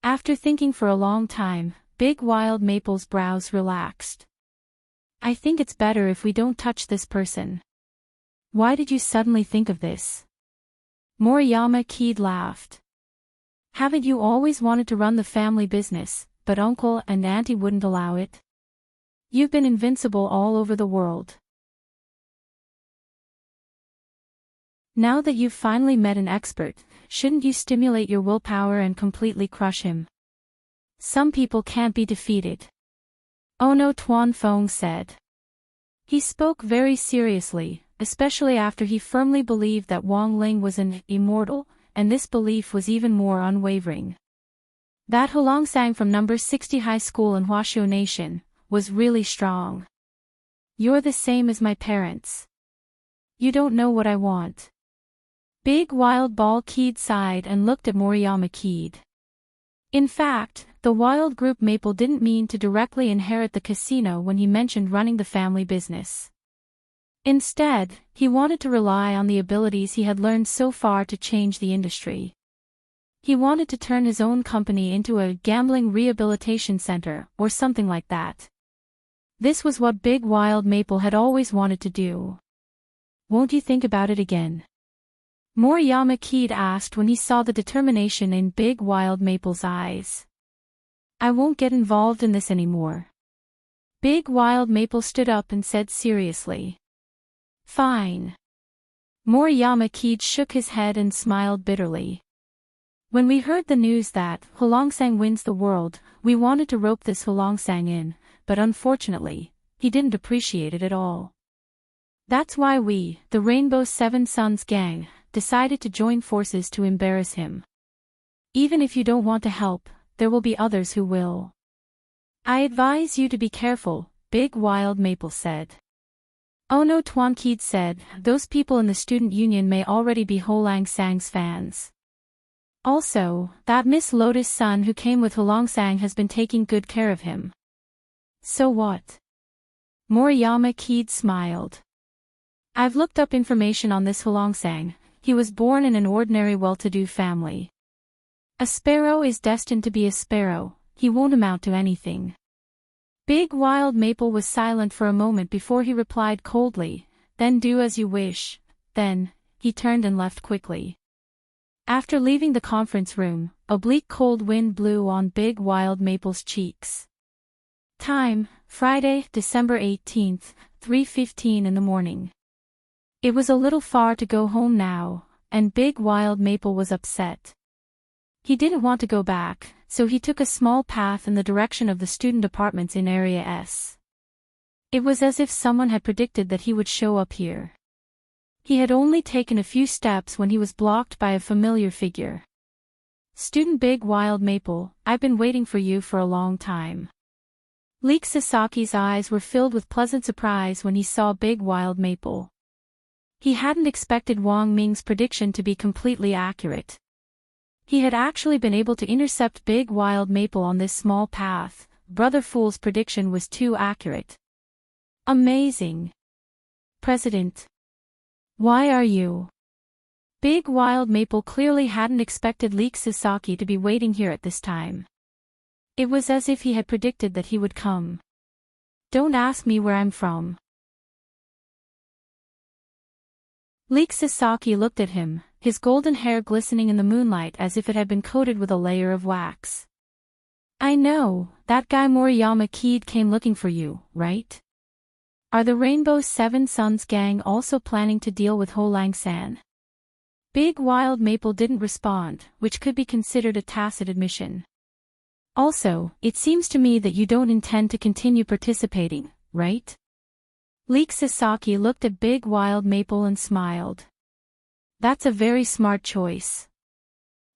After thinking for a long time, Big Wild Maple's brows relaxed. I think it's better if we don't touch this person. Why did you suddenly think of this? Moriyama Keed laughed. Haven't you always wanted to run the family business, but uncle and auntie wouldn't allow it? You've been invincible all over the world. Now that you've finally met an expert, shouldn't you stimulate your willpower and completely crush him? Some people can't be defeated. Ono Tuan Fong said. He spoke very seriously, especially after he firmly believed that Wang Ling was an immortal, and this belief was even more unwavering. That Hulongsang from number 60 high school in Huaxiu Nation was really strong. You're the same as my parents. You don't know what I want. Big Wild Ball Keed sighed and looked at Moriyama Keed. In fact, the wild group Maple didn't mean to directly inherit the casino when he mentioned running the family business. Instead, he wanted to rely on the abilities he had learned so far to change the industry. He wanted to turn his own company into a gambling rehabilitation center or something like that. This was what Big Wild Maple had always wanted to do. Won't you think about it again? Moriyama Keed asked when he saw the determination in Big Wild Maple's eyes. I won't get involved in this anymore. Big Wild Maple stood up and said seriously. Fine. Moriyama Keed shook his head and smiled bitterly. When we heard the news that Hulongsang wins the world, we wanted to rope this Hulongsang in, but unfortunately, he didn't appreciate it at all. That's why we, the Rainbow Seven Sons gang, decided to join forces to embarrass him. Even if you don't want to help, there will be others who will. I advise you to be careful, Big Wild Maple said. Ono Tuan Keed said, those people in the student union may already be Hulongsang's fans. Also, that Miss Lotus Sun who came with Hulongsang has been taking good care of him. So what? Moriyama Keed smiled. I've looked up information on this Hulongsang. He was born in an ordinary well-to-do family. A sparrow is destined to be a sparrow, he won't amount to anything. Big Wild Maple was silent for a moment before he replied coldly, then do as you wish. Then, he turned and left quickly. After leaving the conference room, a bleak cold wind blew on Big Wild Maple's cheeks. Time, Friday, December 18th, 3:15 in the morning. It was a little far to go home now, and Big Wild Maple was upset. He didn't want to go back, so he took a small path in the direction of the student apartments in Area S. It was as if someone had predicted that he would show up here. He had only taken a few steps when he was blocked by a familiar figure. Student Big Wild Maple, I've been waiting for you for a long time. Leek Sasaki's eyes were filled with pleasant surprise when he saw Big Wild Maple. He hadn't expected Wang Ming's prediction to be completely accurate. He had actually been able to intercept Big Wild Maple on this small path. Brother Fool's prediction was too accurate. Amazing. President. Why are you? Big Wild Maple clearly hadn't expected Leek Sasaki to be waiting here at this time. It was as if he had predicted that he would come. Don't ask me where I'm from. Leek Sasaki looked at him, his golden hair glistening in the moonlight as if it had been coated with a layer of wax. I know, that guy Moriyama Keed came looking for you, right? Are the Rainbow Seven Sons gang also planning to deal with Hulongsang? Big Wild Maple didn't respond, which could be considered a tacit admission. Also, it seems to me that you don't intend to continue participating, right? Leek Sasaki looked at Big Wild Maple and smiled. That's a very smart choice.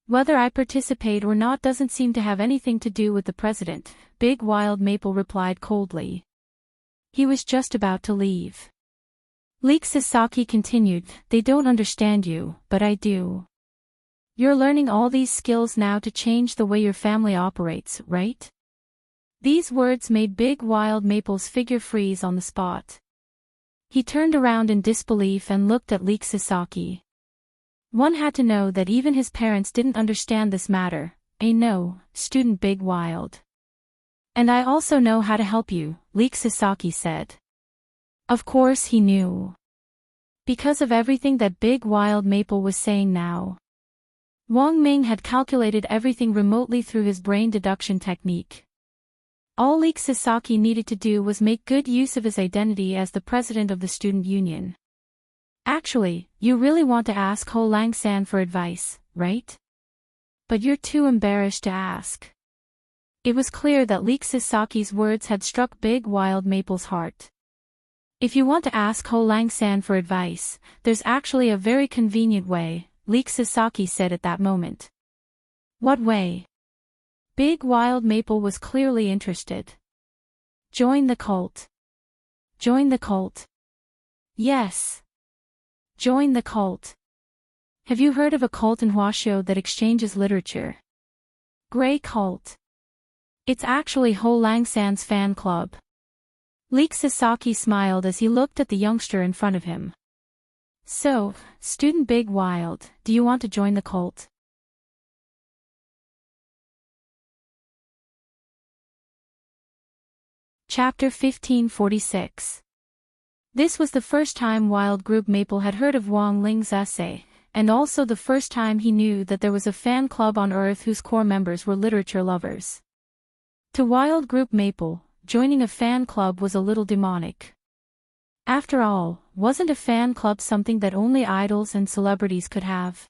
Whether I participate or not doesn't seem to have anything to do with the president, Big Wild Maple replied coldly. He was just about to leave. Leek Sasaki continued, they don't understand you, but I do. You're learning all these skills now to change the way your family operates, right? These words made Big Wild Maple's figure freeze on the spot. He turned around in disbelief and looked at Leek Sasaki. One had to know that even his parents didn't understand this matter. No, student Big Wild. And I also know how to help you, Leek Sasaki said. Of course he knew. Because of everything that Big Wild Maple was saying now. Wang Ming had calculated everything remotely through his brain deduction technique. All Leek Sasaki needed to do was make good use of his identity as the president of the student union. Actually, you really want to ask Ho Lang-san for advice, right? But you're too embarrassed to ask. It was clear that Leek Sasaki's words had struck Big Wild Maple's heart. If you want to ask Ho Lang-san for advice, there's actually a very convenient way, Leek Sasaki said at that moment. What way? Big Wild Maple was clearly interested. Join the cult. Join the cult. Yes. Join the cult. Have you heard of a cult in Huaxiao that exchanges literature? Grey Cult. It's actually Ho Lang-san's fan club. Leek Sasaki smiled as he looked at the youngster in front of him. So, student Big Wild, do you want to join the cult? Chapter 1546. This was the first time Wild Group Maple had heard of Wang Ling's essay, and also the first time he knew that there was a fan club on Earth whose core members were literature lovers. To Wild Group Maple, joining a fan club was a little demonic. After all, wasn't a fan club something that only idols and celebrities could have?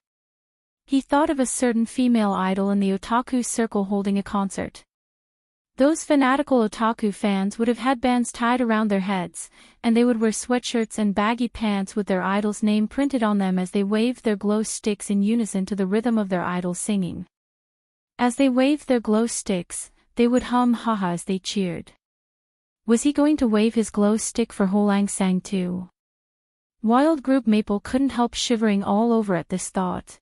He thought of a certain female idol in the otaku circle holding a concert. Those fanatical otaku fans would have headbands tied around their heads, and they would wear sweatshirts and baggy pants with their idol's name printed on them as they waved their glow sticks in unison to the rhythm of their idol singing. As they waved their glow sticks, they would hum haha as they cheered. Was he going to wave his glow stick for Ho Lang-sang too? Wild Group Maple couldn't help shivering all over at this thought.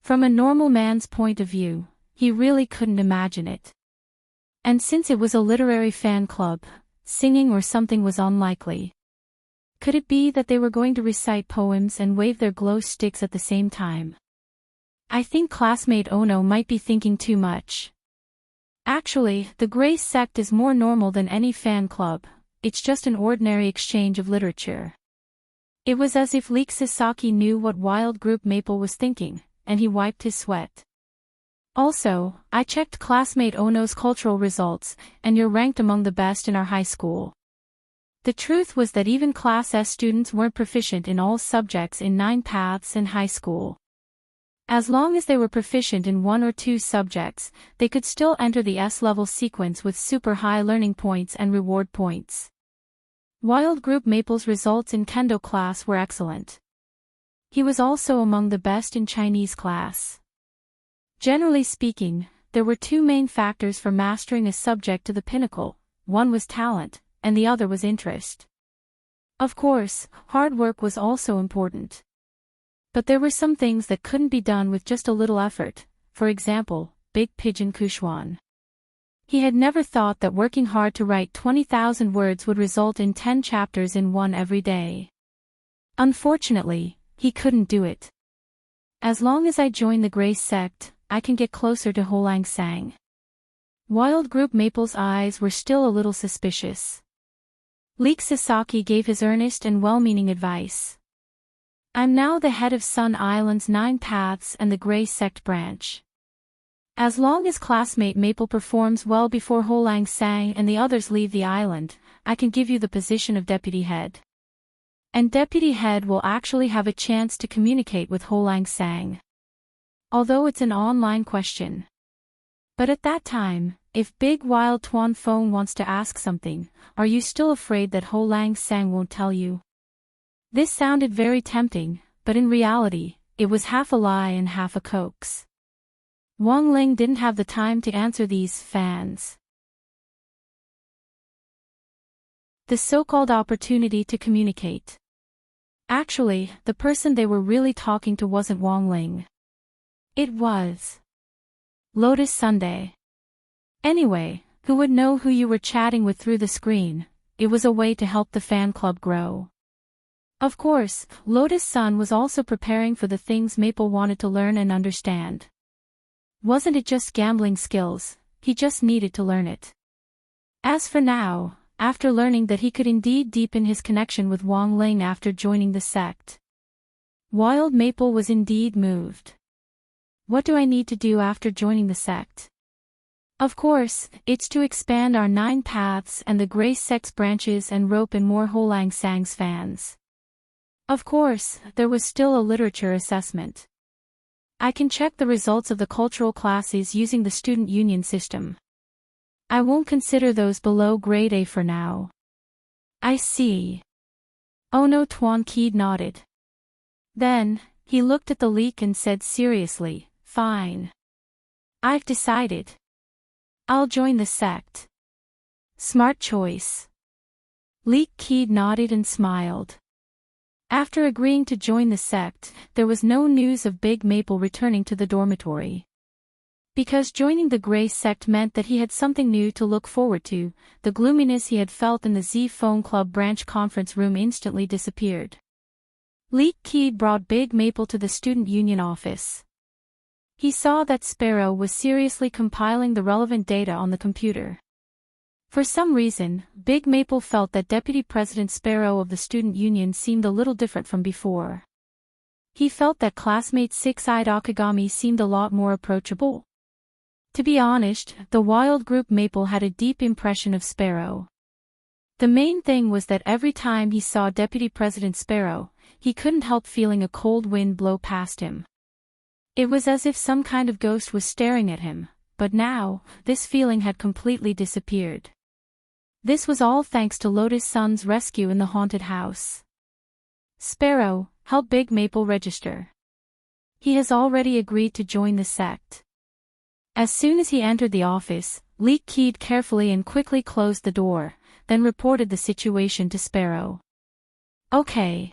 From a normal man's point of view, he really couldn't imagine it. And since it was a literary fan club, singing or something was unlikely. Could it be that they were going to recite poems and wave their glow sticks at the same time? I think classmate Ono might be thinking too much. Actually, the Grace sect is more normal than any fan club, it's just an ordinary exchange of literature. It was as if Leek Sasaki knew what Wild Group Maple was thinking, and he wiped his sweat. Also, I checked classmate Ono's cultural results, and you're ranked among the best in our high school. The truth was that even Class S students weren't proficient in all subjects in 9 paths in high school. As long as they were proficient in 1 or 2 subjects, they could still enter the S-level sequence with super high learning points and reward points. Wild Group Maple's results in Kendo class were excellent. He was also among the best in Chinese class. Generally speaking, there were 2 main factors for mastering a subject to the pinnacle, one was talent, and the other was interest. Of course, hard work was also important. But there were some things that couldn't be done with just a little effort, for example, Big Pigeon Kuchuan. He had never thought that working hard to write 20,000 words would result in 10 chapters in one every day. Unfortunately, he couldn't do it. As long as I join the Grace sect, I can get closer to Ho Lang-sang. Wild Group Maple's eyes were still a little suspicious. Leek Sasaki gave his earnest and well-meaning advice. I'm now the head of Sun Island's 9 paths and the Grey Sect branch. As long as classmate Maple performs well before Ho Lang-sang and the others leave the island, I can give you the position of deputy head. And deputy head will actually have a chance to communicate with Ho Lang-sang. Although it's an online question. But at that time, if Big Wild Tuan Phone wants to ask something, are you still afraid that Ho Lang Sang won't tell you? This sounded very tempting, but in reality, it was half a lie and half a coax. Wang Ling didn't have the time to answer these fans. The so-called opportunity to communicate. Actually, the person they were really talking to wasn't Wang Ling. It was Lotus Sunday. Anyway, who would know who you were chatting with through the screen? It was a way to help the fan club grow. Of course, Lotus Sun was also preparing for the things Maple wanted to learn and understand. Wasn't it just gambling skills? He just needed to learn it. As for now, after learning that he could indeed deepen his connection with Wang Ling after joining the sect, Wild Maple was indeed moved. What do I need to do after joining the sect? Of course, it's to expand our 9 paths and the Grace sect's branches and rope in more Ho Lang Sang's fans. Of course, there was still a literature assessment. I can check the results of the cultural classes using the student union system. I won't consider those below grade A for now. I see. Oh no, Tuan Keed nodded. Then, he looked at the leak and said seriously, fine. I've decided. I'll join the sect. Smart choice. Leek Keed nodded and smiled. After agreeing to join the sect, there was no news of Big Maple returning to the dormitory. Because joining the Grey sect meant that he had something new to look forward to, the gloominess he had felt in the Z Phone Club branch conference room instantly disappeared. Leek Keed brought Big Maple to the student union office. He saw that Sparrow was seriously compiling the relevant data on the computer. For some reason, Big Maple felt that Deputy President Sparrow of the student union seemed a little different from before. He felt that classmate Six-Eyed Akagami seemed a lot more approachable. To be honest, the wild group Maple had a deep impression of Sparrow. The main thing was that every time he saw Deputy President Sparrow, he couldn't help feeling a cold wind blow past him. It was as if some kind of ghost was staring at him, but now, this feeling had completely disappeared. This was all thanks to Lotus Sun's rescue in the haunted house. Sparrow, help Big Maple register. He has already agreed to join the sect. As soon as he entered the office, Leek keyed carefully and quickly closed the door, then reported the situation to Sparrow. Okay.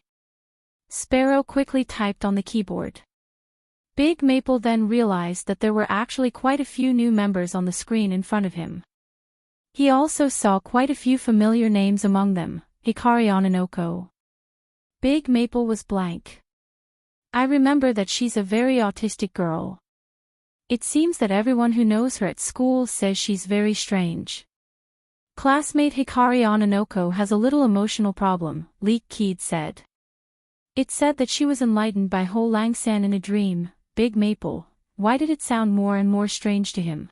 Sparrow quickly typed on the keyboard. Big Maple then realized that there were actually quite a few new members on the screen in front of him. He also saw quite a few familiar names among them, Hikari Ononoko. Big Maple was blank. I remember that she's a very autistic girl. It seems that everyone who knows her at school says she's very strange. Classmate Hikari Ononoko has a little emotional problem, Leek Keed said. It said that she was enlightened by Ho Lang-san in a dream. Big Maple, why did it sound more and more strange to him?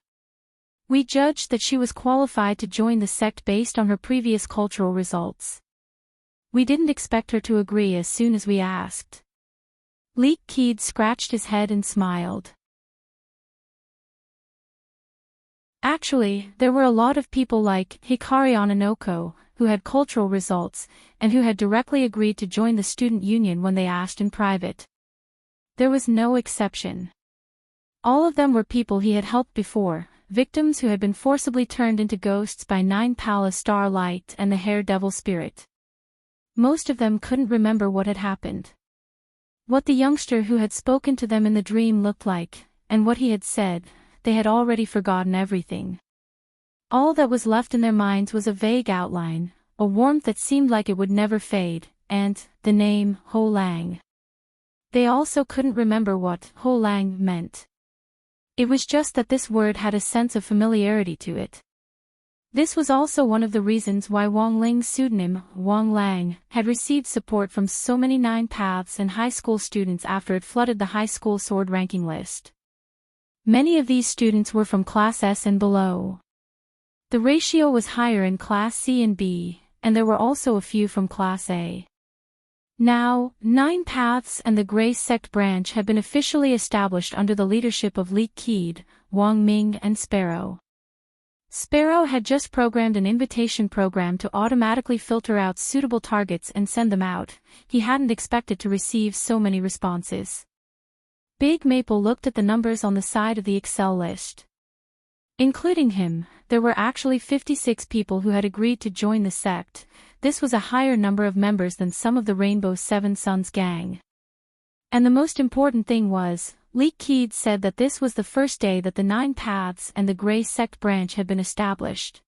We judged that she was qualified to join the sect based on her previous cultural results. We didn't expect her to agree as soon as we asked. Leek Keed scratched his head and smiled. Actually, there were a lot of people like Hikari Ononoko, who had cultural results, and who had directly agreed to join the student union when they asked in private. There was no exception. All of them were people he had helped before, victims who had been forcibly turned into ghosts by Nine Palace Starlight and the Hair Devil Spirit. Most of them couldn't remember what had happened. What the youngster who had spoken to them in the dream looked like, and what he had said. They had already forgotten everything. All that was left in their minds was a vague outline, a warmth that seemed like it would never fade, and the name, Ho Lang. They also couldn't remember what Ho Lang meant. It was just that this word had a sense of familiarity to it. This was also one of the reasons why Wang Ling's pseudonym, Wang Lang, had received support from so many Nine Paths and high school students after it flooded the high school sword ranking list. Many of these students were from Class S and below. The ratio was higher in Class C and B, and there were also a few from Class A. Now, Nine Paths and the Gray Sect branch had been officially established under the leadership of Leek Keed, Wang Ming and Sparrow. Sparrow had just programmed an invitation program to automatically filter out suitable targets and send them out. He hadn't expected to receive so many responses. Big Maple looked at the numbers on the side of the Excel list. Including him, there were actually 56 people who had agreed to join the sect. This was a higher number of members than some of the Rainbow Seven Sons gang. And the most important thing was, Leek Keed said that this was the first day that the Nine Paths and the Gray Sect branch had been established.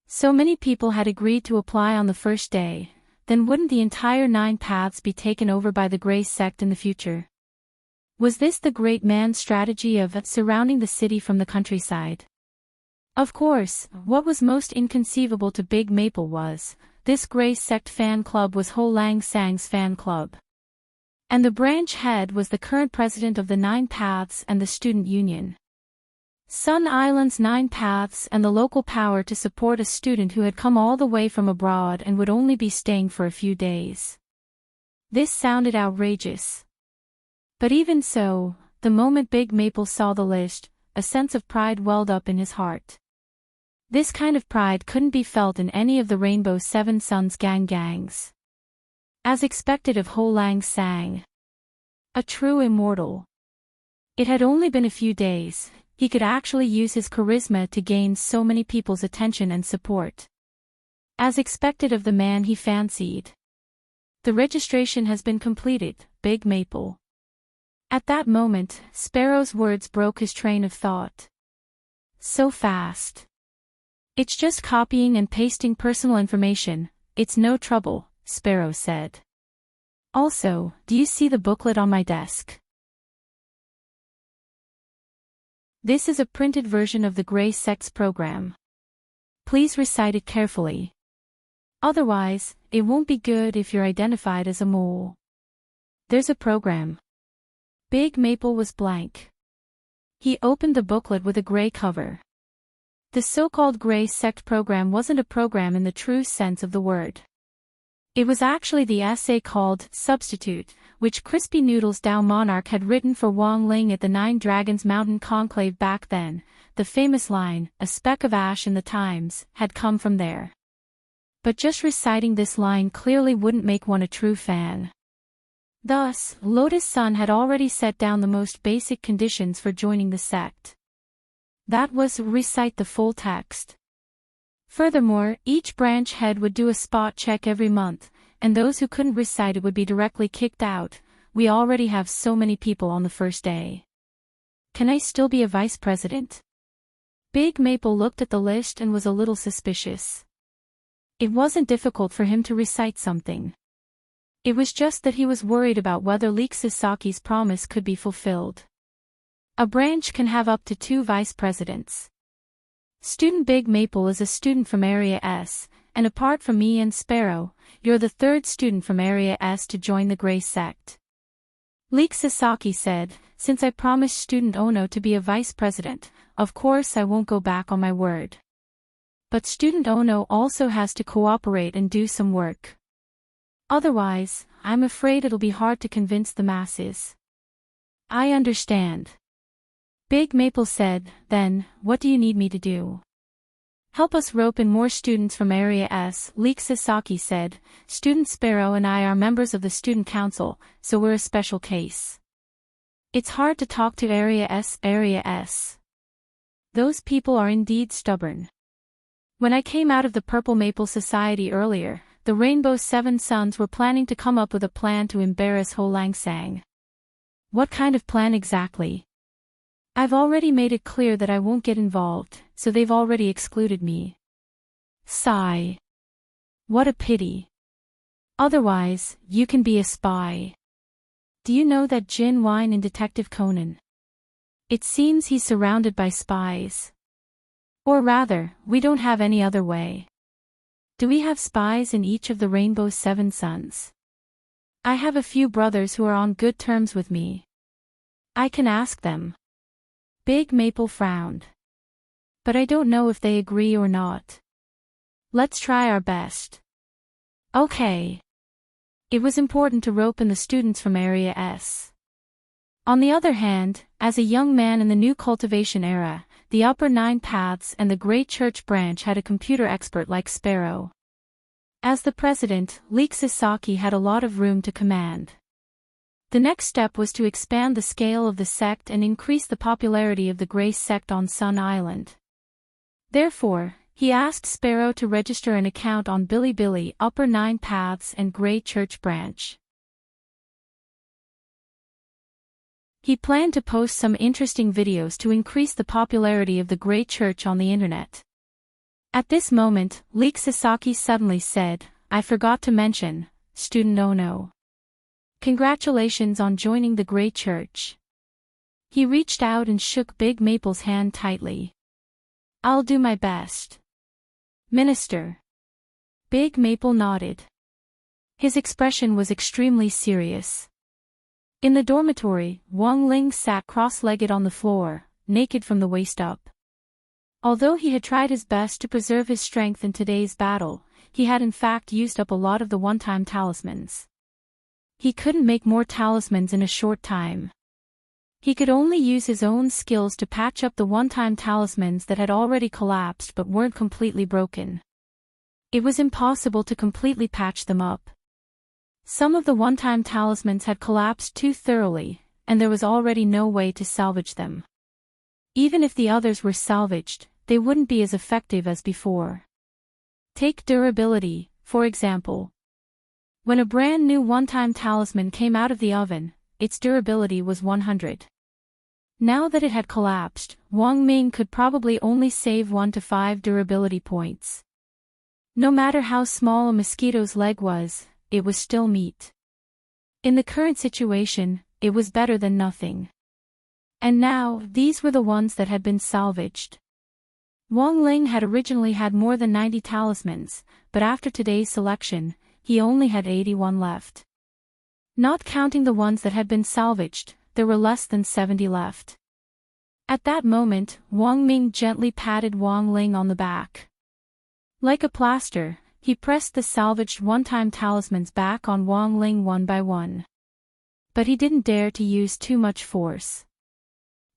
So many people had agreed to apply on the first day, then wouldn't the entire Nine Paths be taken over by the Gray Sect in the future? Was this the great man's strategy of surrounding the city from the countryside? Of course, what was most inconceivable to Big Maple was, this Gray Sect fan club was Ho Lang Sang's fan club. And the branch head was the current president of the Nine Paths and the Student Union. Sun Island's Nine Paths and the local power to support a student who had come all the way from abroad and would only be staying for a few days. This sounded outrageous. But even so, the moment Big Maple saw the list, a sense of pride welled up in his heart. This kind of pride couldn't be felt in any of the Rainbow Seven Sons gangs. As expected of Ho Lang Sang. A true immortal. It had only been a few days, he could actually use his charisma to gain so many people's attention and support. As expected of the man he fancied. The registration has been completed, Big Maple. At that moment, Sparrow's words broke his train of thought. So fast. It's just copying and pasting personal information, it's no trouble, Sparrow said. Also, do you see the booklet on my desk? This is a printed version of the Gray Sect's program. Please recite it carefully. Otherwise, it won't be good if you're identified as a mole. There's a program. Big Maple was blank. He opened the booklet with a gray cover. The so-called Gray Sect program wasn't a program in the true sense of the word. It was actually the essay called Substitute, which Crispy Noodles Dow Monarch had written for Wang Ling at the Nine Dragons Mountain Conclave back then. The famous line, "A speck of ash in the Times," had come from there. But just reciting this line clearly wouldn't make one a true fan. Thus, Lotus Sun had already set down the most basic conditions for joining the sect. That was, recite the full text. Furthermore, each branch head would do a spot check every month, and those who couldn't recite it would be directly kicked out. We already have so many people on the first day. Can I still be a vice president? Big Maple looked at the list and was a little suspicious. It wasn't difficult for him to recite something. It was just that he was worried about whether Leek Sasaki's promise could be fulfilled. A branch can have up to 2 vice presidents. Student Big Maple is a student from Area S, and apart from me and Sparrow, you're the 3rd student from Area S to join the Gray Sect. Leek Sasaki said, since I promised Student Ono to be a vice president, of course I won't go back on my word. But Student Ono also has to cooperate and do some work. Otherwise, I'm afraid it'll be hard to convince the masses. I understand. Big Maple said, then, what do you need me to do? Help us rope in more students from Area S, Leek Sasaki said. Student Sparrow and I are members of the Student Council, so we're a special case. It's hard to talk to Area S. Those people are indeed stubborn. When I came out of the Purple Maple Society earlier, the Rainbow Seven Sons were planning to come up with a plan to embarrass Ho Lang Sang. What kind of plan exactly? I've already made it clear that I won't get involved, so they've already excluded me. Sigh. What a pity. Otherwise, you can be a spy. Do you know that gin wine in Detective Conan? It seems he's surrounded by spies. Or rather, we don't have any other way. Do we have spies in each of the Rainbow Seven Sons? I have a few brothers who are on good terms with me. I can ask them. Big Maple frowned. But I don't know if they agree or not. Let's try our best. Okay. It was important to rope in the students from Area S. On the other hand, as a young man in the new cultivation era, the upper 9 paths and the Great Church branch had a computer expert like Sparrow. As the president, Leek Sasaki had a lot of room to command. The next step was to expand the scale of the sect and increase the popularity of the Grace sect on Sun Island. Therefore, he asked Sparrow to register an account on Bilibili, Upper 9 Paths and Great Church branch. He planned to post some interesting videos to increase the popularity of the Great Church on the internet. At this moment, Leek Sasaki suddenly said, "I forgot to mention, Student Ono. Congratulations on joining the Great Church." He reached out and shook Big Maple's hand tightly. "I'll do my best, Minister." Big Maple nodded. His expression was extremely serious. In the dormitory, Wang Ling sat cross-legged on the floor, naked from the waist up. Although he had tried his best to preserve his strength in today's battle, he had in fact used up a lot of the one-time talismans. He couldn't make more talismans in a short time. He could only use his own skills to patch up the one-time talismans that had already collapsed but weren't completely broken. It was impossible to completely patch them up. Some of the one-time talismans had collapsed too thoroughly, and there was already no way to salvage them. Even if the others were salvaged, they wouldn't be as effective as before. Take durability, for example. When a brand new one-time talisman came out of the oven, its durability was 100. Now that it had collapsed, Wang Ming could probably only save 1 to 5 durability points. No matter how small a mosquito's leg was, it was still meat. In the current situation, it was better than nothing. And now, these were the ones that had been salvaged. Wang Ling had originally had more than 90 talismans, but after today's selection, he only had 81 left. Not counting the ones that had been salvaged, there were less than 70 left. At that moment, Wang Ming gently patted Wang Ling on the back. Like a plaster, he pressed the salvaged one-time talismans back on Wang Ling one by one. But he didn't dare to use too much force.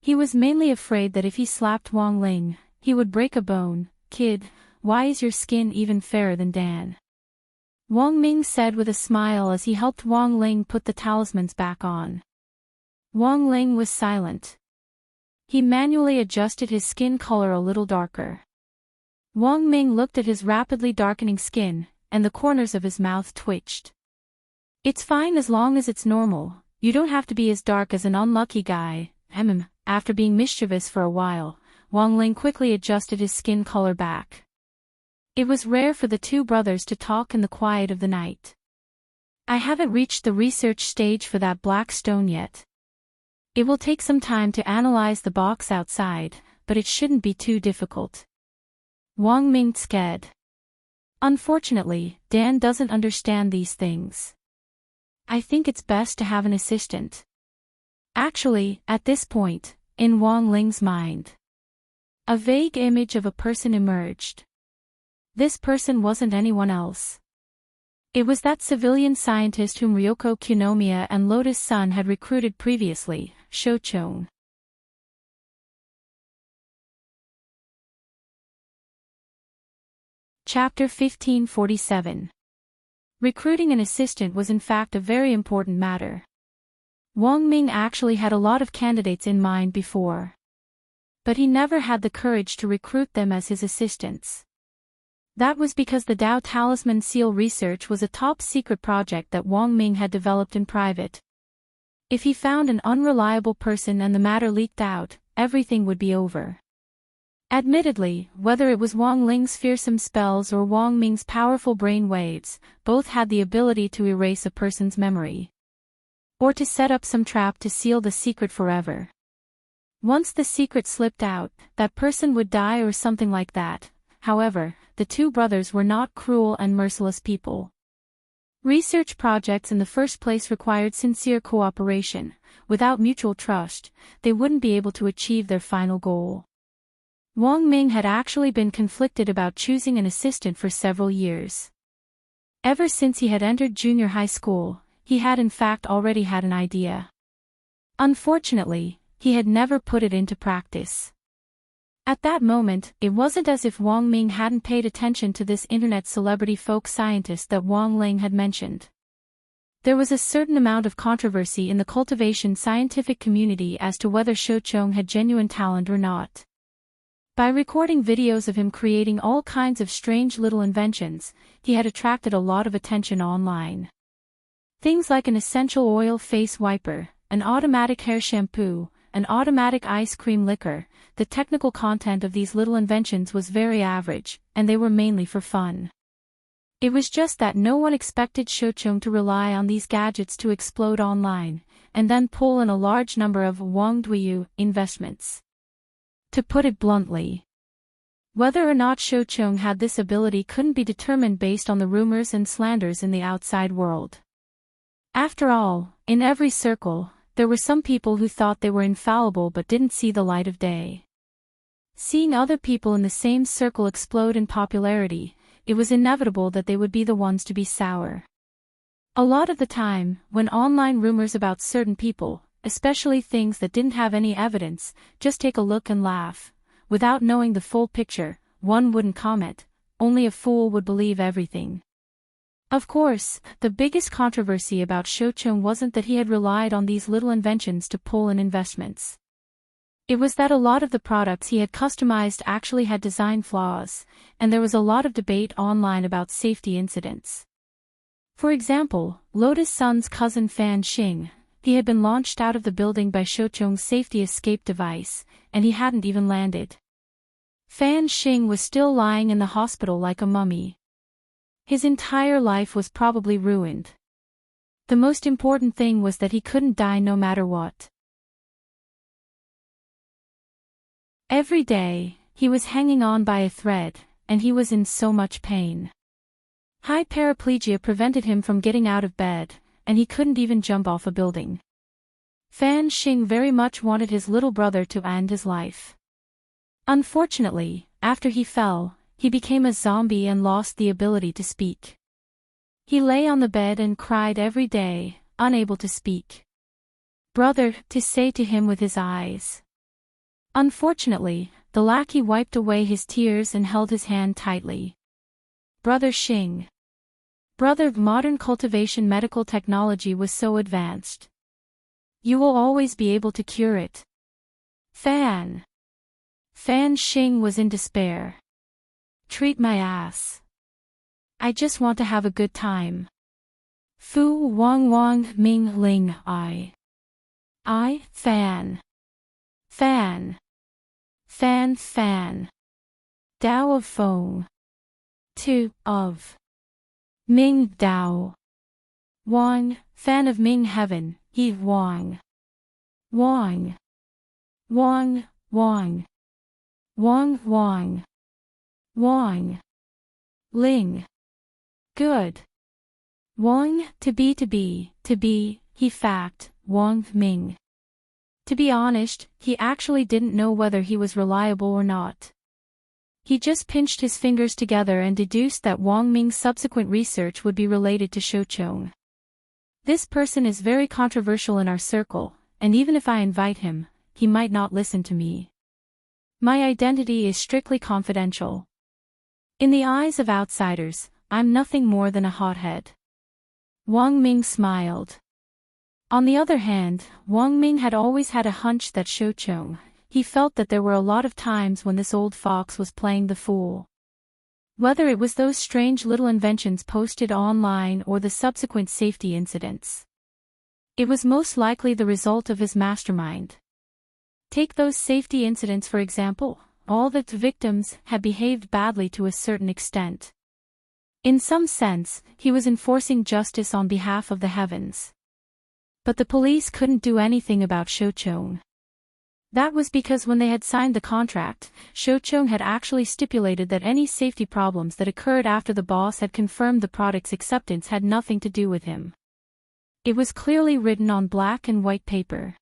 He was mainly afraid that if he slapped Wang Ling, he would break a bone. "Kid, why is your skin even fairer than Dan?" Wang Ming said with a smile as he helped Wang Ling put the talismans back on. Wang Ling was silent. He manually adjusted his skin color a little darker. Wang Ming looked at his rapidly darkening skin, and the corners of his mouth twitched. "It's fine as long as it's normal, you don't have to be as dark as an unlucky guy." After being mischievous for a while, Wang Ling quickly adjusted his skin color back. It was rare for the two brothers to talk in the quiet of the night. "I haven't reached the research stage for that black stone yet. It will take some time to analyze the box outside, but it shouldn't be too difficult." Wang Ming said. "Unfortunately, Dan doesn't understand these things. I think it's best to have an assistant." Actually, at this point, in Wang Ling's mind, a vague image of a person emerged. This person wasn't anyone else. It was that civilian scientist whom Ryoko Kunomiya and Lotus Sun had recruited previously, Shochong. Chapter 1547. Recruiting an assistant was in fact a very important matter. Wang Ming actually had a lot of candidates in mind before. But he never had the courage to recruit them as his assistants. That was because the Dao Talisman Seal research was a top-secret project that Wang Ming had developed in private. If he found an unreliable person and the matter leaked out, everything would be over. Admittedly, whether it was Wang Ling's fearsome spells or Wang Ming's powerful brain waves, both had the ability to erase a person's memory. Or to set up some trap to seal the secret forever. Once the secret slipped out, that person would die or something like that. However, the two brothers were not cruel and merciless people. Research projects in the first place required sincere cooperation. Without mutual trust, they wouldn't be able to achieve their final goal. Wang Ming had actually been conflicted about choosing an assistant for several years. Ever since he had entered junior high school, he had in fact already had an idea. Unfortunately, he had never put it into practice. At that moment, it wasn't as if Wang Ming hadn't paid attention to this internet celebrity folk scientist that Wang Ling had mentioned. There was a certain amount of controversy in the cultivation scientific community as to whether Shoucheng had genuine talent or not. By recording videos of him creating all kinds of strange little inventions, he had attracted a lot of attention online. Things like an essential oil face wiper, an automatic hair shampoo, an automatic ice cream liquor. The technical content of these little inventions was very average, and they were mainly for fun. It was just that no one expected Shoucheng to rely on these gadgets to explode online, and then pull in a large number of Wang Duiyu investments. To put it bluntly, whether or not Shoucheng had this ability couldn't be determined based on the rumors and slanders in the outside world. After all, in every circle, there were some people who thought they were infallible but didn't see the light of day. Seeing other people in the same circle explode in popularity, it was inevitable that they would be the ones to be sour. A lot of the time, when online rumors about certain people, especially things that didn't have any evidence, just take a look and laugh, without knowing the full picture, one wouldn't comment, only a fool would believe everything. Of course, the biggest controversy about Shoucheng wasn't that he had relied on these little inventions to pull in investments. It was that a lot of the products he had customized actually had design flaws, and there was a lot of debate online about safety incidents. For example, Lotus Sun's cousin Fan Xing, he had been launched out of the building by Shoucheng's safety escape device, and he hadn't even landed. Fan Xing was still lying in the hospital like a mummy. His entire life was probably ruined. The most important thing was that he couldn't die no matter what. Every day, he was hanging on by a thread, and he was in so much pain. High paraplegia prevented him from getting out of bed, and he couldn't even jump off a building. Fan Xing very much wanted his little brother to end his life. Unfortunately, after he fell, he became a zombie and lost the ability to speak. He lay on the bed and cried every day, unable to speak. "Brother," to say to him with his eyes. Unfortunately, the lackey wiped away his tears and held his hand tightly. "Brother Xing." Brother, modern cultivation medical technology was so advanced. You will always be able to cure it. Fan Xing was in despair. "Treat my ass. I just want to have a good time." Fu Wang Ming Ling I. Fan. Dao of Feng. 2 of Ming Dao. Wang, fan of Ming Heaven, He Wang. Wang. Ling. Good. Wang, to be, he fact, Wang Ming. To be honest, he actually didn't know whether he was reliable or not. He just pinched his fingers together and deduced that Wang Ming's subsequent research would be related to Shoucheng. This person is very controversial in our circle, and even if I invite him, he might not listen to me. My identity is strictly confidential. In the eyes of outsiders, I'm nothing more than a hothead. Wang Ming smiled. On the other hand, Wang Ming had always had a hunch that Shoucheng, he felt that there were a lot of times when this old fox was playing the fool. Whether it was those strange little inventions posted online or the subsequent safety incidents. It was most likely the result of his mastermind. Take those safety incidents for example, all the victims had behaved badly to a certain extent. In some sense, he was enforcing justice on behalf of the heavens. But the police couldn't do anything about Shoucheng. That was because when they had signed the contract, Shoucheng had actually stipulated that any safety problems that occurred after the boss had confirmed the product's acceptance had nothing to do with him. It was clearly written on black and white paper.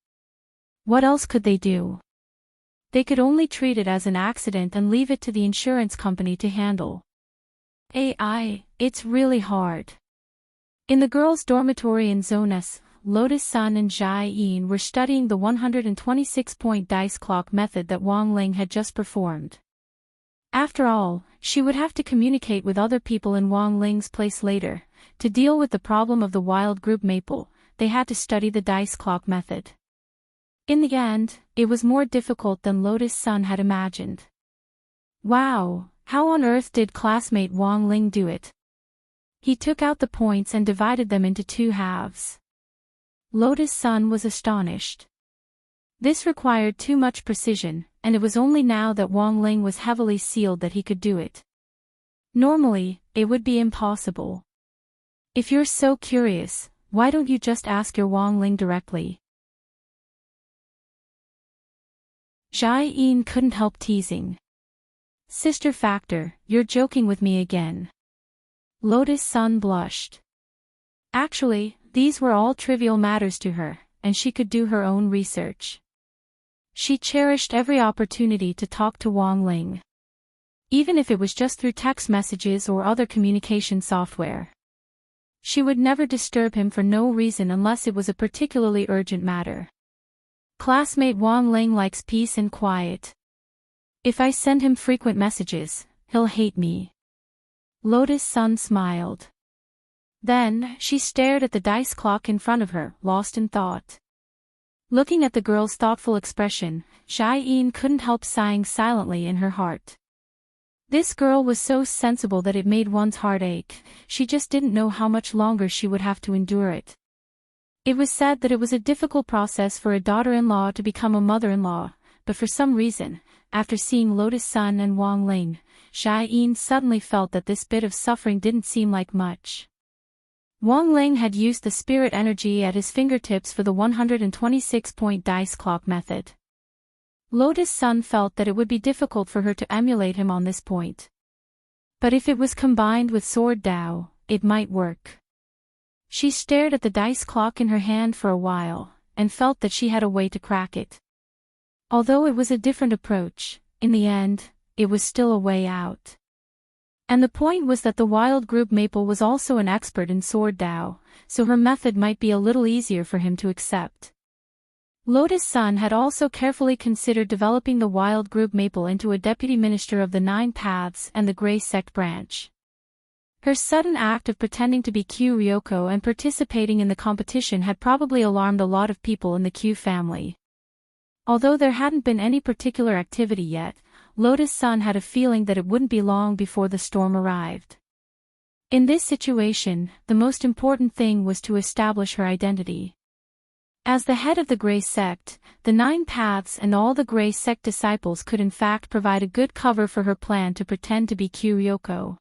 What else could they do? They could only treat it as an accident and leave it to the insurance company to handle. It's really hard. In the girls' dormitory in Zone S, Lotus Sun and Jai-in were studying the 126-point dice clock method that Wang Ling had just performed. After all, she would have to communicate with other people in Wang Ling's place later. To deal with the problem of the wild group maple, they had to study the dice clock method. In the end, it was more difficult than Lotus Sun had imagined. Wow, how on earth did classmate Wang Ling do it? He took out the points and divided them into 2 halves. Lotus Sun was astonished. This required too much precision, and it was only now that Wang Ling was heavily sealed that he could do it. Normally, it would be impossible. If you're so curious, why don't you just ask your Wang Ling directly? Jai-in couldn't help teasing. Sister Factor, you're joking with me again. Lotus Sun blushed. Actually, these were all trivial matters to her, and she could do her own research. She cherished every opportunity to talk to Wang Ling. Even if it was just through text messages or other communication software. She would never disturb him for no reason unless it was a particularly urgent matter. Classmate Wang Ling likes peace and quiet. If I send him frequent messages, he'll hate me. Lotus Sun smiled. Then, she stared at the dice clock in front of her, lost in thought. Looking at the girl's thoughtful expression, Jai-in couldn't help sighing silently in her heart. This girl was so sensible that it made one's heart ache. She just didn't know how much longer she would have to endure it. It was said that it was a difficult process for a daughter-in-law to become a mother-in-law, but for some reason, after seeing Lotus Sun and Wang Ling, Jai-in suddenly felt that this bit of suffering didn't seem like much. Wang Ling had used the spirit energy at his fingertips for the 126-point dice clock method. Lotus Sun felt that it would be difficult for her to emulate him on this point. But if it was combined with Sword Dao, it might work. She stared at the dice clock in her hand for a while, and felt that she had a way to crack it. Although it was a different approach, in the end, it was still a way out. And the point was that the wild group maple was also an expert in Sword Dao, so her method might be a little easier for him to accept. Lotus Sun had also carefully considered developing the wild group maple into a deputy minister of the 9 Paths and the Grey Sect branch. Her sudden act of pretending to be Q Ryoko and participating in the competition had probably alarmed a lot of people in the Q family. Although there hadn't been any particular activity yet, Lotus Sun had a feeling that it wouldn't be long before the storm arrived. In this situation, the most important thing was to establish her identity. As the head of the Grey Sect, the 9 Paths and all the Grey Sect disciples could in fact provide a good cover for her plan to pretend to be Q Ryoko.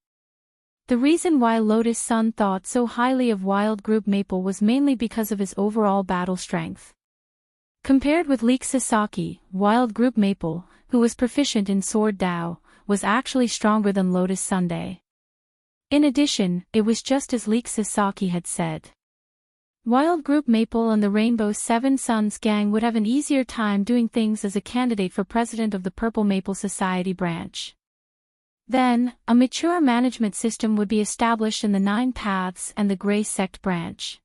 The reason why Lotus Sun thought so highly of Wild Group Maple was mainly because of his overall battle strength. Compared with Leek Sasaki, Wild Group Maple, who was proficient in Sword Dao, was actually stronger than Lotus Sunday. In addition, it was just as Leek Sasaki had said. Wild Group Maple and the Rainbow Seven Suns gang would have an easier time doing things as a candidate for president of the Purple Maple Society branch. Then, a mature management system would be established in the 9 Paths and the Grey Sect branch.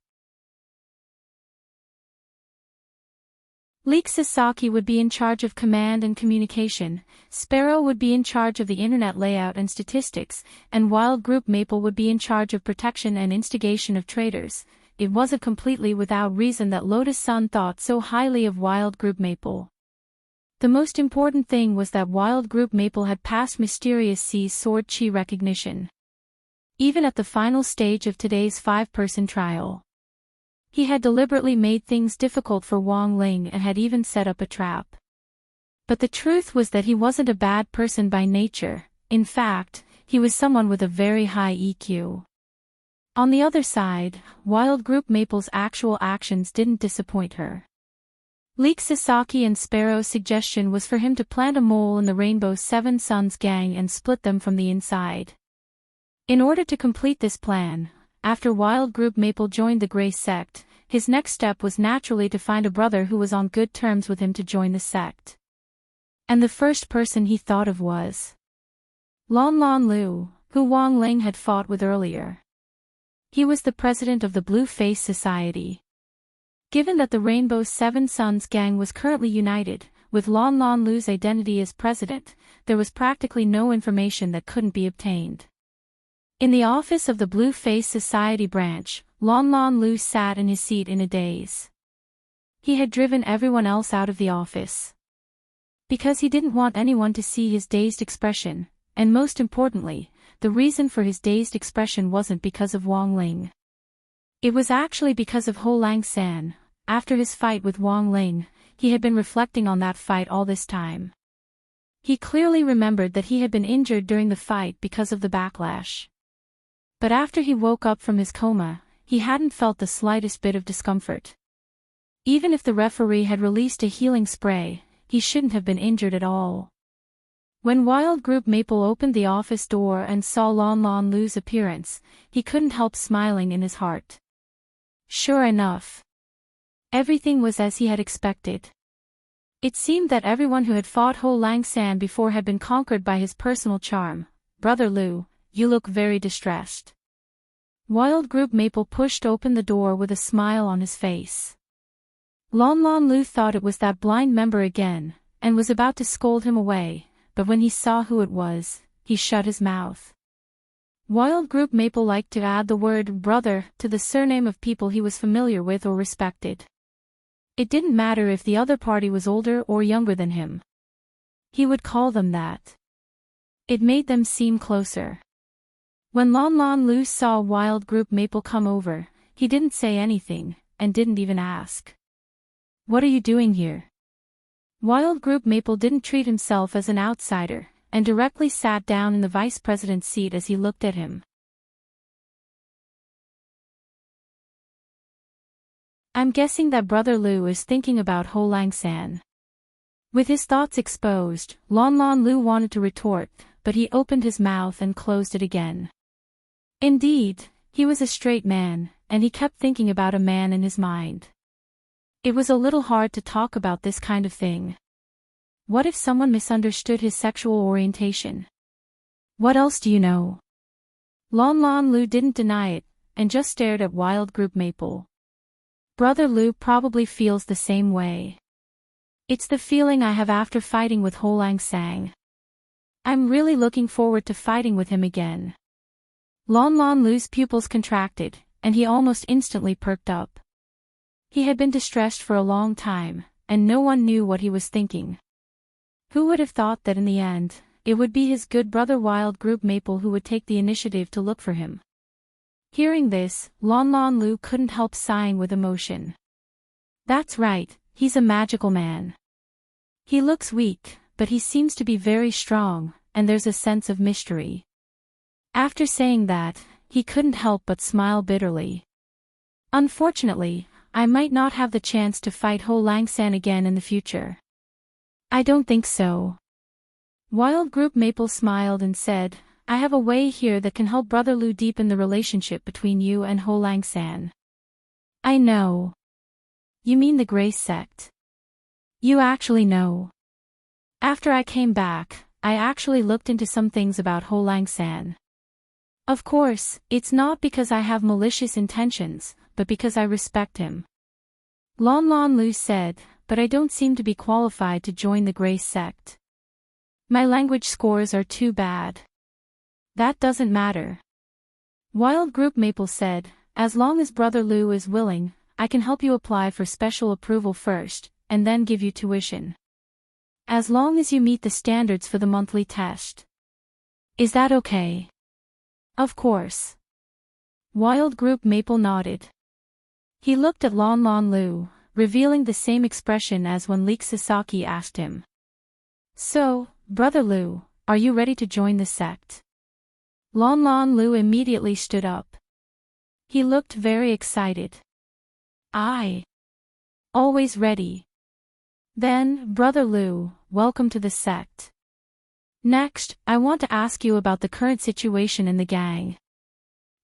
Leek Sasaki would be in charge of command and communication, Sparrow would be in charge of the internet layout and statistics, and Wild Group Maple would be in charge of protection and instigation of traders. It wasn't completely without reason that Lotus Sun thought so highly of Wild Group Maple. The most important thing was that Wild Group Maple had passed Mysterious C's Sword Chi recognition. Even at the final stage of today's 5-person trial. He had deliberately made things difficult for Wang Ling and had even set up a trap. But the truth was that he wasn't a bad person by nature. In fact, he was someone with a very high EQ. On the other side, Wild Group Maple's actual actions didn't disappoint her. Leek Sasaki and Sparrow's suggestion was for him to plant a mole in the Rainbow Seven Suns gang and split them from the inside. In order to complete this plan, after Wild Group Maple joined the Grey Sect, his next step was naturally to find a brother who was on good terms with him to join the sect. And the first person he thought of was Lon Lon Lu, who Wang Ling had fought with earlier. He was the president of the Blue Face Society. Given that the Rainbow's Seven Sons gang was currently united, with Lon Lon Lu's identity as president, there was practically no information that couldn't be obtained. In the office of the Blue Face Society branch, Lon Lon Lu sat in his seat in a daze. He had driven everyone else out of the office. Because he didn't want anyone to see his dazed expression, and most importantly, the reason for his dazed expression wasn't because of Wang Ling. It was actually because of Ho Lang San. After his fight with Wang Ling, he had been reflecting on that fight all this time. He clearly remembered that he had been injured during the fight because of the backlash. But after he woke up from his coma, he hadn't felt the slightest bit of discomfort. Even if the referee had released a healing spray, he shouldn't have been injured at all. When Wild Group Maple opened the office door and saw Lon Lon Lu's appearance, he couldn't help smiling in his heart. Sure enough, everything was as he had expected. It seemed that everyone who had fought Ho Lang San before had been conquered by his personal charm. "Brother Lu, you look very distressed." Wild Group Maple pushed open the door with a smile on his face. Lon Lon Lu thought it was that blind member again, and was about to scold him away, but when he saw who it was, he shut his mouth. Wild Group Maple liked to add the word brother to the surname of people he was familiar with or respected. It didn't matter if the other party was older or younger than him. He would call them that. It made them seem closer. When Lon Lon Lu saw Wild Group Maple come over, he didn't say anything, and didn't even ask. "What are you doing here?" Wild Group Maple didn't treat himself as an outsider, and directly sat down in the vice president's seat as he looked at him. "I'm guessing that Brother Lu is thinking about Ho Lang San." With his thoughts exposed, Lon Lon Lu wanted to retort, but he opened his mouth and closed it again. Indeed, he was a straight man, and he kept thinking about a man in his mind. It was a little hard to talk about this kind of thing. What if someone misunderstood his sexual orientation? What else do you know? Lon Lon Lu didn't deny it, and just stared at Wild Group Maple. Brother Lu probably feels the same way. It's the feeling I have after fighting with Ho Lang Sang. I'm really looking forward to fighting with him again. Lon Lon Lu's pupils contracted, and he almost instantly perked up. He had been distressed for a long time, and no one knew what he was thinking. Who would have thought that in the end, it would be his good brother Wild Group Maple who would take the initiative to look for him? Hearing this, Lon Lon Lu couldn't help sighing with emotion. That's right, he's a magical man. He looks weak, but he seems to be very strong, and there's a sense of mystery. After saying that, he couldn't help but smile bitterly. Unfortunately, I might not have the chance to fight Ho Lang San again in the future. I don't think so. Wild Group Maple smiled and said, I have a way here that can help Brother Lu deepen the relationship between you and Ho Lang San. I know. You mean the Grace Sect? You actually know. After I came back, I actually looked into some things about Ho Lang San. Of course, it's not because I have malicious intentions, but because I respect him. Lon Lon Lu said, but I don't seem to be qualified to join the Grace Sect. My language scores are too bad. That doesn't matter. Wild Group Maple said, as long as Brother Lu is willing, I can help you apply for special approval first, and then give you tuition. As long as you meet the standards for the monthly test. Is that okay? Of course. Wild Group Maple nodded. He looked at Lon Lon Lu, revealing the same expression as when Leek Sasaki asked him. So, Brother Lu, are you ready to join the sect? Lon Lon Lu immediately stood up. He looked very excited. Always ready. Then, Brother Lu, welcome to the sect. Next, I want to ask you about the current situation in the gang.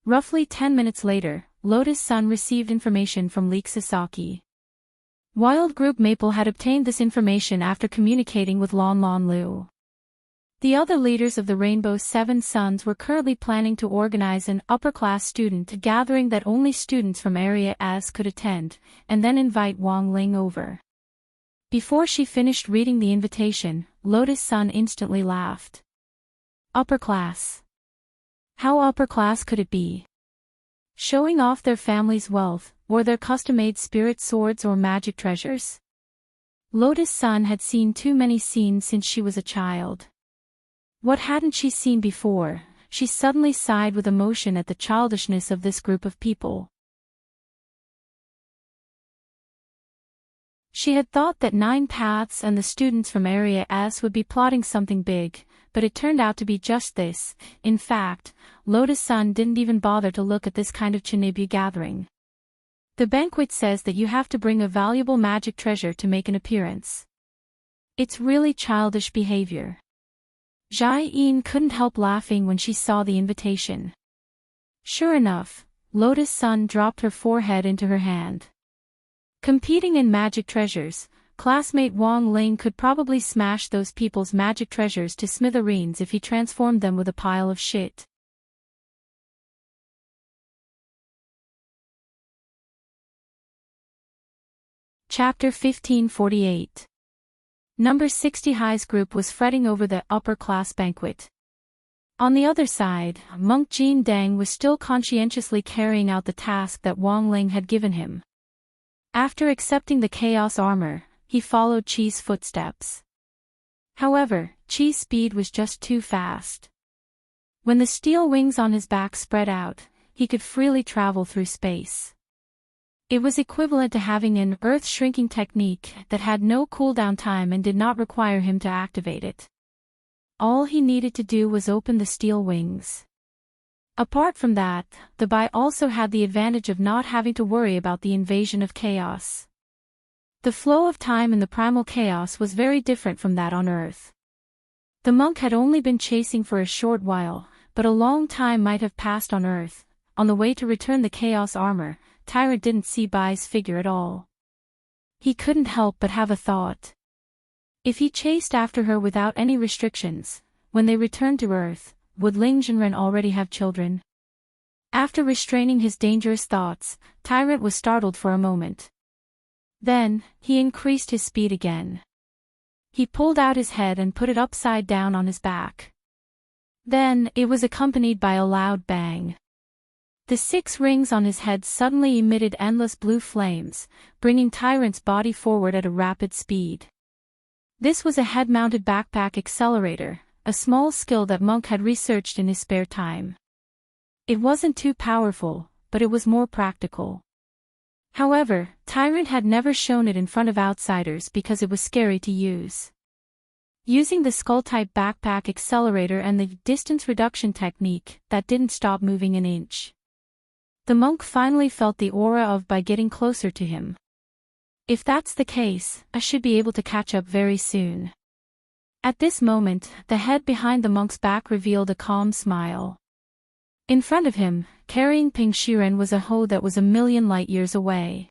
Roughly 10 minutes later, Lotus Sun received information from Leek Sasaki. Wild Group Maple had obtained this information after communicating with Lon Lon Lu. The other leaders of the Rainbow Seven Sons were currently planning to organize an upper-class student gathering that only students from Area S could attend, and then invite Wang Ling over. Before she finished reading the invitation, Lotus Sun instantly laughed. Upper class. How upper class could it be? Showing off their family's wealth, or their custom-made spirit swords or magic treasures? Lotus Sun had seen too many scenes since she was a child. What hadn't she seen before? She suddenly sighed with emotion at the childishness of this group of people. She had thought that Nine Paths and the students from Area S would be plotting something big, but it turned out to be just this. In fact, Lotus Sun didn't even bother to look at this kind of Chinibu gathering. The banquet says that you have to bring a valuable magic treasure to make an appearance. It's really childish behavior. Jai-in couldn't help laughing when she saw the invitation. Sure enough, Lotus Sun dropped her forehead into her hand. Competing in magic treasures, classmate Wang Ling could probably smash those people's magic treasures to smithereens if he transformed them with a pile of shit. Chapter 1548. Number 60 High's group was fretting over the upper-class banquet. On the other side, Monk Jin Dang was still conscientiously carrying out the task that Wang Ling had given him. After accepting the chaos armor, he followed Qi's footsteps. However, Qi's speed was just too fast. When the steel wings on his back spread out, he could freely travel through space. It was equivalent to having an earth-shrinking technique that had no cooldown time and did not require him to activate it. All he needed to do was open the steel wings. Apart from that, the Bai also had the advantage of not having to worry about the invasion of chaos. The flow of time in the primal chaos was very different from that on Earth. The monk had only been chasing for a short while, but a long time might have passed on Earth. On the way to return the chaos armor, Tyrant didn't see Bai's figure at all. He couldn't help but have a thought. If he chased after her without any restrictions, when they returned to Earth, would Ling Zhenren already have children? After restraining his dangerous thoughts, Tyrant was startled for a moment. Then, he increased his speed again. He pulled out his head and put it upside down on his back. Then, it was accompanied by a loud bang. The 6 rings on his head suddenly emitted endless blue flames, bringing Tyrant's body forward at a rapid speed. This was a head-mounted backpack accelerator, a small skill that Monk had researched in his spare time. It wasn't too powerful, but it was more practical. However, Tyrant had never shown it in front of outsiders because it was scary to use. Using the skull-type backpack accelerator and the distance reduction technique, that didn't stop moving an inch. The monk finally felt the aura of Bai getting closer to him. If that's the case, I should be able to catch up very soon. At this moment, the head behind the monk's back revealed a calm smile. In front of him, carrying Ping Shiren was a Ho that was a million light-years away.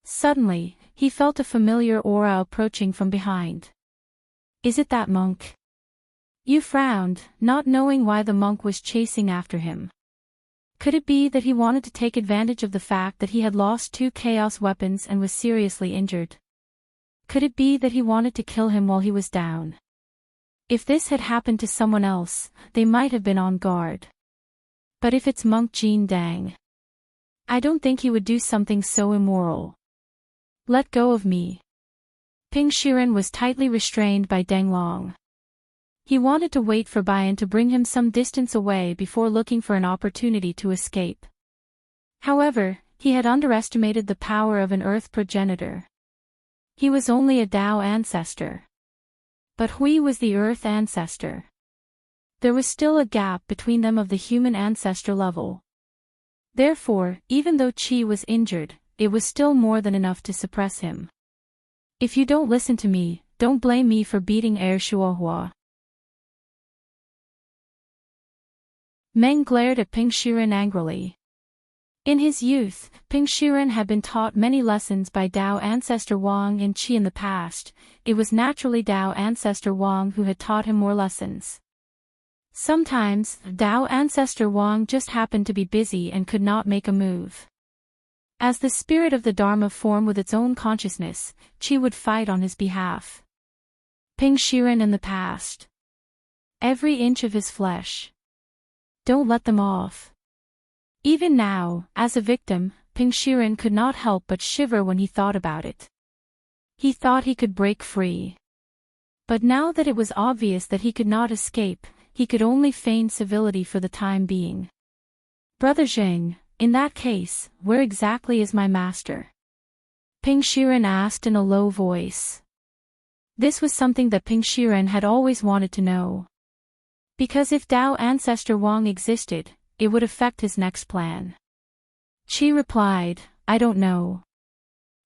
Suddenly, he felt a familiar aura approaching from behind. Is it that monk? Yu frowned, not knowing why the monk was chasing after him. Could it be that he wanted to take advantage of the fact that he had lost 2 chaos weapons and was seriously injured? Could it be that he wanted to kill him while he was down? If this had happened to someone else, they might have been on guard. But if it's Monk Jin Dang, I don't think he would do something so immoral. Let go of me. Ping Shiren was tightly restrained by Deng Long. He wanted to wait for Bayan to bring him some distance away before looking for an opportunity to escape. However, he had underestimated the power of an Earth progenitor. He was only a Dao ancestor. But Hui was the Earth ancestor. There was still a gap between them of the human ancestor level. Therefore, even though Qi was injured, it was still more than enough to suppress him. If you don't listen to me, don't blame me for beating Air Shuohua. Meng glared at Ping Shiren angrily. In his youth, Ping Shiren had been taught many lessons by Dao ancestor Wang and Qi in the past. It was naturally Dao ancestor Wang who had taught him more lessons. Sometimes, Dao ancestor Wang just happened to be busy and could not make a move. As the spirit of the Dharma form with its own consciousness, Qi would fight on his behalf. Ping Shiren in the past. Every inch of his flesh. Don't let them off. Even now, as a victim, Ping Shiren could not help but shiver when he thought about it. He thought he could break free. But now that it was obvious that he could not escape, he could only feign civility for the time being. Brother Zheng, in that case, where exactly is my master? Ping Shiren asked in a low voice. This was something that Ping Shiren had always wanted to know. Because if Dao ancestor Wang existed, it would affect his next plan. Qi replied, I don't know.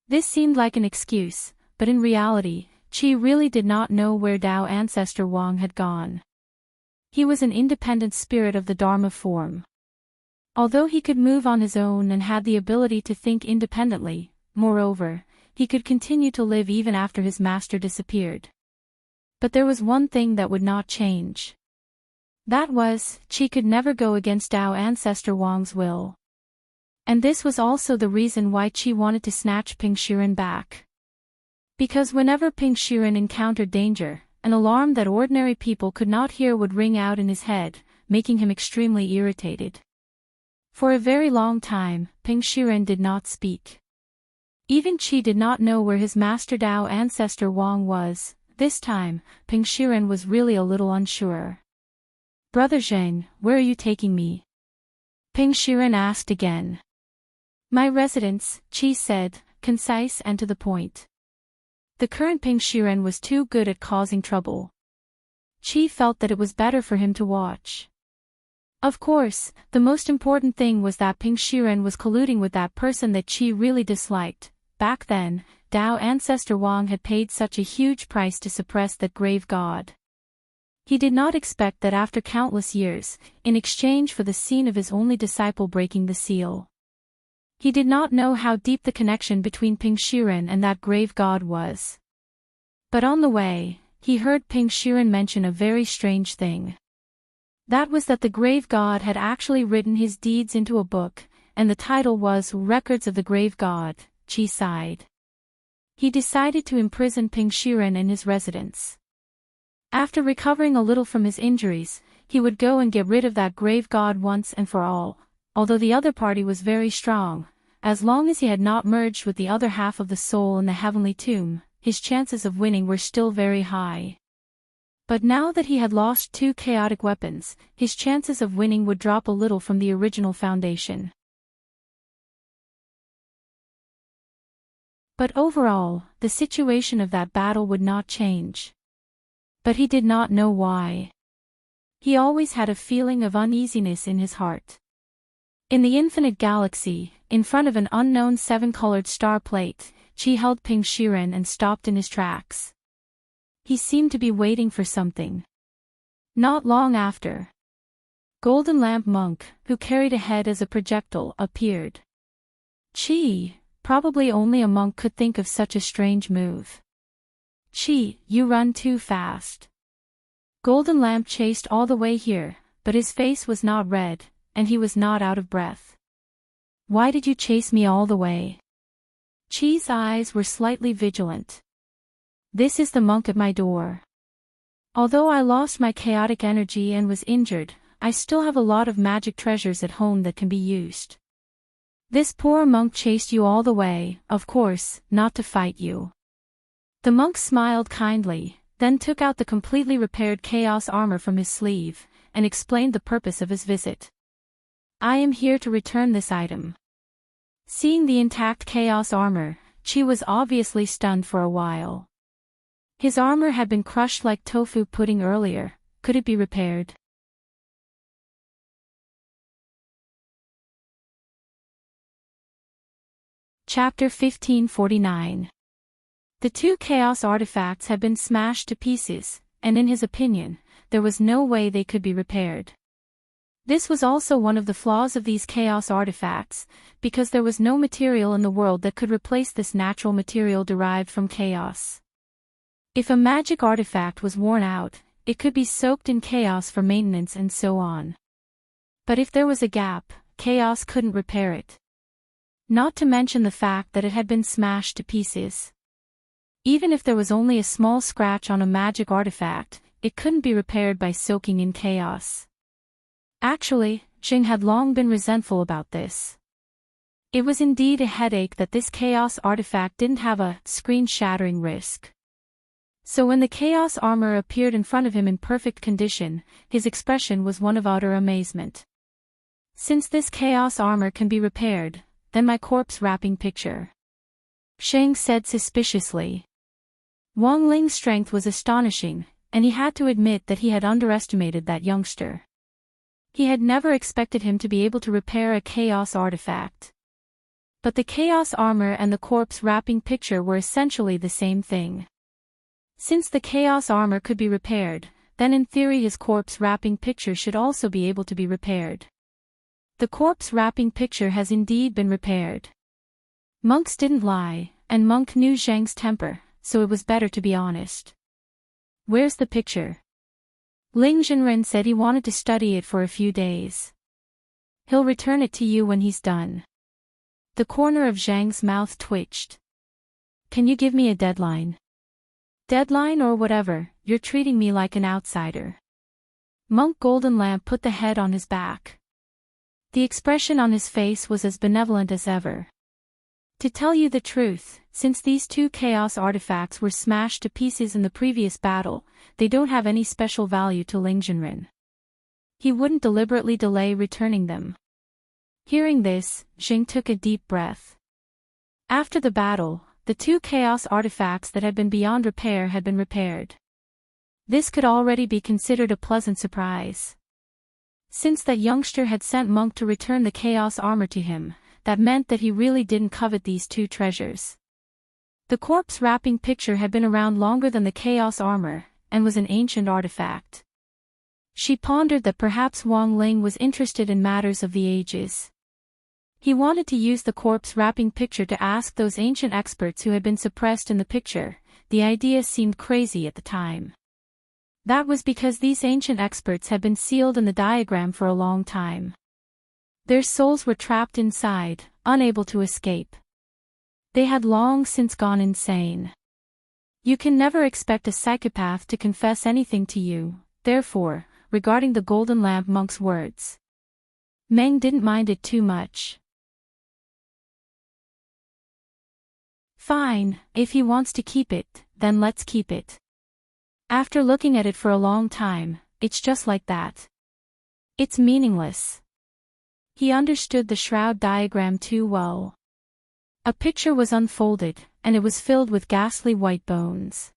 This seemed like an excuse, but in reality, Qi really did not know where Dao ancestor Wang had gone. He was an independent spirit of the Dharma form. Although he could move on his own and had the ability to think independently, moreover, he could continue to live even after his master disappeared. But there was one thing that would not change. That was, Qi could never go against Dao ancestor Wang's will. And this was also the reason why Qi wanted to snatch Ping Shiren back. Because whenever Ping Shiren encountered danger, an alarm that ordinary people could not hear would ring out in his head, making him extremely irritated. For a very long time, Ping Shiren did not speak. Even Qi did not know where his master Dao ancestor Wang was. This time, Ping Shiren was really a little unsure. Brother Zheng, where are you taking me? Ping Shiren asked again. My residence, Qi said, concise and to the point. The current Ping Shiren was too good at causing trouble. Qi felt that it was better for him to watch. Of course, the most important thing was that Ping Shiren was colluding with that person that Qi really disliked. Back then, Dao ancestor Wang had paid such a huge price to suppress that grave god. He did not expect that after countless years, in exchange for the scene of his only disciple breaking the seal. He did not know how deep the connection between Ping Shiren and that grave god was. But on the way, he heard Ping Shiren mention a very strange thing. That was that the grave god had actually written his deeds into a book, and the title was Records of the Grave God. Qi sighed. He decided to imprison Ping Shiren in his residence. After recovering a little from his injuries, he would go and get rid of that grave god once and for all. Although the other party was very strong, as long as he had not merged with the other half of the soul in the heavenly tomb, his chances of winning were still very high. But now that he had lost 2 chaotic weapons, his chances of winning would drop a little from the original foundation. But overall, the situation of that battle would not change. But he did not know why. He always had a feeling of uneasiness in his heart. In the infinite galaxy, in front of an unknown 7-colored star plate, Qi held Ping Shiren and stopped in his tracks. He seemed to be waiting for something. Not long after, Golden Lamp Monk, who carried a head as a projectile, appeared. Qi, probably only a monk could think of such a strange move. Qi, you run too fast. Golden Lamp chased all the way here, but his face was not red, and he was not out of breath. Why did you chase me all the way? Qi's eyes were slightly vigilant. This is the monk at my door. Although I lost my chaotic energy and was injured, I still have a lot of magic treasures at home that can be used. This poor monk chased you all the way, of course, not to fight you. The monk smiled kindly, then took out the completely repaired chaos armor from his sleeve, and explained the purpose of his visit. I am here to return this item. Seeing the intact chaos armor, Qi was obviously stunned for a while. His armor had been crushed like tofu pudding earlier. Could it be repaired? Chapter 1549. The 2 chaos artifacts had been smashed to pieces, and in his opinion, there was no way they could be repaired. This was also one of the flaws of these chaos artifacts, because there was no material in the world that could replace this natural material derived from chaos. If a magic artifact was worn out, it could be soaked in chaos for maintenance and so on. But if there was a gap, chaos couldn't repair it. Not to mention the fact that it had been smashed to pieces. Even if there was only a small scratch on a magic artifact, it couldn't be repaired by soaking in chaos. Actually, Jing had long been resentful about this. It was indeed a headache that this chaos artifact didn't have a screen-shattering risk. So when the chaos armor appeared in front of him in perfect condition, his expression was one of utter amazement. Since this chaos armor can be repaired, then my corpse wrapping picture, Shang said suspiciously. Wang Ling's strength was astonishing, and he had to admit that he had underestimated that youngster. He had never expected him to be able to repair a chaos artifact. But the chaos armor and the corpse wrapping picture were essentially the same thing. Since the chaos armor could be repaired, then in theory his corpse wrapping picture should also be able to be repaired. The corpse wrapping picture has indeed been repaired. Monks didn't lie, and Monk knew Zhang's temper, so it was better to be honest. Where's the picture? Ling Zhenren said he wanted to study it for a few days. He'll return it to you when he's done. The corner of Zhang's mouth twitched. Can you give me a deadline? Deadline or whatever, you're treating me like an outsider. Monk Golden Lamp put the head on his back. The expression on his face was as benevolent as ever. To tell you the truth, since these two chaos artifacts were smashed to pieces in the previous battle, they don't have any special value to Ling Zhenren. He wouldn't deliberately delay returning them. Hearing this, Jing took a deep breath. After the battle, the two chaos artifacts that had been beyond repair had been repaired. This could already be considered a pleasant surprise. Since that youngster had sent Monk to return the chaos armor to him, that meant that he really didn't covet these two treasures. The corpse wrapping picture had been around longer than the chaos armor, and was an ancient artifact. She pondered that perhaps Wang Ling was interested in matters of the ages. He wanted to use the corpse wrapping picture to ask those ancient experts who had been suppressed in the picture. The idea seemed crazy at the time. That was because these ancient experts had been sealed in the diagram for a long time. Their souls were trapped inside, unable to escape. They had long since gone insane. You can never expect a psychopath to confess anything to you, therefore, regarding the Golden Lamp monk's words, Meng didn't mind it too much. Fine, if he wants to keep it, then let's keep it. After looking at it for a long time, it's just like that. It's meaningless. He understood the shroud diagram too well. A picture was unfolded, and it was filled with ghastly white bones.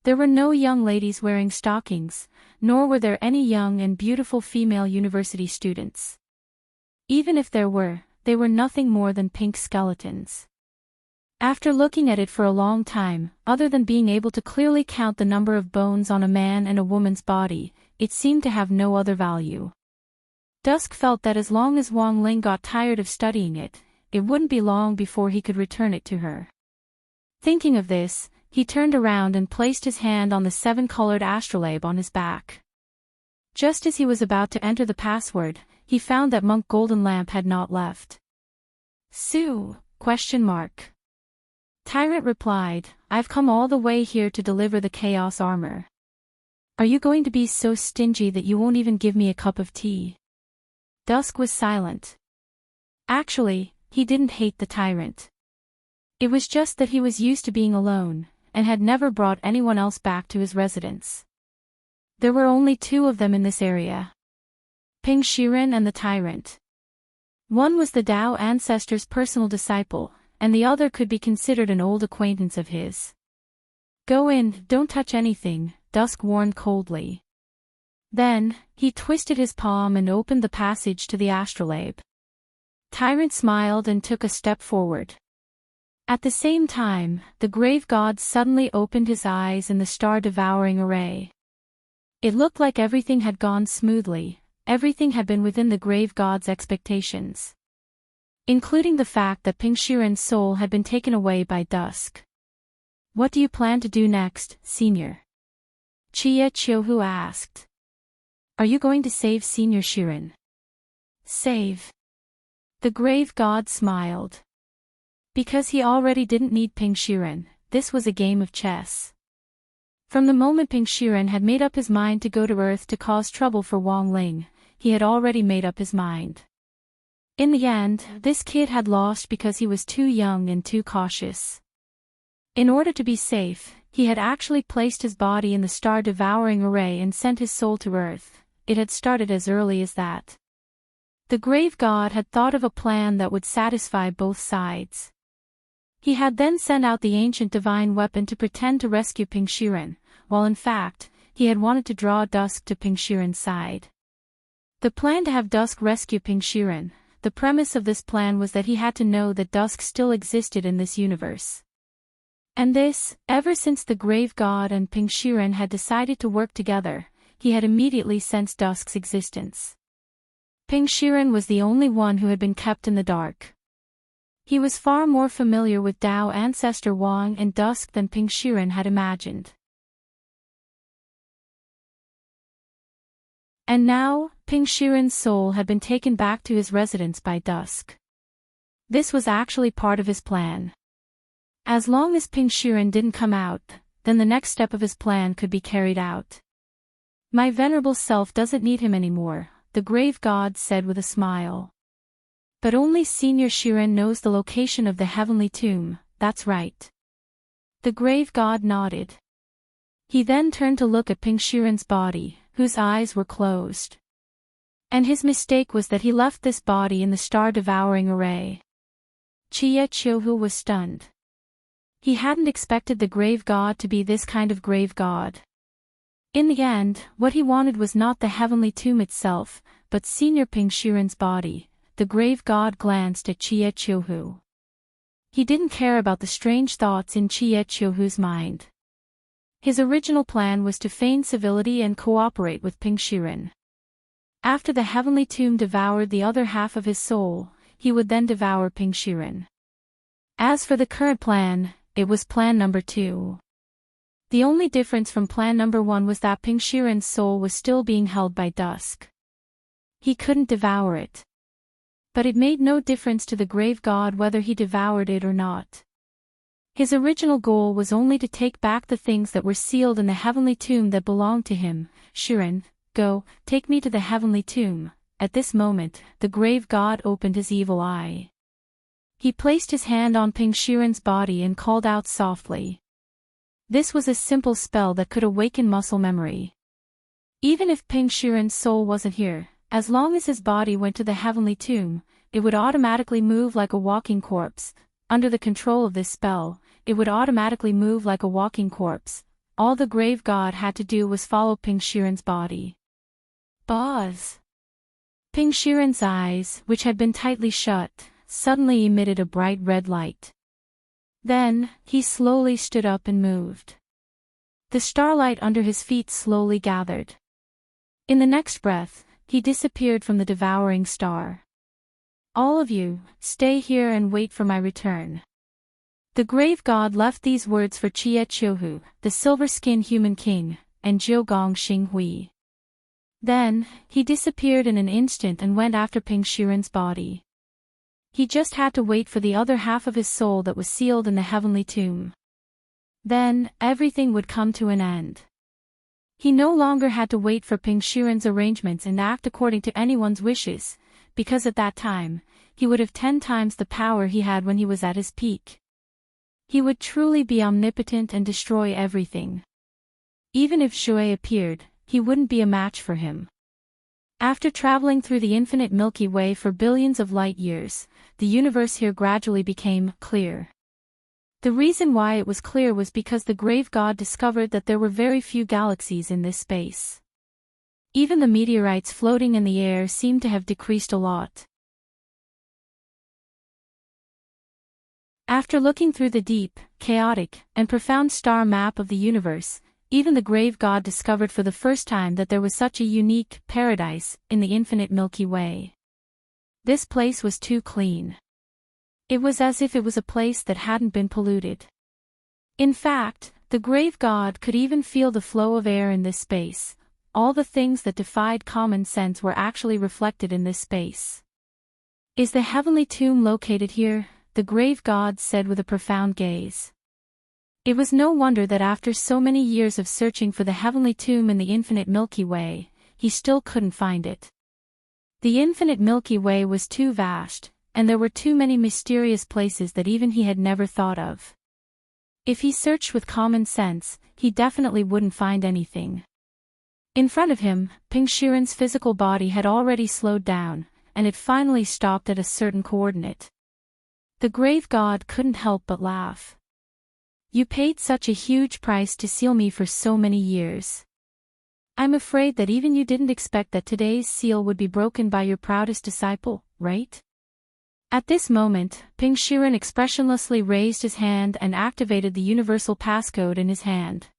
There were no young ladies wearing stockings, nor were there any young and beautiful female university students. Even if there were, they were nothing more than pink skeletons. After looking at it for a long time, other than being able to clearly count the number of bones on a man and a woman's body, it seemed to have no other value. Dusk felt that as long as Wang Ling got tired of studying it, it wouldn't be long before he could return it to her. Thinking of this, he turned around and placed his hand on the 7-colored astrolabe on his back. Just as he was about to enter the password, he found that Monk Golden Lamp had not left. Sue? Tyrant replied, I've come all the way here to deliver the chaos armor. Are you going to be so stingy that you won't even give me a cup of tea? Dusk was silent. Actually, he didn't hate the tyrant. It was just that he was used to being alone, and had never brought anyone else back to his residence. There were only 2 of them in this area. Ping Shiren and the tyrant. One was the Tao ancestor's personal disciple, and the other could be considered an old acquaintance of his. Go in, don't touch anything, Dusk warned coldly. Then, he twisted his palm and opened the passage to the astrolabe. Tyrant smiled and took a step forward. At the same time, the grave god suddenly opened his eyes in the star-devouring array. It looked like everything had gone smoothly, everything had been within the grave god's expectations, including the fact that Ping Shiren's soul had been taken away by dusk. "What do you plan to do next, Senior?" Chia Chiohu asked. "Are you going to save Senior Shiren?" "Save?" The grave god smiled. Because he already didn't need Ping Shiren, this was a game of chess. From the moment Ping Shiren had made up his mind to go to Earth to cause trouble for Wang Ling, he had already made up his mind. In the end, this kid had lost because he was too young and too cautious. In order to be safe, he had actually placed his body in the star-devouring array and sent his soul to Earth. It had started as early as that. The grave god had thought of a plan that would satisfy both sides. He had then sent out the ancient divine weapon to pretend to rescue Ping Shiren, while in fact, he had wanted to draw Dusk to Ping Shiren's side. The plan to have Dusk rescue Ping Shiren, the premise of this plan was that he had to know that Dusk still existed in this universe. And this, ever since the grave god and Ping Shiren had decided to work together, he had immediately sensed Dusk's existence. Ping Shiren was the only one who had been kept in the dark. He was far more familiar with Dao ancestor Wang and Dusk than Ping Shiren had imagined. And now, Ping Shiren's soul had been taken back to his residence by Dusk. This was actually part of his plan. As long as Ping Shiren didn't come out, then the next step of his plan could be carried out. "My venerable self doesn't need him anymore," the grave god said with a smile. "But only Senior Shiren knows the location of the heavenly tomb, that's right." The grave god nodded. He then turned to look at Ping Shiren's body, whose eyes were closed. And his mistake was that he left this body in the star-devouring array. Chia Chiohu was stunned. He hadn't expected the grave god to be this kind of grave god. In the end, what he wanted was not the heavenly tomb itself, but Senior Ping Shiren's body. The grave god glanced at Chia Chiohu. He didn't care about the strange thoughts in Chia Chiohu's mind. His original plan was to feign civility and cooperate with Ping Shiren. After the heavenly tomb devoured the other half of his soul, he would then devour Ping Shiren. As for the current plan, it was plan number 2. The only difference from plan number 1 was that Ping Shiren's soul was still being held by Dusk. He couldn't devour it. But it made no difference to the grave god whether he devoured it or not. His original goal was only to take back the things that were sealed in the heavenly tomb that belonged to him. "Shiren, go, take me to the heavenly tomb." At this moment, the grave god opened his evil eye. He placed his hand on Ping Shiren's body and called out softly. This was a simple spell that could awaken muscle memory. Even if Ping Shiren's soul wasn't here, as long as his body went to the heavenly tomb, it would automatically move like a walking corpse. Under the control of this spell, it would automatically move like a walking corpse. All the grave god had to do was follow Ping Shiren's body. Buzz! Ping Shiren's eyes, which had been tightly shut, suddenly emitted a bright red light. Then, he slowly stood up and moved. The starlight under his feet slowly gathered. In the next breath, he disappeared from the devouring star. "All of you, stay here and wait for my return." The grave god left these words for Chia Chiohu, the silver-skinned human king, and Jiugong Xinghui. Then, he disappeared in an instant and went after Ping Shiren's body. He just had to wait for the other half of his soul that was sealed in the heavenly tomb. Then, everything would come to an end. He no longer had to wait for Ping Shiren's arrangements and act according to anyone's wishes, because at that time, he would have 10 times the power he had when he was at his peak. He would truly be omnipotent and destroy everything. Even if Shui appeared, he wouldn't be a match for him. After traveling through the infinite Milky Way for billions of light years, the universe here gradually became clear. The reason why it was clear was because the grave god discovered that there were very few galaxies in this space. Even the meteorites floating in the air seemed to have decreased a lot. After looking through the deep, chaotic, and profound star map of the universe, Even the grave god discovered for the first time that there was such a unique paradise in the infinite Milky Way. This place was too clean. It was as if it was a place that hadn't been polluted. In fact, the grave god could even feel the flow of air in this space. All the things that defied common sense were actually reflected in this space. "Is the heavenly tomb located here?" the grave god said with a profound gaze. It was no wonder that after so many years of searching for the heavenly tomb in the infinite Milky Way, he still couldn't find it. The infinite Milky Way was too vast, and there were too many mysterious places that even he had never thought of. If he searched with common sense, he definitely wouldn't find anything. In front of him, Ping Shiren's physical body had already slowed down, and it finally stopped at a certain coordinate. The grave god couldn't help but laugh. "You paid such a huge price to seal me for so many years. I'm afraid that even you didn't expect that today's seal would be broken by your proudest disciple, right?" At this moment, Ping Shiren expressionlessly raised his hand and activated the universal passcode in his hand.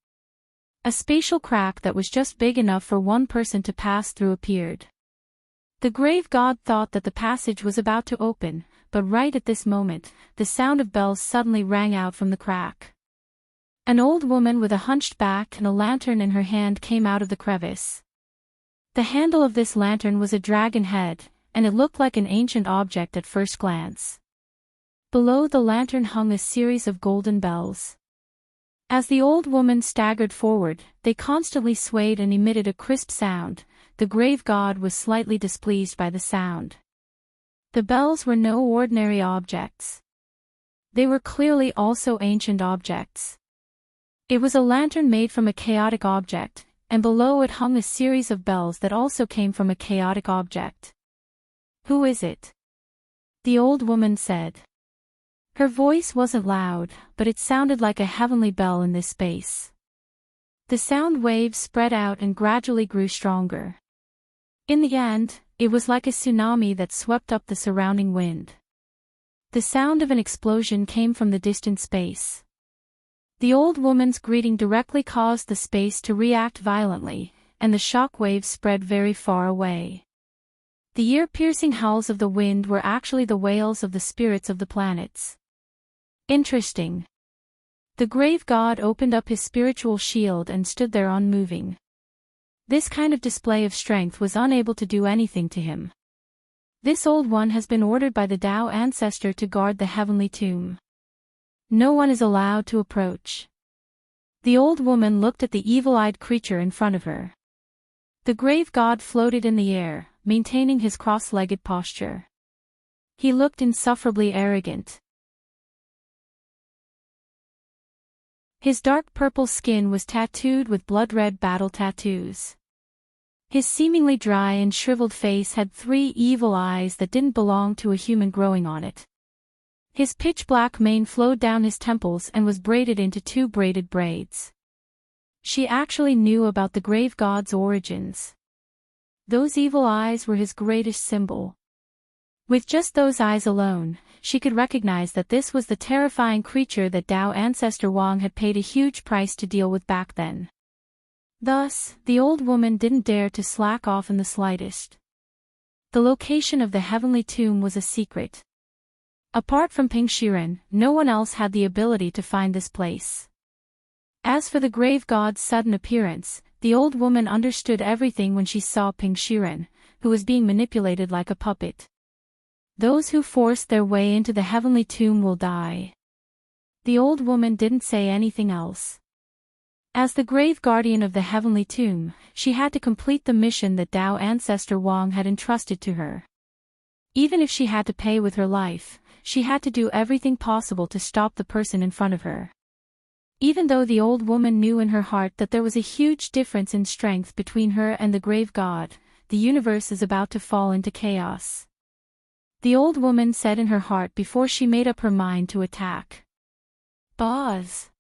A spatial crack that was just big enough for one person to pass through appeared. The grave god thought that the passage was about to open, but right at this moment, the sound of bells suddenly rang out from the crack. An old woman with a hunched back and a lantern in her hand came out of the crevice. The handle of this lantern was a dragon head, and it looked like an ancient object at first glance. Below the lantern hung a series of golden bells. As the old woman staggered forward, they constantly swayed and emitted a crisp sound. The grave god was slightly displeased by the sound. The bells were no ordinary objects. They were clearly also ancient objects. It was a lantern made from a chaotic object, and below it hung a series of bells that also came from a chaotic object. "Who is it?" the old woman said. Her voice wasn't loud, but it sounded like a heavenly bell in this space. The sound waves spread out and gradually grew stronger. In the end, it was like a tsunami that swept up the surrounding wind. The sound of an explosion came from the distant space. The old woman's greeting directly caused the space to react violently, and the shock waves spread very far away. The ear-piercing howls of the wind were actually the wails of the spirits of the planets. Interesting. The grave god opened up his spiritual shield and stood there unmoving. This kind of display of strength was unable to do anything to him. This old one has been ordered by the Tao ancestor to guard the heavenly tomb. No one is allowed to approach. The old woman looked at the evil-eyed creature in front of her. The grave god floated in the air, maintaining his cross-legged posture. He looked insufferably arrogant. His dark purple skin was tattooed with blood-red battle tattoos. His seemingly dry and shriveled face had 3 evil eyes that didn't belong to a human growing on it. His pitch-black mane flowed down his temples and was braided into 2 braided braids. She actually knew about the grave god's origins. Those evil eyes were his greatest symbol. With just those eyes alone, she could recognize that this was the terrifying creature that Tao ancestor Wang had paid a huge price to deal with back then. Thus, the old woman didn't dare to slack off in the slightest. The location of the heavenly tomb was a secret. Apart from Ping Shiren, no one else had the ability to find this place. As for the grave god's sudden appearance, the old woman understood everything when she saw Ping Shiren, who was being manipulated like a puppet. Those who force their way into the heavenly tomb will die. The old woman didn't say anything else. As the grave guardian of the heavenly tomb, she had to complete the mission that Tao ancestor Wang had entrusted to her. Even if she had to pay with her life, she had to do everything possible to stop the person in front of her. Even though the old woman knew in her heart that there was a huge difference in strength between her and the grave god, the universe is about to fall into chaos. The old woman said in her heart before she made up her mind to attack. Boz.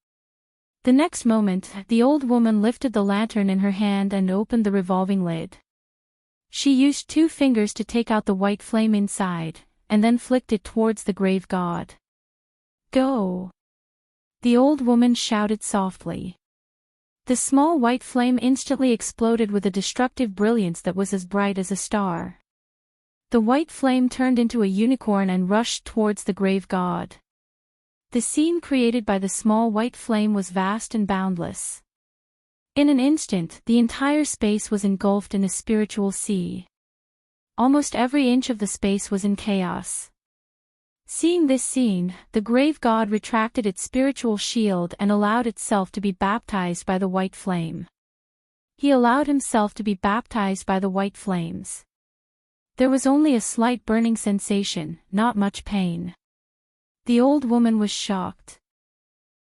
The next moment, the old woman lifted the lantern in her hand and opened the revolving lid. She used 2 fingers to take out the white flame inside, and then flicked it towards the grave god. Go! The old woman shouted softly. The small white flame instantly exploded with a destructive brilliance that was as bright as a star. The white flame turned into a unicorn and rushed towards the grave god. The scene created by the small white flame was vast and boundless. In an instant, the entire space was engulfed in a spiritual sea. Almost every inch of the space was in chaos. Seeing this scene, the grave god retracted its spiritual shield and allowed itself to be baptized by the white flame. He allowed himself to be baptized by the white flames. There was only a slight burning sensation, not much pain. The old woman was shocked.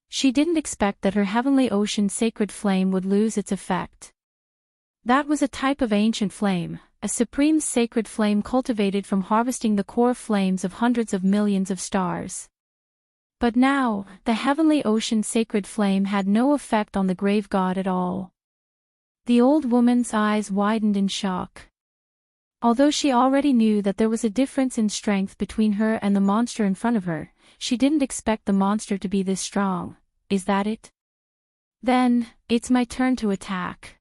She didn't expect that her heavenly ocean sacred flame would lose its effect. That was a type of ancient flame, a supreme sacred flame cultivated from harvesting the core flames of hundreds of millions of stars. But now, the heavenly ocean sacred flame had no effect on the grave god at all. The old woman's eyes widened in shock. Although she already knew that there was a difference in strength between her and the monster in front of her, she didn't expect the monster to be this strong. Is that it? Then, it's my turn to attack.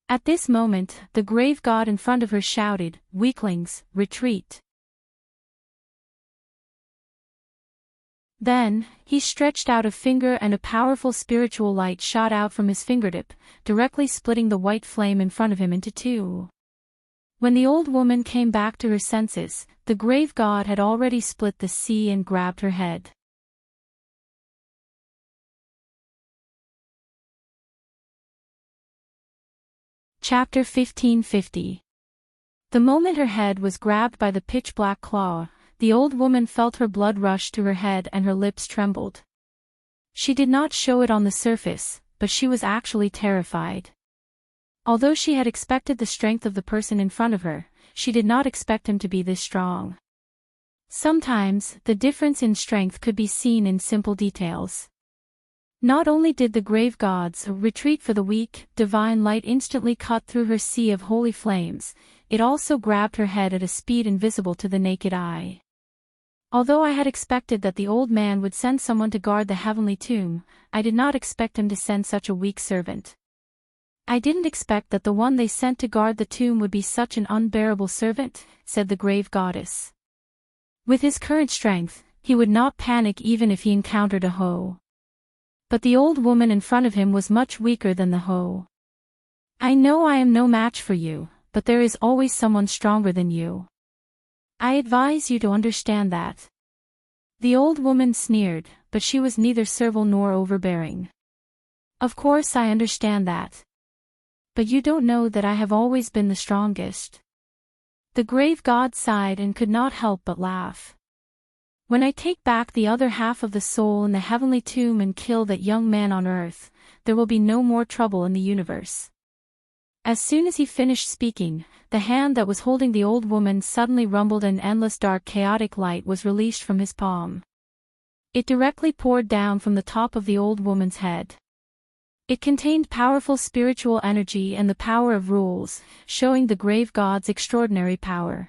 At this moment, the grave god in front of her shouted, "Weaklings, retreat." Then, he stretched out a finger and a powerful spiritual light shot out from his fingertip, directly splitting the white flame in front of him into two. When the old woman came back to her senses, the grave god had already split the sea and grabbed her head. Chapter 1550. The moment her head was grabbed by the pitch-black claw, the old woman felt her blood rush to her head and her lips trembled. She did not show it on the surface, but she was actually terrified. Although she had expected the strength of the person in front of her, she did not expect him to be this strong. Sometimes, the difference in strength could be seen in simple details. Not only did the grave god's retreat for the weak, divine light instantly cut through her sea of holy flames, it also grabbed her head at a speed invisible to the naked eye. Although I had expected that the old man would send someone to guard the heavenly tomb, I did not expect him to send such a weak servant. I didn't expect that the one they sent to guard the tomb would be such an unbearable servant, said the grave goddess. With his current strength, he would not panic even if he encountered a hoe. But the old woman in front of him was much weaker than the hoe. I know I am no match for you, but there is always someone stronger than you. I advise you to understand that. The old woman sneered, but she was neither servile nor overbearing. Of course I understand that. But you don't know that I have always been the strongest. The grave god sighed and could not help but laugh. When I take back the other half of the soul in the heavenly tomb and kill that young man on earth, there will be no more trouble in the universe. As soon as he finished speaking, the hand that was holding the old woman suddenly rumbled and endless dark chaotic light was released from his palm. It directly poured down from the top of the old woman's head. It contained powerful spiritual energy and the power of rules, showing the grave god's extraordinary power.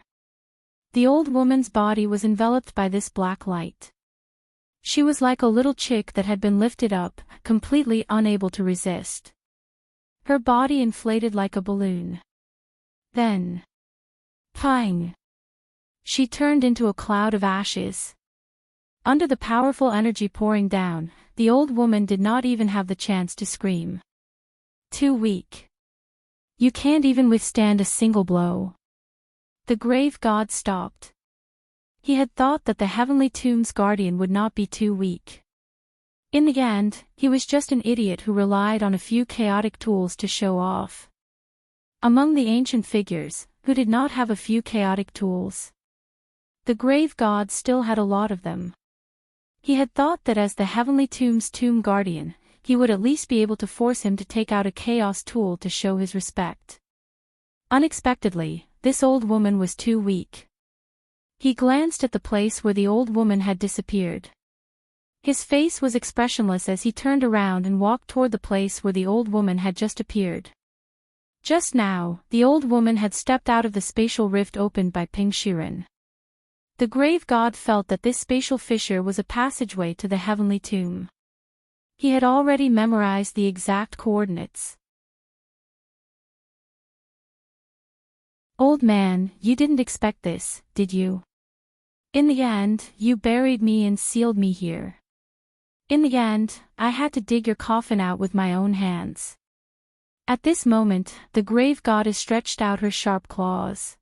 The old woman's body was enveloped by this black light. She was like a little chick that had been lifted up, completely unable to resist. Her body inflated like a balloon. Then, pang! She turned into a cloud of ashes. Under the powerful energy pouring down, the old woman did not even have the chance to scream. Too weak. You can't even withstand a single blow. The grave god stopped. He had thought that the heavenly tomb's guardian would not be too weak. In the end, he was just an idiot who relied on a few chaotic tools to show off. Among the ancient figures, who did not have a few chaotic tools? The grave god still had a lot of them. He had thought that as the heavenly tomb's tomb guardian, he would at least be able to force him to take out a chaos tool to show his respect. Unexpectedly, this old woman was too weak. He glanced at the place where the old woman had disappeared. His face was expressionless as he turned around and walked toward the place where the old woman had just appeared. Just now, the old woman had stepped out of the spatial rift opened by Ping Shiren. The grave god felt that this spatial fissure was a passageway to the heavenly tomb. He had already memorized the exact coordinates. "Old man, you didn't expect this, did you? In the end, you buried me and sealed me here. In the end, I had to dig your coffin out with my own hands." At this moment, the grave goddess stretched out her sharp claws.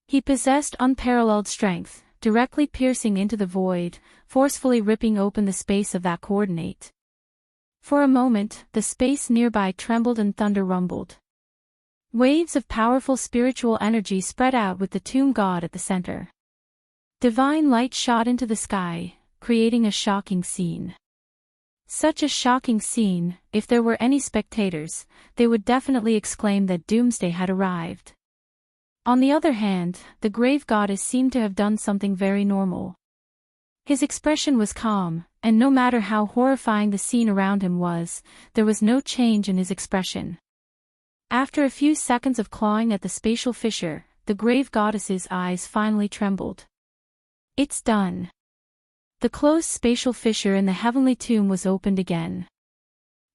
He possessed unparalleled strength, directly piercing into the void, forcefully ripping open the space of that coordinate. For a moment, the space nearby trembled and thunder rumbled. Waves of powerful spiritual energy spread out with the tomb god at the center. Divine light shot into the sky, creating a shocking scene. Such a shocking scene, if there were any spectators, they would definitely exclaim that doomsday had arrived. On the other hand, the grave goddess seemed to have done something very normal. His expression was calm, and no matter how horrifying the scene around him was, there was no change in his expression. After a few seconds of clawing at the spatial fissure, the grave goddess's eyes finally trembled. "It's done." The closed spatial fissure in the heavenly tomb was opened again.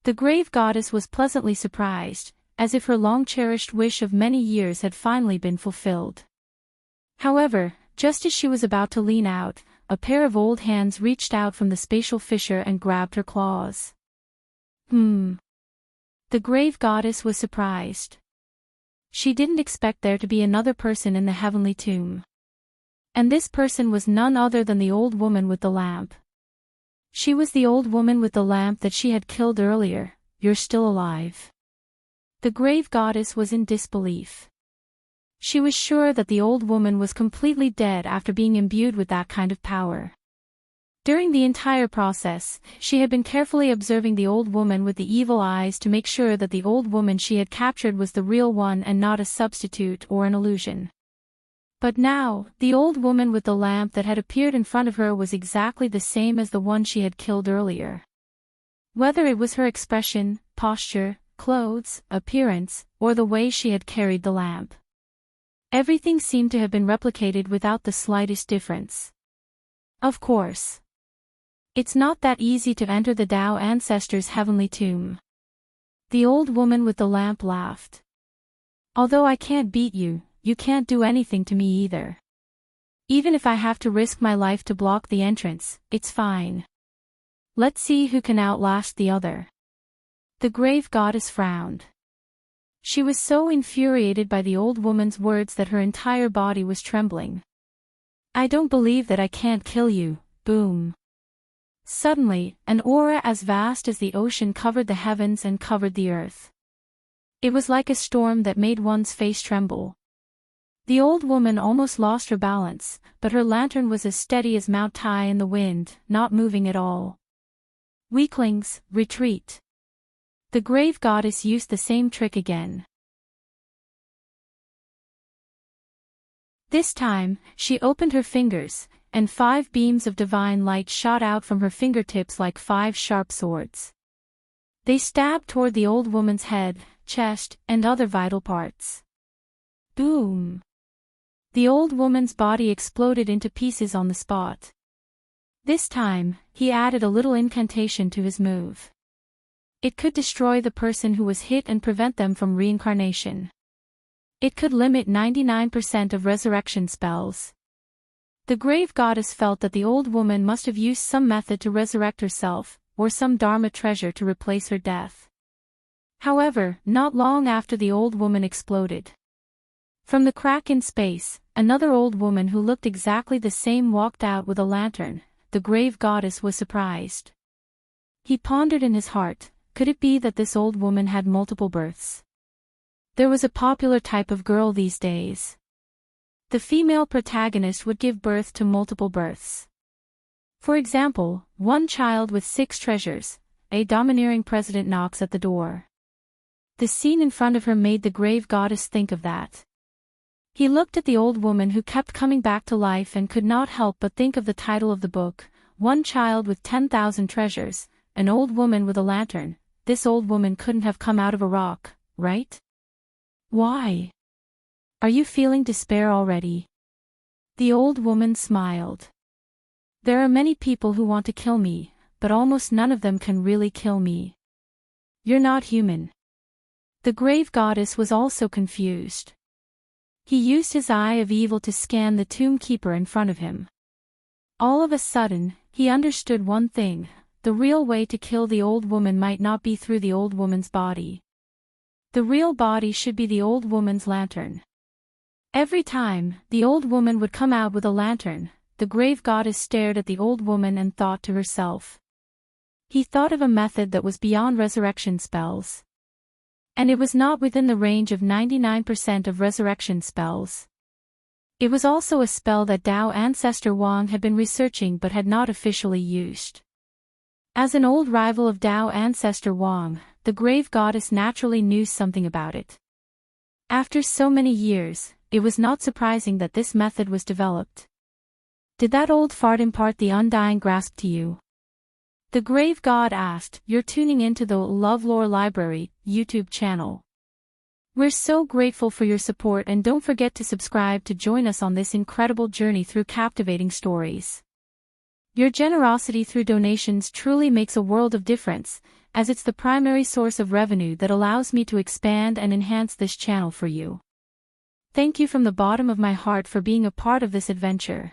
The grave goddess was pleasantly surprised, as if her long-cherished wish of many years had finally been fulfilled. However, just as she was about to lean out, a pair of old hands reached out from the spatial fissure and grabbed her claws. The grave goddess was surprised. She didn't expect there to be another person in the heavenly tomb. And this person was none other than the old woman with the lamp. She was the old woman with the lamp that she had killed earlier. "You're still alive." The grave goddess was in disbelief. She was sure that the old woman was completely dead after being imbued with that kind of power. During the entire process, she had been carefully observing the old woman with the evil eyes to make sure that the old woman she had captured was the real one and not a substitute or an illusion. But now, the old woman with the lamp that had appeared in front of her was exactly the same as the one she had killed earlier. Whether it was her expression, posture, clothes, appearance, or the way she had carried the lamp, everything seemed to have been replicated without the slightest difference. Of course, it's not that easy to enter the Tao ancestors' heavenly tomb. The old woman with the lamp laughed. "Although I can't beat you, you can't do anything to me either. Even if I have to risk my life to block the entrance, it's fine. Let's see who can outlast the other." The grave goddess frowned. She was so infuriated by the old woman's words that her entire body was trembling. "I don't believe that I can't kill you." Boom. Suddenly, an aura as vast as the ocean covered the heavens and covered the earth. It was like a storm that made one's face tremble. The old woman almost lost her balance, but her lantern was as steady as Mount Tai in the wind, not moving at all. "Weaklings, retreat." The grave goddess used the same trick again. This time, she opened her fingers, and 5 beams of divine light shot out from her fingertips like 5 sharp swords. They stabbed toward the old woman's head, chest, and other vital parts. Boom! The old woman's body exploded into pieces on the spot. This time, he added a little incantation to his move. It could destroy the person who was hit and prevent them from reincarnation. It could limit 99% of resurrection spells. The grave goddess felt that the old woman must have used some method to resurrect herself, or some dharma treasure to replace her death. However, not long after the old woman exploded. From the crack in space, another old woman who looked exactly the same walked out with a lantern. The grave goddess was surprised. He pondered in his heart, could it be that this old woman had multiple births? There was a popular type of girl these days. The female protagonist would give birth to multiple births. For example, one child with 6 treasures. A domineering president knocks at the door. The scene in front of her made the grave goddess think of that. He looked at the old woman who kept coming back to life and could not help but think of the title of the book, One Child with 10,000 Treasures, an old woman with a lantern. This old woman couldn't have come out of a rock, right? Why? Are you feeling despair already? The old woman smiled. There are many people who want to kill me, but almost none of them can really kill me. You're not human. The grave goddess was also confused. He used his eye of evil to scan the tomb keeper in front of him. All of a sudden, he understood one thing: the real way to kill the old woman might not be through the old woman's body. The real body should be the old woman's lantern. Every time, the old woman would come out with a lantern, the grave goddess stared at the old woman and thought to herself. He thought of a method that was beyond resurrection spells. And it was not within the range of 99% of resurrection spells. It was also a spell that Tao Ancestor Wang had been researching but had not officially used. As an old rival of Tao Ancestor Wang, the grave goddess naturally knew something about it. After so many years, it was not surprising that this method was developed. Did that old fart impart the Undying grasp to you? The grave god asked. You're tuning into the LoveLore Library YouTube channel. We're so grateful for your support, and don't forget to subscribe to join us on this incredible journey through captivating stories. Your generosity through donations truly makes a world of difference, as it's the primary source of revenue that allows me to expand and enhance this channel for you. Thank you from the bottom of my heart for being a part of this adventure.